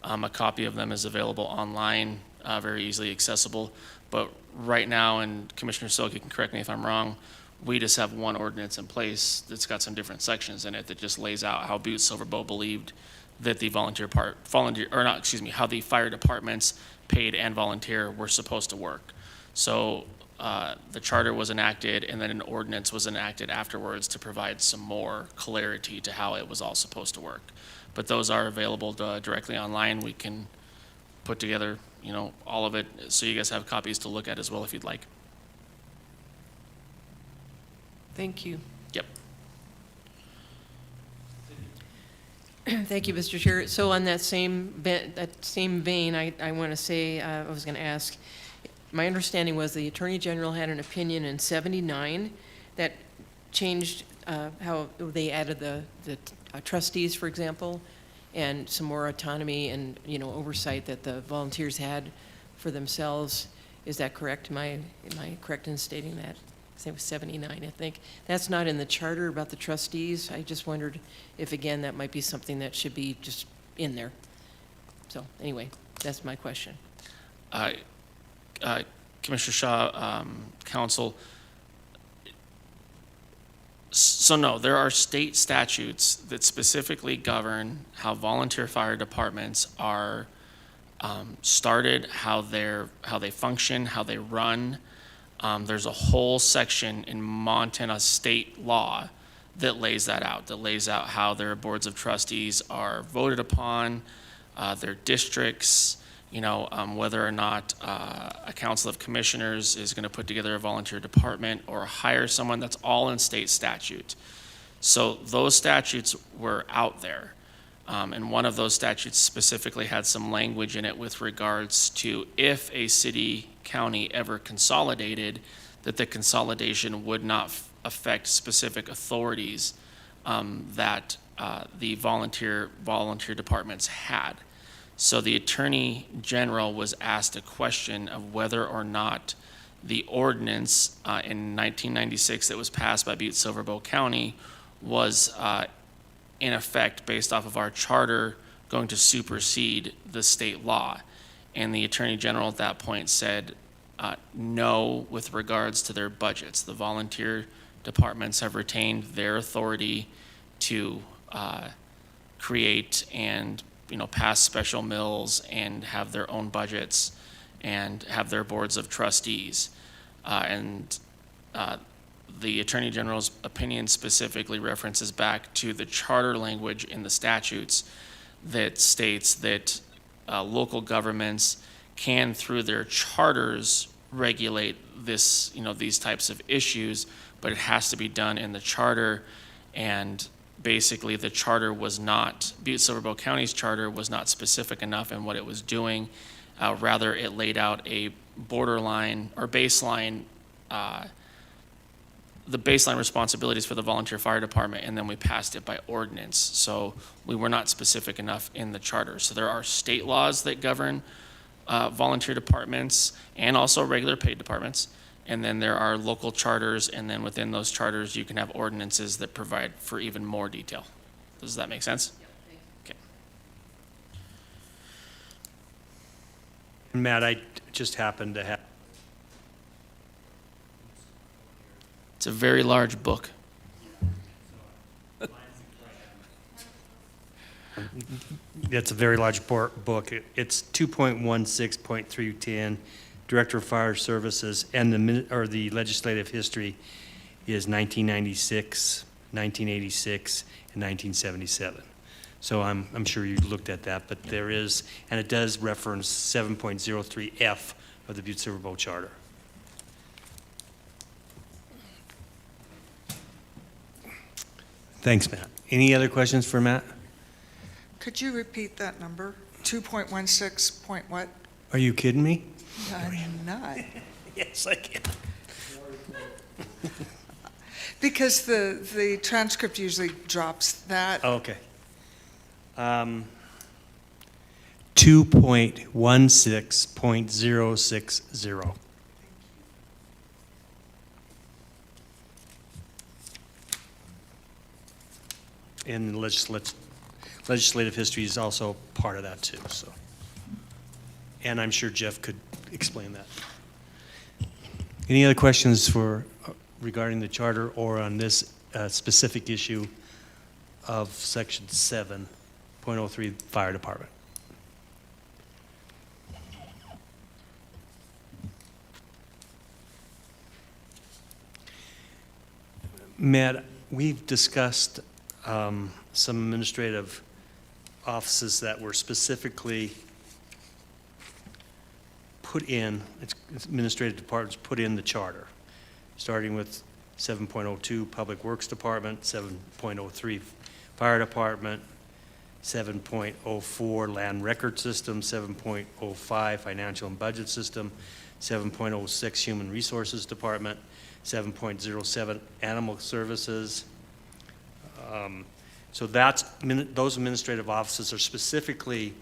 A copy of them is available online, very easily accessible. But right now, and Commissioner Silke can correct me if I'm wrong, we just have one ordinance in place that's got some different sections in it that just lays out how Butte-Silver-Bow believed that the how the fire departments, paid and volunteer, were supposed to work. So the charter was enacted, and then an ordinance was enacted afterwards to provide some more clarity to how it was all supposed to work. But those are available directly online. We can put together, all of it, so you guys have copies to look at as well if you'd like. Thank you. Yep. Thank you, Mr. Chair. So on that same vein, I want to say, I was going to ask, my understanding was the Attorney General had an opinion in '79 that changed how they added the trustees, for example, and some more autonomy and, oversight that the volunteers had for themselves. Is that correct? Am I correct in stating that? It was '79, I think. That's not in the charter about the trustees. I just wondered if, again, that might be something that should be just in there. So anyway, that's my question. Commissioner Shaw, Council. So no, there are state statutes that specifically govern how volunteer fire departments are started, how they function, how they run. There's a whole section in Montana state law that lays that out, how their boards of trustees are voted upon, their districts, whether or not a council of commissioners is going to put together a volunteer department or hire someone. That's all in state statute. So those statutes were out there. And one of those statutes specifically had some language in it with regards to if a city, county ever consolidated, that the consolidation would not affect specific authorities that the volunteer departments had. So the Attorney General was asked a question of whether or not the ordinance in 1996 that was passed by Butte-Silver County was in effect based off of our charter going to supersede the state law. And the Attorney General at that point said no with regards to their budgets. The volunteer departments have retained their authority to create and pass special mills and have their own budgets and have their boards of trustees. The Attorney General's opinion specifically references back to the charter language in the statutes that states that local governments can, through their charters, regulate these types of issues, but it has to be done in the charter. And basically, the charter was not, Butte-Silver County's charter was not specific enough in what it was doing. Rather, it laid out a borderline or baseline, the baseline responsibilities for the volunteer fire department, and then we passed it by ordinance. So we were not specific enough in the charter. So there are state laws that govern volunteer departments and also regular paid departments. And then there are local charters, and then within those charters, you can have ordinances that provide for even more detail. Does that make sense? Okay. Matt, I just happened to have, It's a very large book. it's a very large book. It's 2.16.310, Director of Fire Services, and the legislative history is 1996, 1986, and 1977. So I'm sure you looked at that, but there is, and it does reference 7.03F of the Butte-Silver Charter. Thanks, Matt. Any other questions for Matt? Could you repeat that number? 2.16 point what? Are you kidding me? I'm not. Yes, I can. Because the transcript usually drops that. Okay. 2.16.060. And legislative history is also part of that too, so. And I'm sure Jeff could explain that. Any other questions regarding the charter or on this specific issue of section 7.03 Fire Department? Matt, we've discussed some administrative offices that were specifically put in, administrative departments put in the charter, starting with 7.02 Public Works Department, 7.03 Fire Department, 7.04 Land Record System, 7.05 Financial and Budget System, 7.06 Human Resources Department, 7.07 Animal Services. So those administrative offices are specifically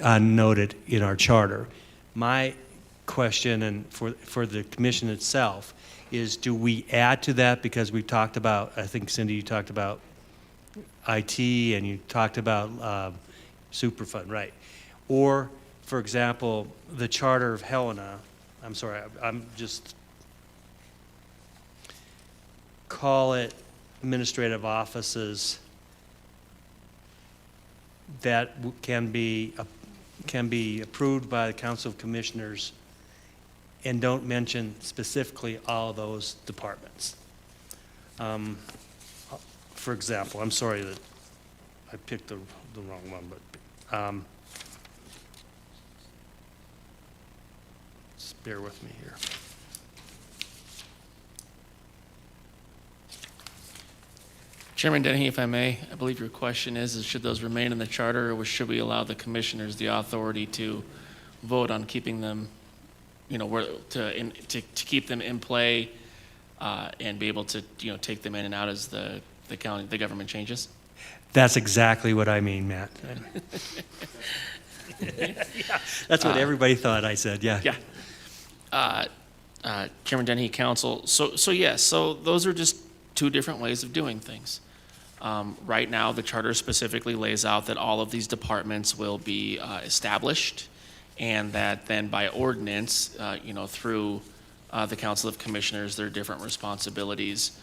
noted in our charter. My question, and for the commission itself, is do we add to that? Because we talked about, I think Cindy, you talked about IT and you talked about Superfund, right? Or, for example, the Charter of Helena, I'm sorry, I'm just, call it administrative offices that can be approved by the Council of Commissioners and don't mention specifically all of those departments. For example, I'm sorry that I picked the wrong one, but just bear with me here. Chairman Dennehy, if I may, I believe your question is should those remain in the charter, or should we allow the commissioners the authority to vote on keeping them to keep them in play and be able to, take them in and out as the government changes? That's exactly what I mean, Matt. Yeah, that's what everybody thought I said, yeah. Yeah. Chairman Dennehy, council, so yes, so those are just two different ways of doing things. Right now, the charter specifically lays out that all of these departments will be established, and that then by ordinance, through the Council of Commissioners, their different responsibilities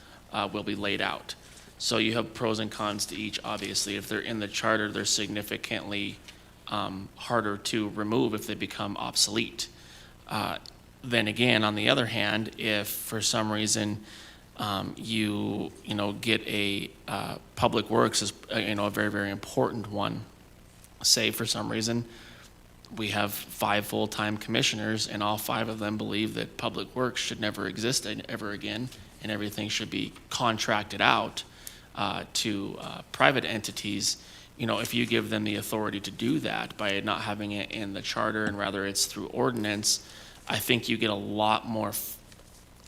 will be laid out. So you have pros and cons to each, obviously. If they're in the charter, they're significantly harder to remove if they become obsolete. Then again, on the other hand, if for some reason you get a public works as a very, very important one, say for some reason we have 5 full-time commissioners and all 5 of them believe that public works should never exist ever again and everything should be contracted out to private entities, if you give them the authority to do that by not having it in the charter and rather it's through ordinance, I think you get a lot more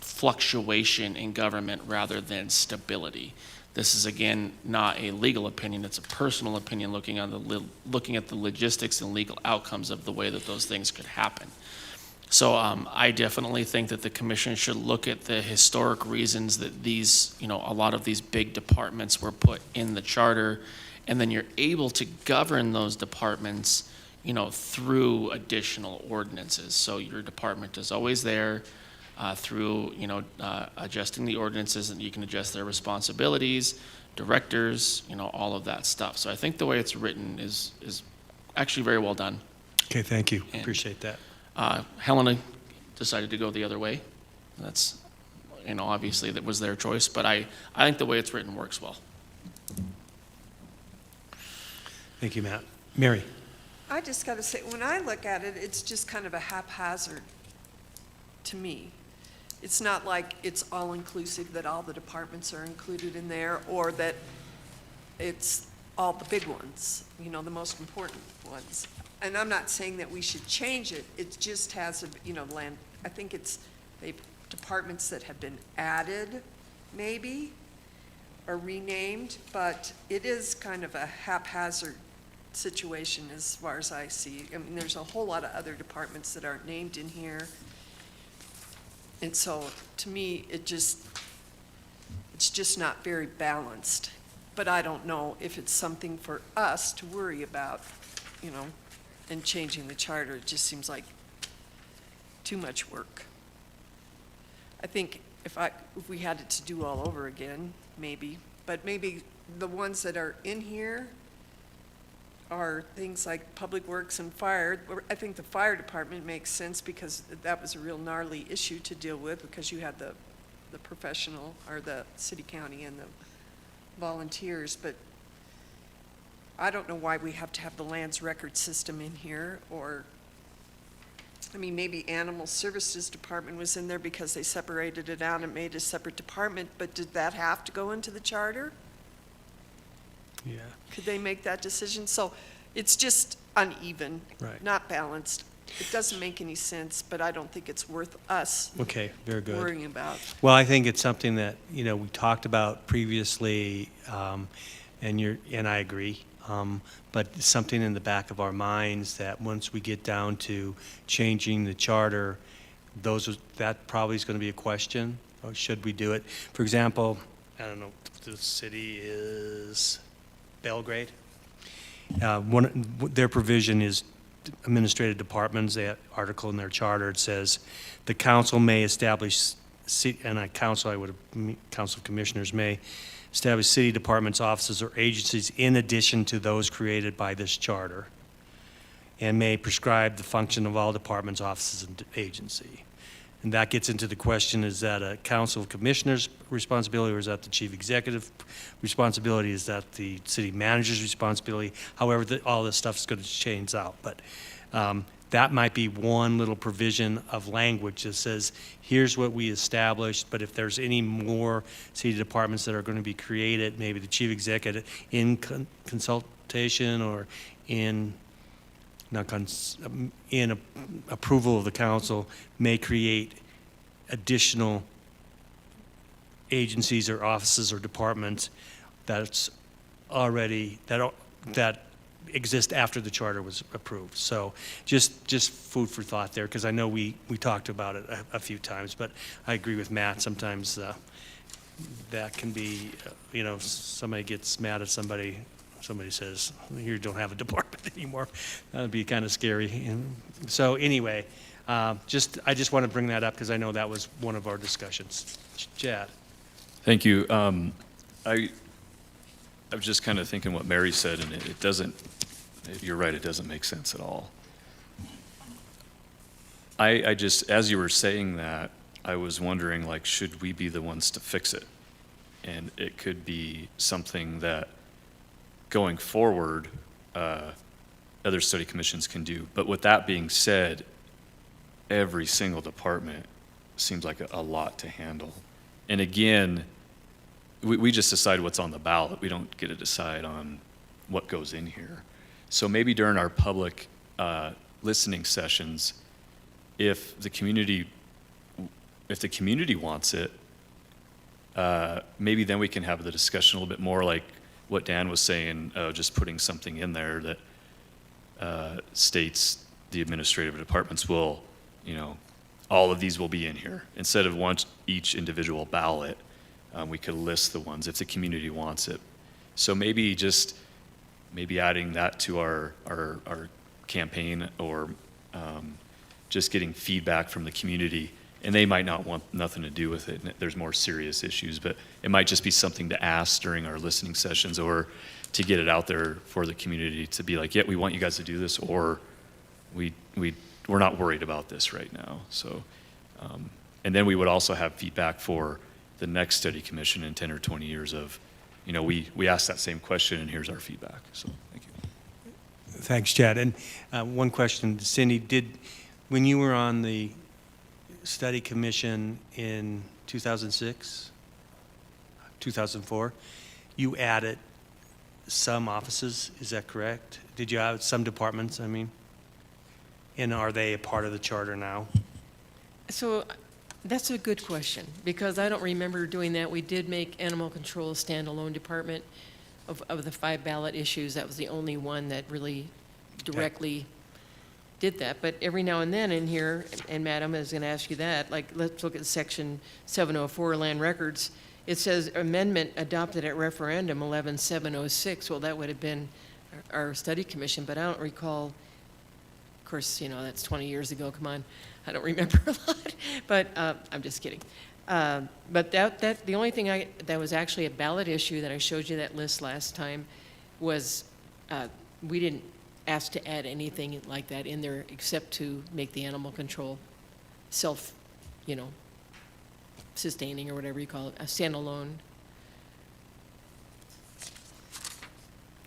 fluctuation in government rather than stability. This is, again, not a legal opinion. It's a personal opinion looking at the logistics and legal outcomes of the way that those things could happen. So I definitely think that the commission should look at the historic reasons that these, a lot of these big departments were put in the charter, and then you're able to govern those departments, through additional ordinances. So your department is always there. Through adjusting the ordinances, and you can adjust their responsibilities, directors, all of that stuff. So I think the way it's written is actually very well done. Okay, thank you. And, appreciate that. Helena decided to go the other way. That's obviously that was their choice, but I think the way it's written works well. Thank you, Matt. Mary. I just got to say, when I look at it, it's just kind of a haphazard to me. It's not like it's all-inclusive, that all the departments are included in there, or that it's all the big ones, the most important ones. And I'm not saying that we should change it. It just has, land. I think it's departments that have been added, maybe, or renamed, but it is kind of a haphazard situation as far as I see. I mean, there's a whole lot of other departments that aren't named in here. And so, to me, it's just not very balanced. But I don't know if it's something for us to worry about, and changing the charter. It just seems like too much work. I think if we had it to do all over again, maybe. But maybe the ones that are in here are things like public works and fire. I think the fire department makes sense because that was a real gnarly issue to deal with, because you had the professional, or the city, county, and the volunteers. But I don't know why we have to have the lands record system in here, or, maybe animal services department was in there because they separated it out and made a separate department, but did that have to go into the charter? Yeah. Could they make that decision? So it's just uneven, Right. not balanced. It doesn't make any sense, but I don't think it's worth us Okay, very good. worrying about. Well, I think it's something that, we talked about previously, and I agree, but something in the back of our minds that once we get down to changing the charter, that probably is going to be a question, or should we do it? For example, I don't know, the city is Belgrade. Their provision is administrative departments. That article in their charter, it says the council may establish, council of commissioners may establish city departments, offices, or agencies in addition to those created by this charter, and may prescribe the function of all departments, offices, and agency. And that gets into the question, is that a council of commissioners responsibility, or is that the chief executive responsibility? Is that the city manager's responsibility? However, all this stuff is going to change out. But that might be one little provision of language that says, here's what we established, but if there's any more city departments that are going to be created, maybe the chief executive in consultation or in approval of the council, may create additional agencies or offices or departments that exist after the charter was approved. So just food for thought there, because I know we talked about it a few times, but I agree with Matt. Sometimes that can be, somebody gets mad at somebody says, you don't have a department anymore. That would be kind of scary. And so anyway, I just want to bring that up because I know that was one of our discussions. Chad. Thank you. I was just kind of thinking what Mary said, and it doesn't, you're right, it doesn't make sense at all. I just, as you were saying that, I was wondering, like, should we be the ones to fix it? And it could be something that going forward, other study commissions can do. But with that being said, every single department seems like a lot to handle. And again, we just decide what's on the ballot. We don't get to decide on what goes in here. So maybe during our public listening sessions, if the community wants it, maybe then we can have the discussion a little bit more like what Dan was saying, just putting something in there that states the administrative departments will, all of these will be in here. Instead of each individual ballot, we could list the ones if the community wants it. So maybe adding that to our campaign, or just getting feedback from the community. And they might not want nothing to do with it, and there's more serious issues, but it might just be something to ask during our listening sessions, or to get it out there for the community to be like, yeah, we want you guys to do this, or we're not worried about this right now. So, and then we would also have feedback for the next study commission in 10 or 20 years of, we asked that same question and here's our feedback. So thank you. Thanks, Chad. And one question, Cindy, when you were on the study commission in 2006, 2004, you added some offices, is that correct? Did you have some departments, I mean? And are they a part of the charter now? So that's a good question, because I don't remember doing that. We did make animal control a standalone department. Of the 5 ballot issues, that was the only one that really directly did that. But every now and then in here, and Madam is going to ask you that, like, let's look at section 704, land records. It says amendment adopted at referendum 11706. Well, that would have been our study commission, but I don't recall. Of course, that's 20 years ago. Come on, I don't remember a lot. But I'm just kidding. But the only thing that was actually a ballot issue that I showed you that list last time was we didn't ask to add anything like that in there except to make the animal control self, sustaining or whatever you call it, a standalone. Does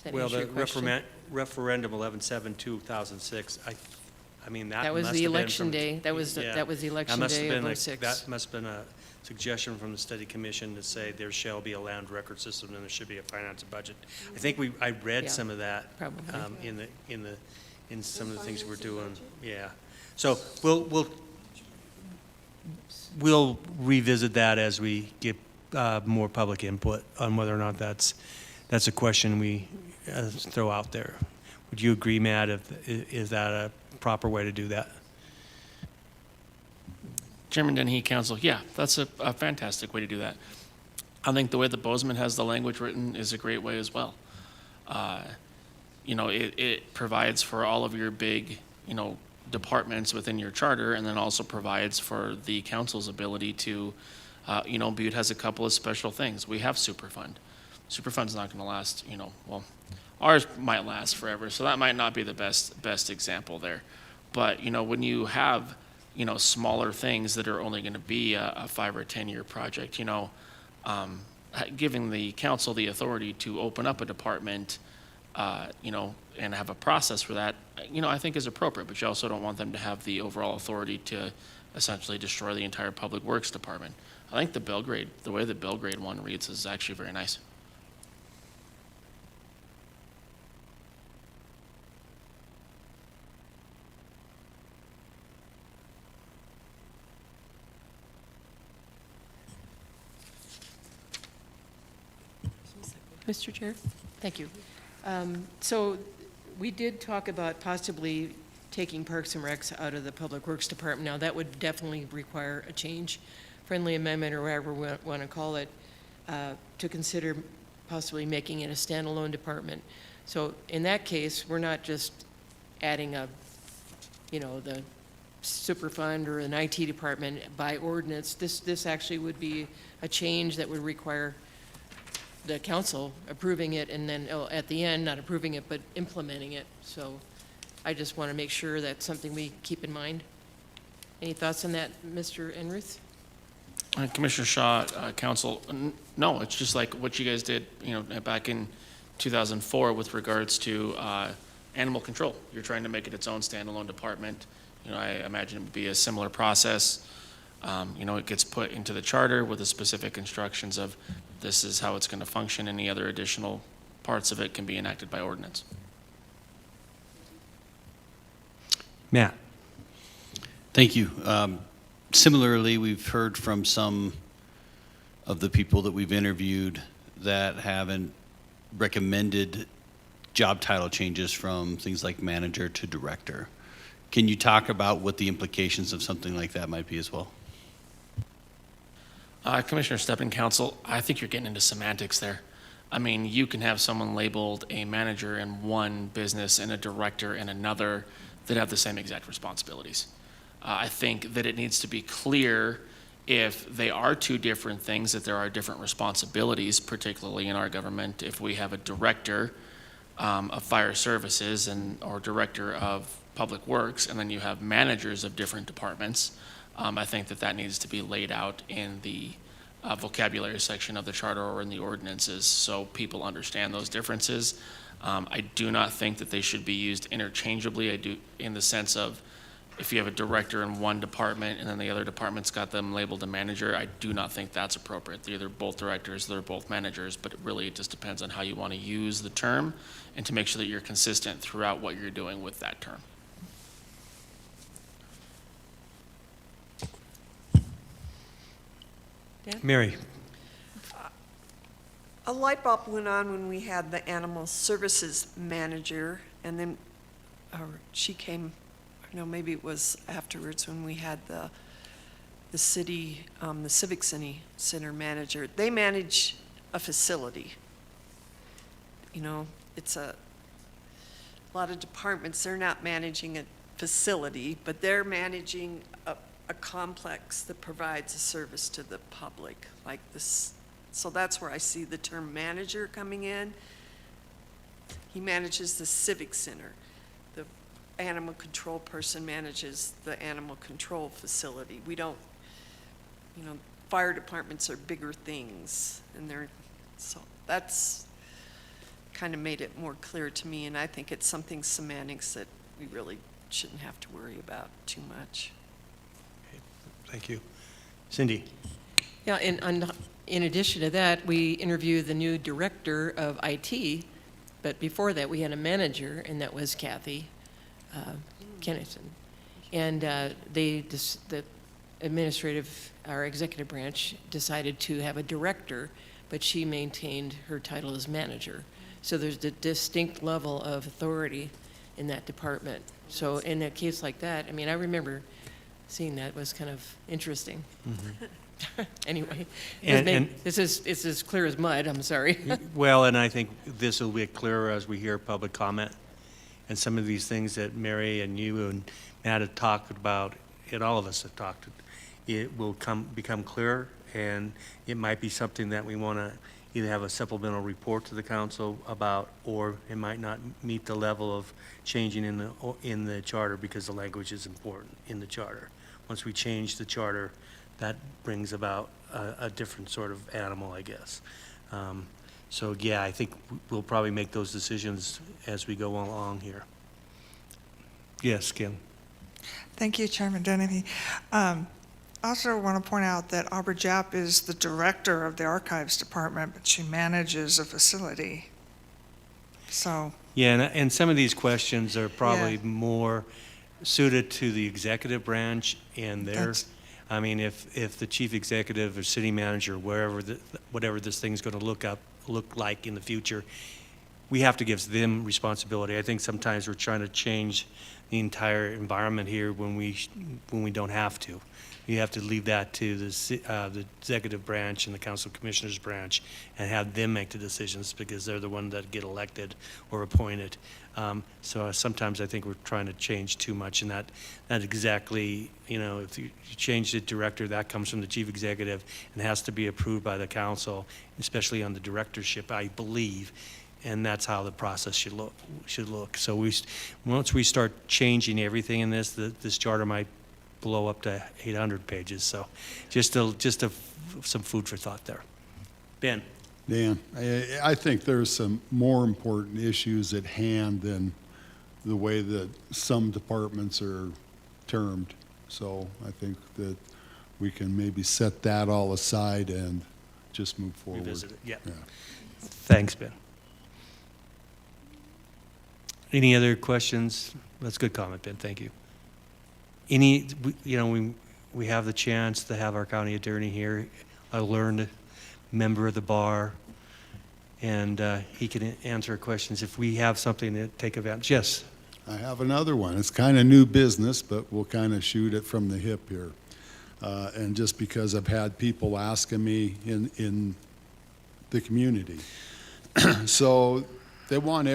that Well, answer the your question? referendum 11/7/2006, I mean, that That was must the have been election from- day. That was yeah. the election must have day been of 06. That must have been a suggestion from the study commission to say there shall be a land record system and there should be a finance and budget. I think I read Yeah, some of that probably. in some of the things we're doing. Yeah. So we'll revisit that as we get more public input on whether or not that's a question we throw out there. Would you agree, Matt? Is that a proper way to do that? Chairman Dennehy, Council, yeah, that's a fantastic way to do that. I think the way the Bozeman has the language written is a great way as well. It provides for all of your big, departments within your charter, and then also provides for the council's ability to, Butte has a couple of special things. We have Superfund. Superfund's not going to last, well, ours might last forever, so that might not be the best example there. But, when you have, smaller things that are only going to be a 5 or 10 year project, giving the council the authority to open up a department, and have a process for that, I think is appropriate, but you also don't want them to have the overall authority to essentially destroy the entire public works department. I think the way the Belgrade one reads is actually very nice. Mr. Chair? Thank you. So we did talk about possibly taking Parks and Recs out of the Public Works Department. Now, that would definitely require a change, friendly amendment, or whatever we want to call it, to consider possibly making it a standalone department. So in that case, we're not just adding a, the super fund or an IT department by ordinance. This actually would be a change that would require the council approving it, and then at the end, not approving it, but implementing it. So I just want to make sure that's something we keep in mind. Any thoughts on that, Mr. Enruth? Commissioner Shaw, council, no, it's just like what you guys did, back in 2004 with regards to animal control. You're trying to make it its own standalone department. I imagine it would be a similar process. It gets put into the charter with the specific instructions of this is how it's going to function. Any other additional parts of it can be enacted by ordinance. Matt? Thank you. Similarly, we've heard from some of the people that we've interviewed that haven't recommended job title changes from things like manager to director. Can you talk about what the implications of something like that might be as well? Commissioner Steppen, council, I think you're getting into semantics there. I mean, you can have someone labeled a manager in one business and a director in another that have the same exact responsibilities. I think that it needs to be clear if they are two different things, that there are different responsibilities, particularly in our government. If we have a director of fire services or director of public works, and then you have managers of different departments, I think that needs to be laid out in the vocabulary section of the charter or in the ordinances so people understand those differences. I do not think that they should be used interchangeably. I do, in the sense of if you have a director in one department and then the other department's got them labeled a manager, I do not think that's appropriate. They're either both directors, they're both managers, but it just depends on how you want to use the term and to make sure that you're consistent throughout what you're doing with that term. Dan? Mary? A light bulb went on when we had the animal services manager, and then she came, maybe it was afterwards when we had the city, the Civic Center manager. They manage a facility. It's a lot of departments, they're not managing a facility, but they're managing a complex that provides a service to the public, like this. So that's where I see the term manager coming in. He manages the Civic Center. The animal control person manages the animal control facility. We don't, fire departments are bigger things, and so that's kind of made it more clear to me, and I think it's something semantics that we really shouldn't have to worry about too much. Thank you. Cindy? Yeah, and in addition to that, we interviewed the new director of IT, but before that, we had a manager, and that was Kathy Kennison. And the our executive branch decided to have a director, but she maintained her title as manager. So there's a distinct level of authority in that department. So in a case like that, I remember seeing that was kind of interesting. Mm-hmm. Anyway, it's as clear as mud, I'm sorry. Well, and I think this will be clearer as we hear public comment. And some of these things that Mary and you and Matt have talked about, and all of us have talked, it will become clearer, and it might be something that we want to either have a supplemental report to the council about, or it might not meet the level of changing in the charter because the language is important in the charter. Once we change the charter, that brings about a different sort of animal, I guess. So yeah, I think we'll probably make those decisions as we go along here. Yes, Kim. Thank you, Chairman Dennehy. I also want to point out that Aubrey Japp is the director of the Archives Department, but she manages a facility. So. Yeah, and some of these questions are probably Yeah. more suited to the executive branch and their, if the chief executive or city manager, whatever this thing's going to look look like in the future, we have to give them responsibility. I think sometimes we're trying to change the entire environment here when we don't have to. You have to leave that to the executive branch and the council commissioners branch and have them make the decisions because they're the ones that get elected or appointed. So sometimes I think we're trying to change too much, and that exactly, if you change the director, that comes from the chief executive and has to be approved by the council, especially on the directorship, I believe. And that's how the process should look. So once we start changing everything in this, this charter might blow up to 800 pages. So just some food for thought there. Ben. Dan, I think there's some more important issues at hand than the way that some departments are termed. So I think that we can maybe set that all aside and just move forward. Revisit it, yeah. Yeah. Thanks, Ben. Any other questions? That's a good comment, Ben, thank you. We have the chance to have our county attorney here, a learned member of the bar, and he can answer questions if we have something to take advantage. Yes? I have another one. It's kind of new business, but we'll kind of shoot it from the hip here. And just because I've had people asking me in the community. So they want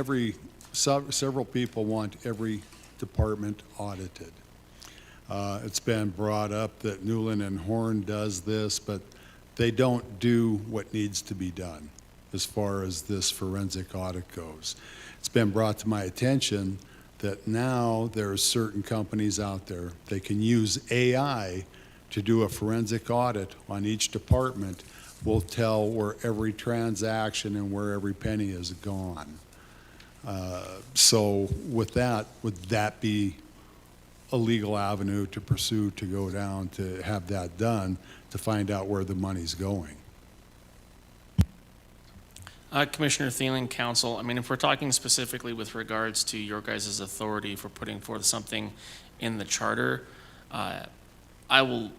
several people want every department audited. It's been brought up that Newland and Horn does this, but they don't do what needs to be done as far as this forensic audit goes. It's been brought to my attention that now there are certain companies out there, they can use AI to do a forensic audit on each department. Will tell where every transaction and where every penny is gone. So with that, would that be a legal avenue to pursue, to go down, to have that done, to find out where the money's going? Commissioner Thielen, Council, I mean, if we're talking specifically with regards to your guys' authority for putting forth something in the charter, I will,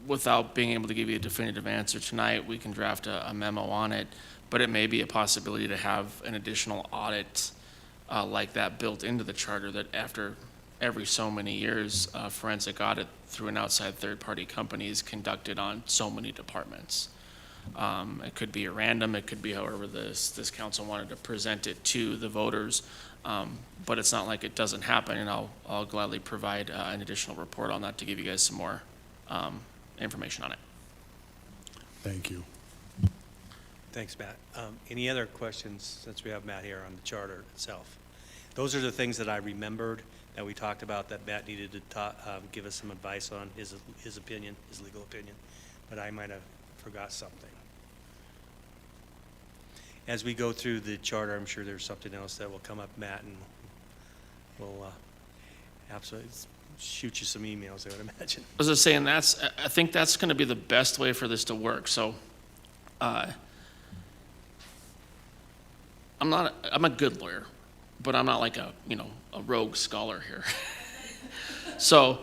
without being able to give you a definitive answer tonight, we can draft a memo on it, but it may be a possibility to have an additional audit like that built into the charter, that after every so many years, forensic audit through an outside third-party company is conducted on so many departments. It could be a random, it could be however this council wanted to present it to the voters, but it's not like it doesn't happen, and I'll gladly provide an additional report on that to give you guys some more information on it. Thank you. Thanks, Matt. Any other questions, since we have Matt here, on the charter itself? Those are the things that I remembered that we talked about that Matt needed to give us some advice on, his opinion, his legal opinion, but I might have forgot something. As we go through the charter, I'm sure there's something else that will come up, Matt, and we'll absolutely shoot you some emails, I would imagine. I was just saying, I think that's going to be the best way for this to work. So I'm a good lawyer, but I'm not like a rogue scholar here. So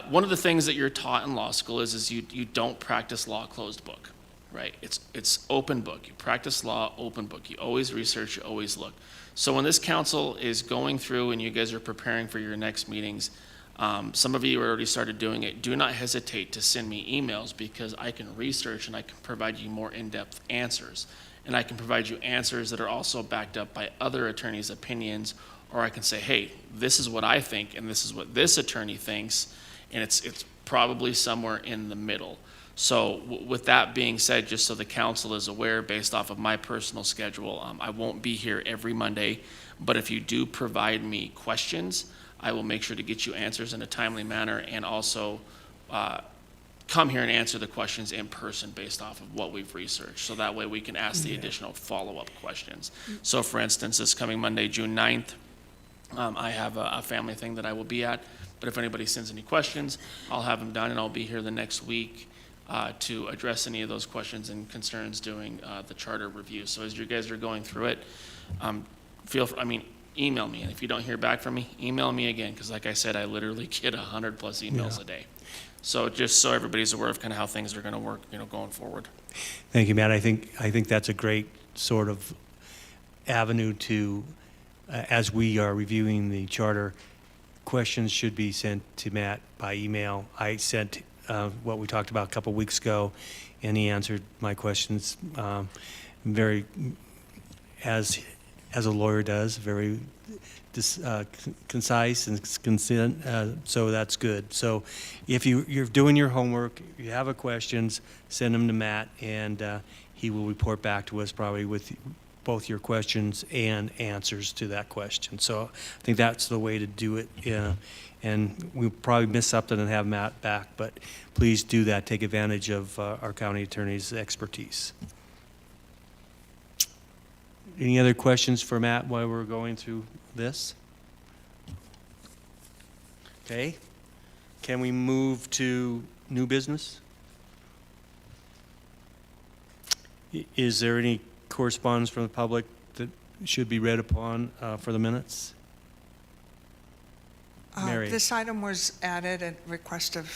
one of the things that you're taught in law school is you don't practice law closed book, right? It's open book. You practice law open book. You always research, you always look. So when this council is going through and you guys are preparing for your next meetings, some of you already started doing it. Do not hesitate to send me emails, because I can research and I can provide you more in-depth answers. And I can provide you answers that are also backed up by other attorneys' opinions, or I can say, hey, this is what I think and this is what this attorney thinks, and it's probably somewhere in the middle. So with that being said, just so the council is aware, based off of my personal schedule, I won't be here every Monday, but if you do provide me questions, I will make sure to get you answers in a timely manner, and also come here and answer the questions in person based off of what we've researched. So that way we can ask the additional follow-up questions. So for instance, this coming Monday, June 9th, I have a family thing that I will be at, but if anybody sends any questions, I'll have them done, and I'll be here the next week to address any of those questions and concerns during the charter review. So as you guys are going through it, email me, and if you don't hear back from me, email me again, because like I said, I literally get 100+ emails a day. So just so everybody's aware of kind of how things are going to work, going forward. Thank you, Matt. I think that's a great sort of avenue to, as we are reviewing the charter, questions should be sent to Matt by email. I sent what we talked about a couple weeks ago, and he answered my questions very, as a lawyer does, very concise and consent, so that's good. So if you're doing your homework, you have a questions, send them to Matt, and he will report back to us probably with both your questions and answers to that question. So I think that's the way to do it. And we'll probably miss something and have Matt back, but please do that. Take advantage of our county attorney's expertise. Any other questions for Matt while we're going through this? Okay. Can we move to new business? Is there any correspondence from the public that should be read upon for the minutes? Mary. This item was added at request of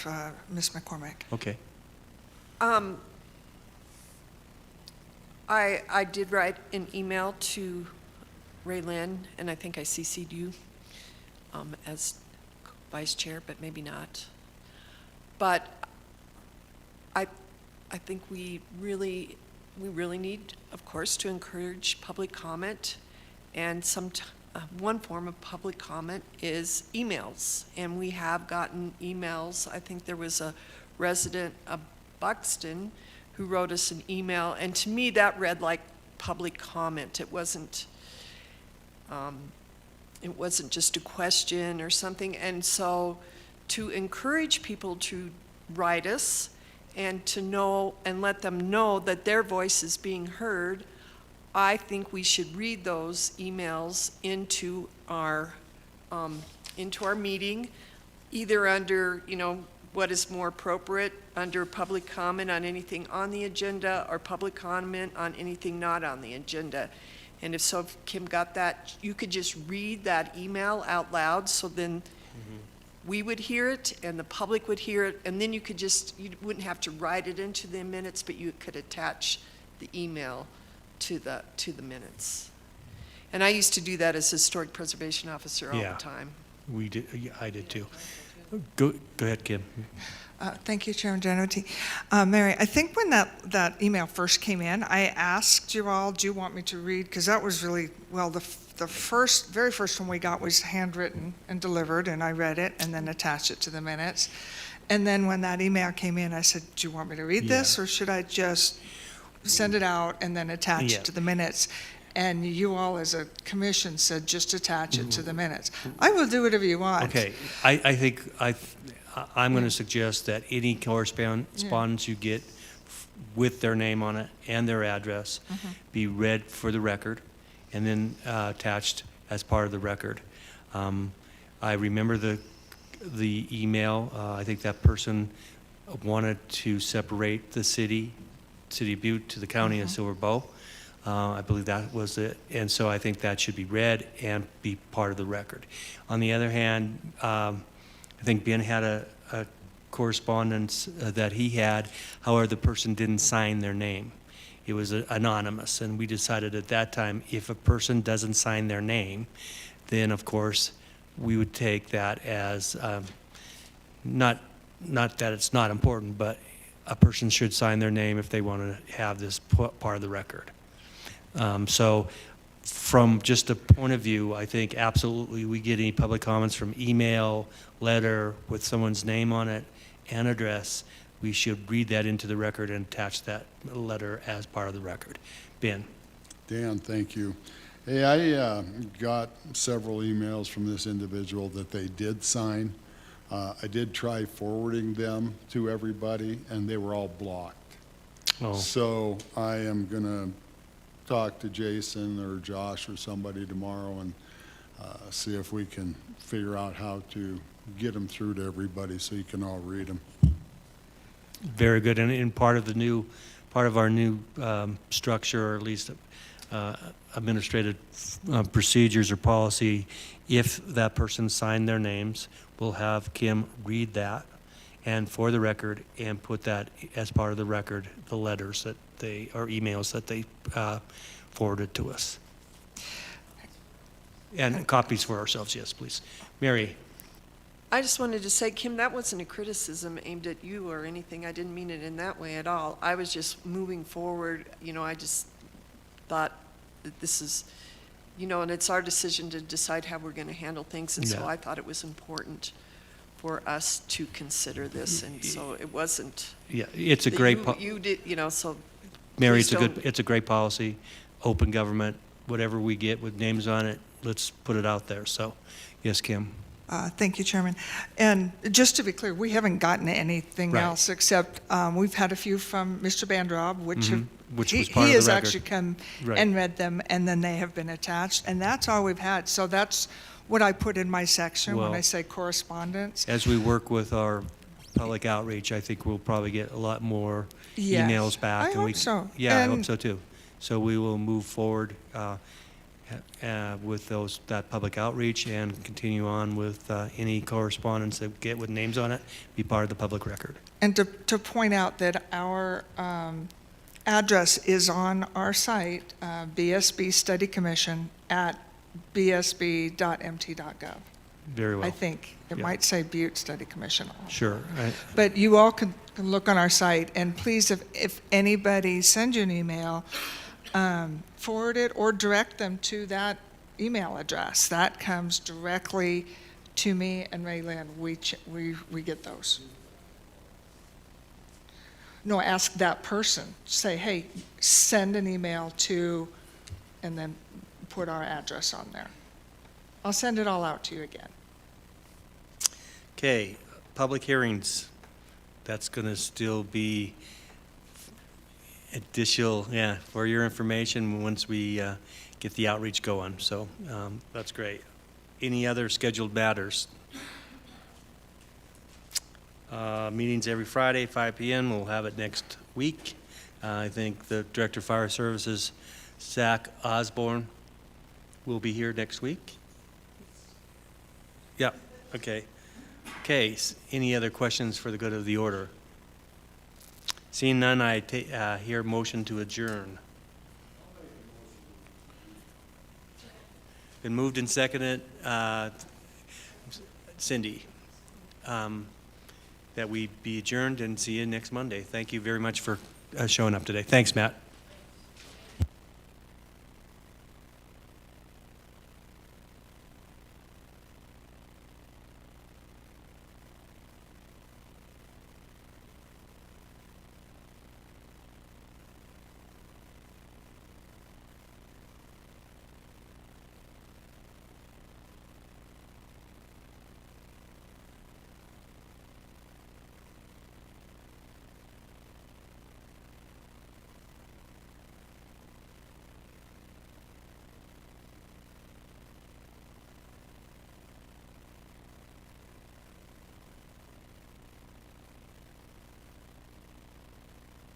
Ms. McCormick. Okay. I did write an email to Ray Lynn, and I think I CC'd you as vice chair, but maybe not. But I think we really need, of course, to encourage public comment, and one form of public comment is emails, and we have gotten emails. I think there was a resident of Buxton who wrote us an email, and to me that read like public comment. It wasn't just a question or something. And so to encourage people to write us and to know and let them know that their voice is being heard, I think we should read those emails into our meeting, either under, what is more appropriate, under public comment on anything on the agenda or public comment on anything not on the agenda. And if Kim got that, you could just read that email out loud, so then we would hear it and the public would hear it, and then you wouldn't have to write it into the minutes, but you could attach the email to the minutes. And I used to do that as historic preservation officer all the time. We did. I did too. Go ahead, Kim. Thank you, Chairman Genovese. Mary, I think when that email first came in, I asked you all, do you want me to read? Because that was really, the very first one we got was handwritten and delivered, and I read it and then attached it to the minutes. And then when that email came in, I said, do you want me to read this, or should I just send it out and then attach it to the minutes? And you all as a commission said just attach it to the minutes. I will do whatever you want. Okay, I think I'm going to suggest that any correspondence you get with their name on it and their address be read for the record and then attached as part of the record. I remember the email. I think that person wanted to separate the city of Butte to the county of Silver Bow. I believe that was it. And so I think that should be read and be part of the record. On the other hand, I think Ben had a correspondence that he had, however, the person didn't sign their name. It was anonymous, and we decided at that time, if a person doesn't sign their name, then of course we would take that as, not that it's not important, but a person should sign their name if they want to have this part of the record. So from just a point of view, I think absolutely we get any public comments from email, letter with someone's name on it and address, we should read that into the record and attach that letter as part of the record. Ben. Dan, thank you. Hey, I got several emails from this individual that they did sign. I did try forwarding them to everybody, and they were all blocked. Oh. So I am going to talk to Jason or Josh or somebody tomorrow and see if we can figure out how to get them through to everybody so you can all read them. Very good. And in part of our new structure, or at least administrative procedures or policy, if that person signed their names, we'll have Kim read that and for the record and put that as part of the record, the letters that they, or emails that they forwarded to us. And copies for ourselves, yes, please. Mary? I just wanted to say, Kim, that wasn't a criticism aimed at you or anything. I didn't mean it in that way at all. I was just moving forward. I just thought that this is, and it's our decision to decide how we're going to handle things. And so Yeah. I thought it was important for us to consider this. And so it wasn't. Yeah, it's a that great, you did, so. Mary, please don't- it's a great policy, open government, whatever we get with names on it, let's put it out there. So, yes, Kim? Thank you, Chairman. And just to be clear, we haven't gotten anything Right. else except we've had a few from Mr. Bandrob, which have, Which he was part of he the has record. actually come Right. and read them, and then they have been attached, and that's all we've had. So that's what I put in my section when Well, I say correspondence. As we work with our public outreach, I think we'll probably get a lot more Yes. emails back. I and we hope so. Yeah, I hope And- so too. So we will move forward with that public outreach and continue on with any correspondence that we get with names on it, be part of the public record. And to point out that our address is on our site, BSB Study Commission at bsb.mt.gov. Very well. I think. It Yeah. might say Butte Study Commission. Sure. But you all can look on our site, and please, if anybody sends you an email, forward it or direct them to that email address. That comes directly to me and Raylyn. We get those. No, ask that person. Say, hey, send an email to, and then put our address on there. I'll send it all out to you again. Okay, public hearings. That's going to still be additional, for your information once we get the outreach going. So that's great. Any other scheduled matters? Meetings every Friday, 5 p.m. We'll have it next week. I think the Director of Fire Services, Zach Osborne, will be here next week. Yeah, okay. Okay, any other questions for the good of the order? Seeing none, I hear a motion to adjourn. Been moved and seconded, Cindy, that we be adjourned and see you next Monday. Thank you very much for showing up today. Thanks, Matt.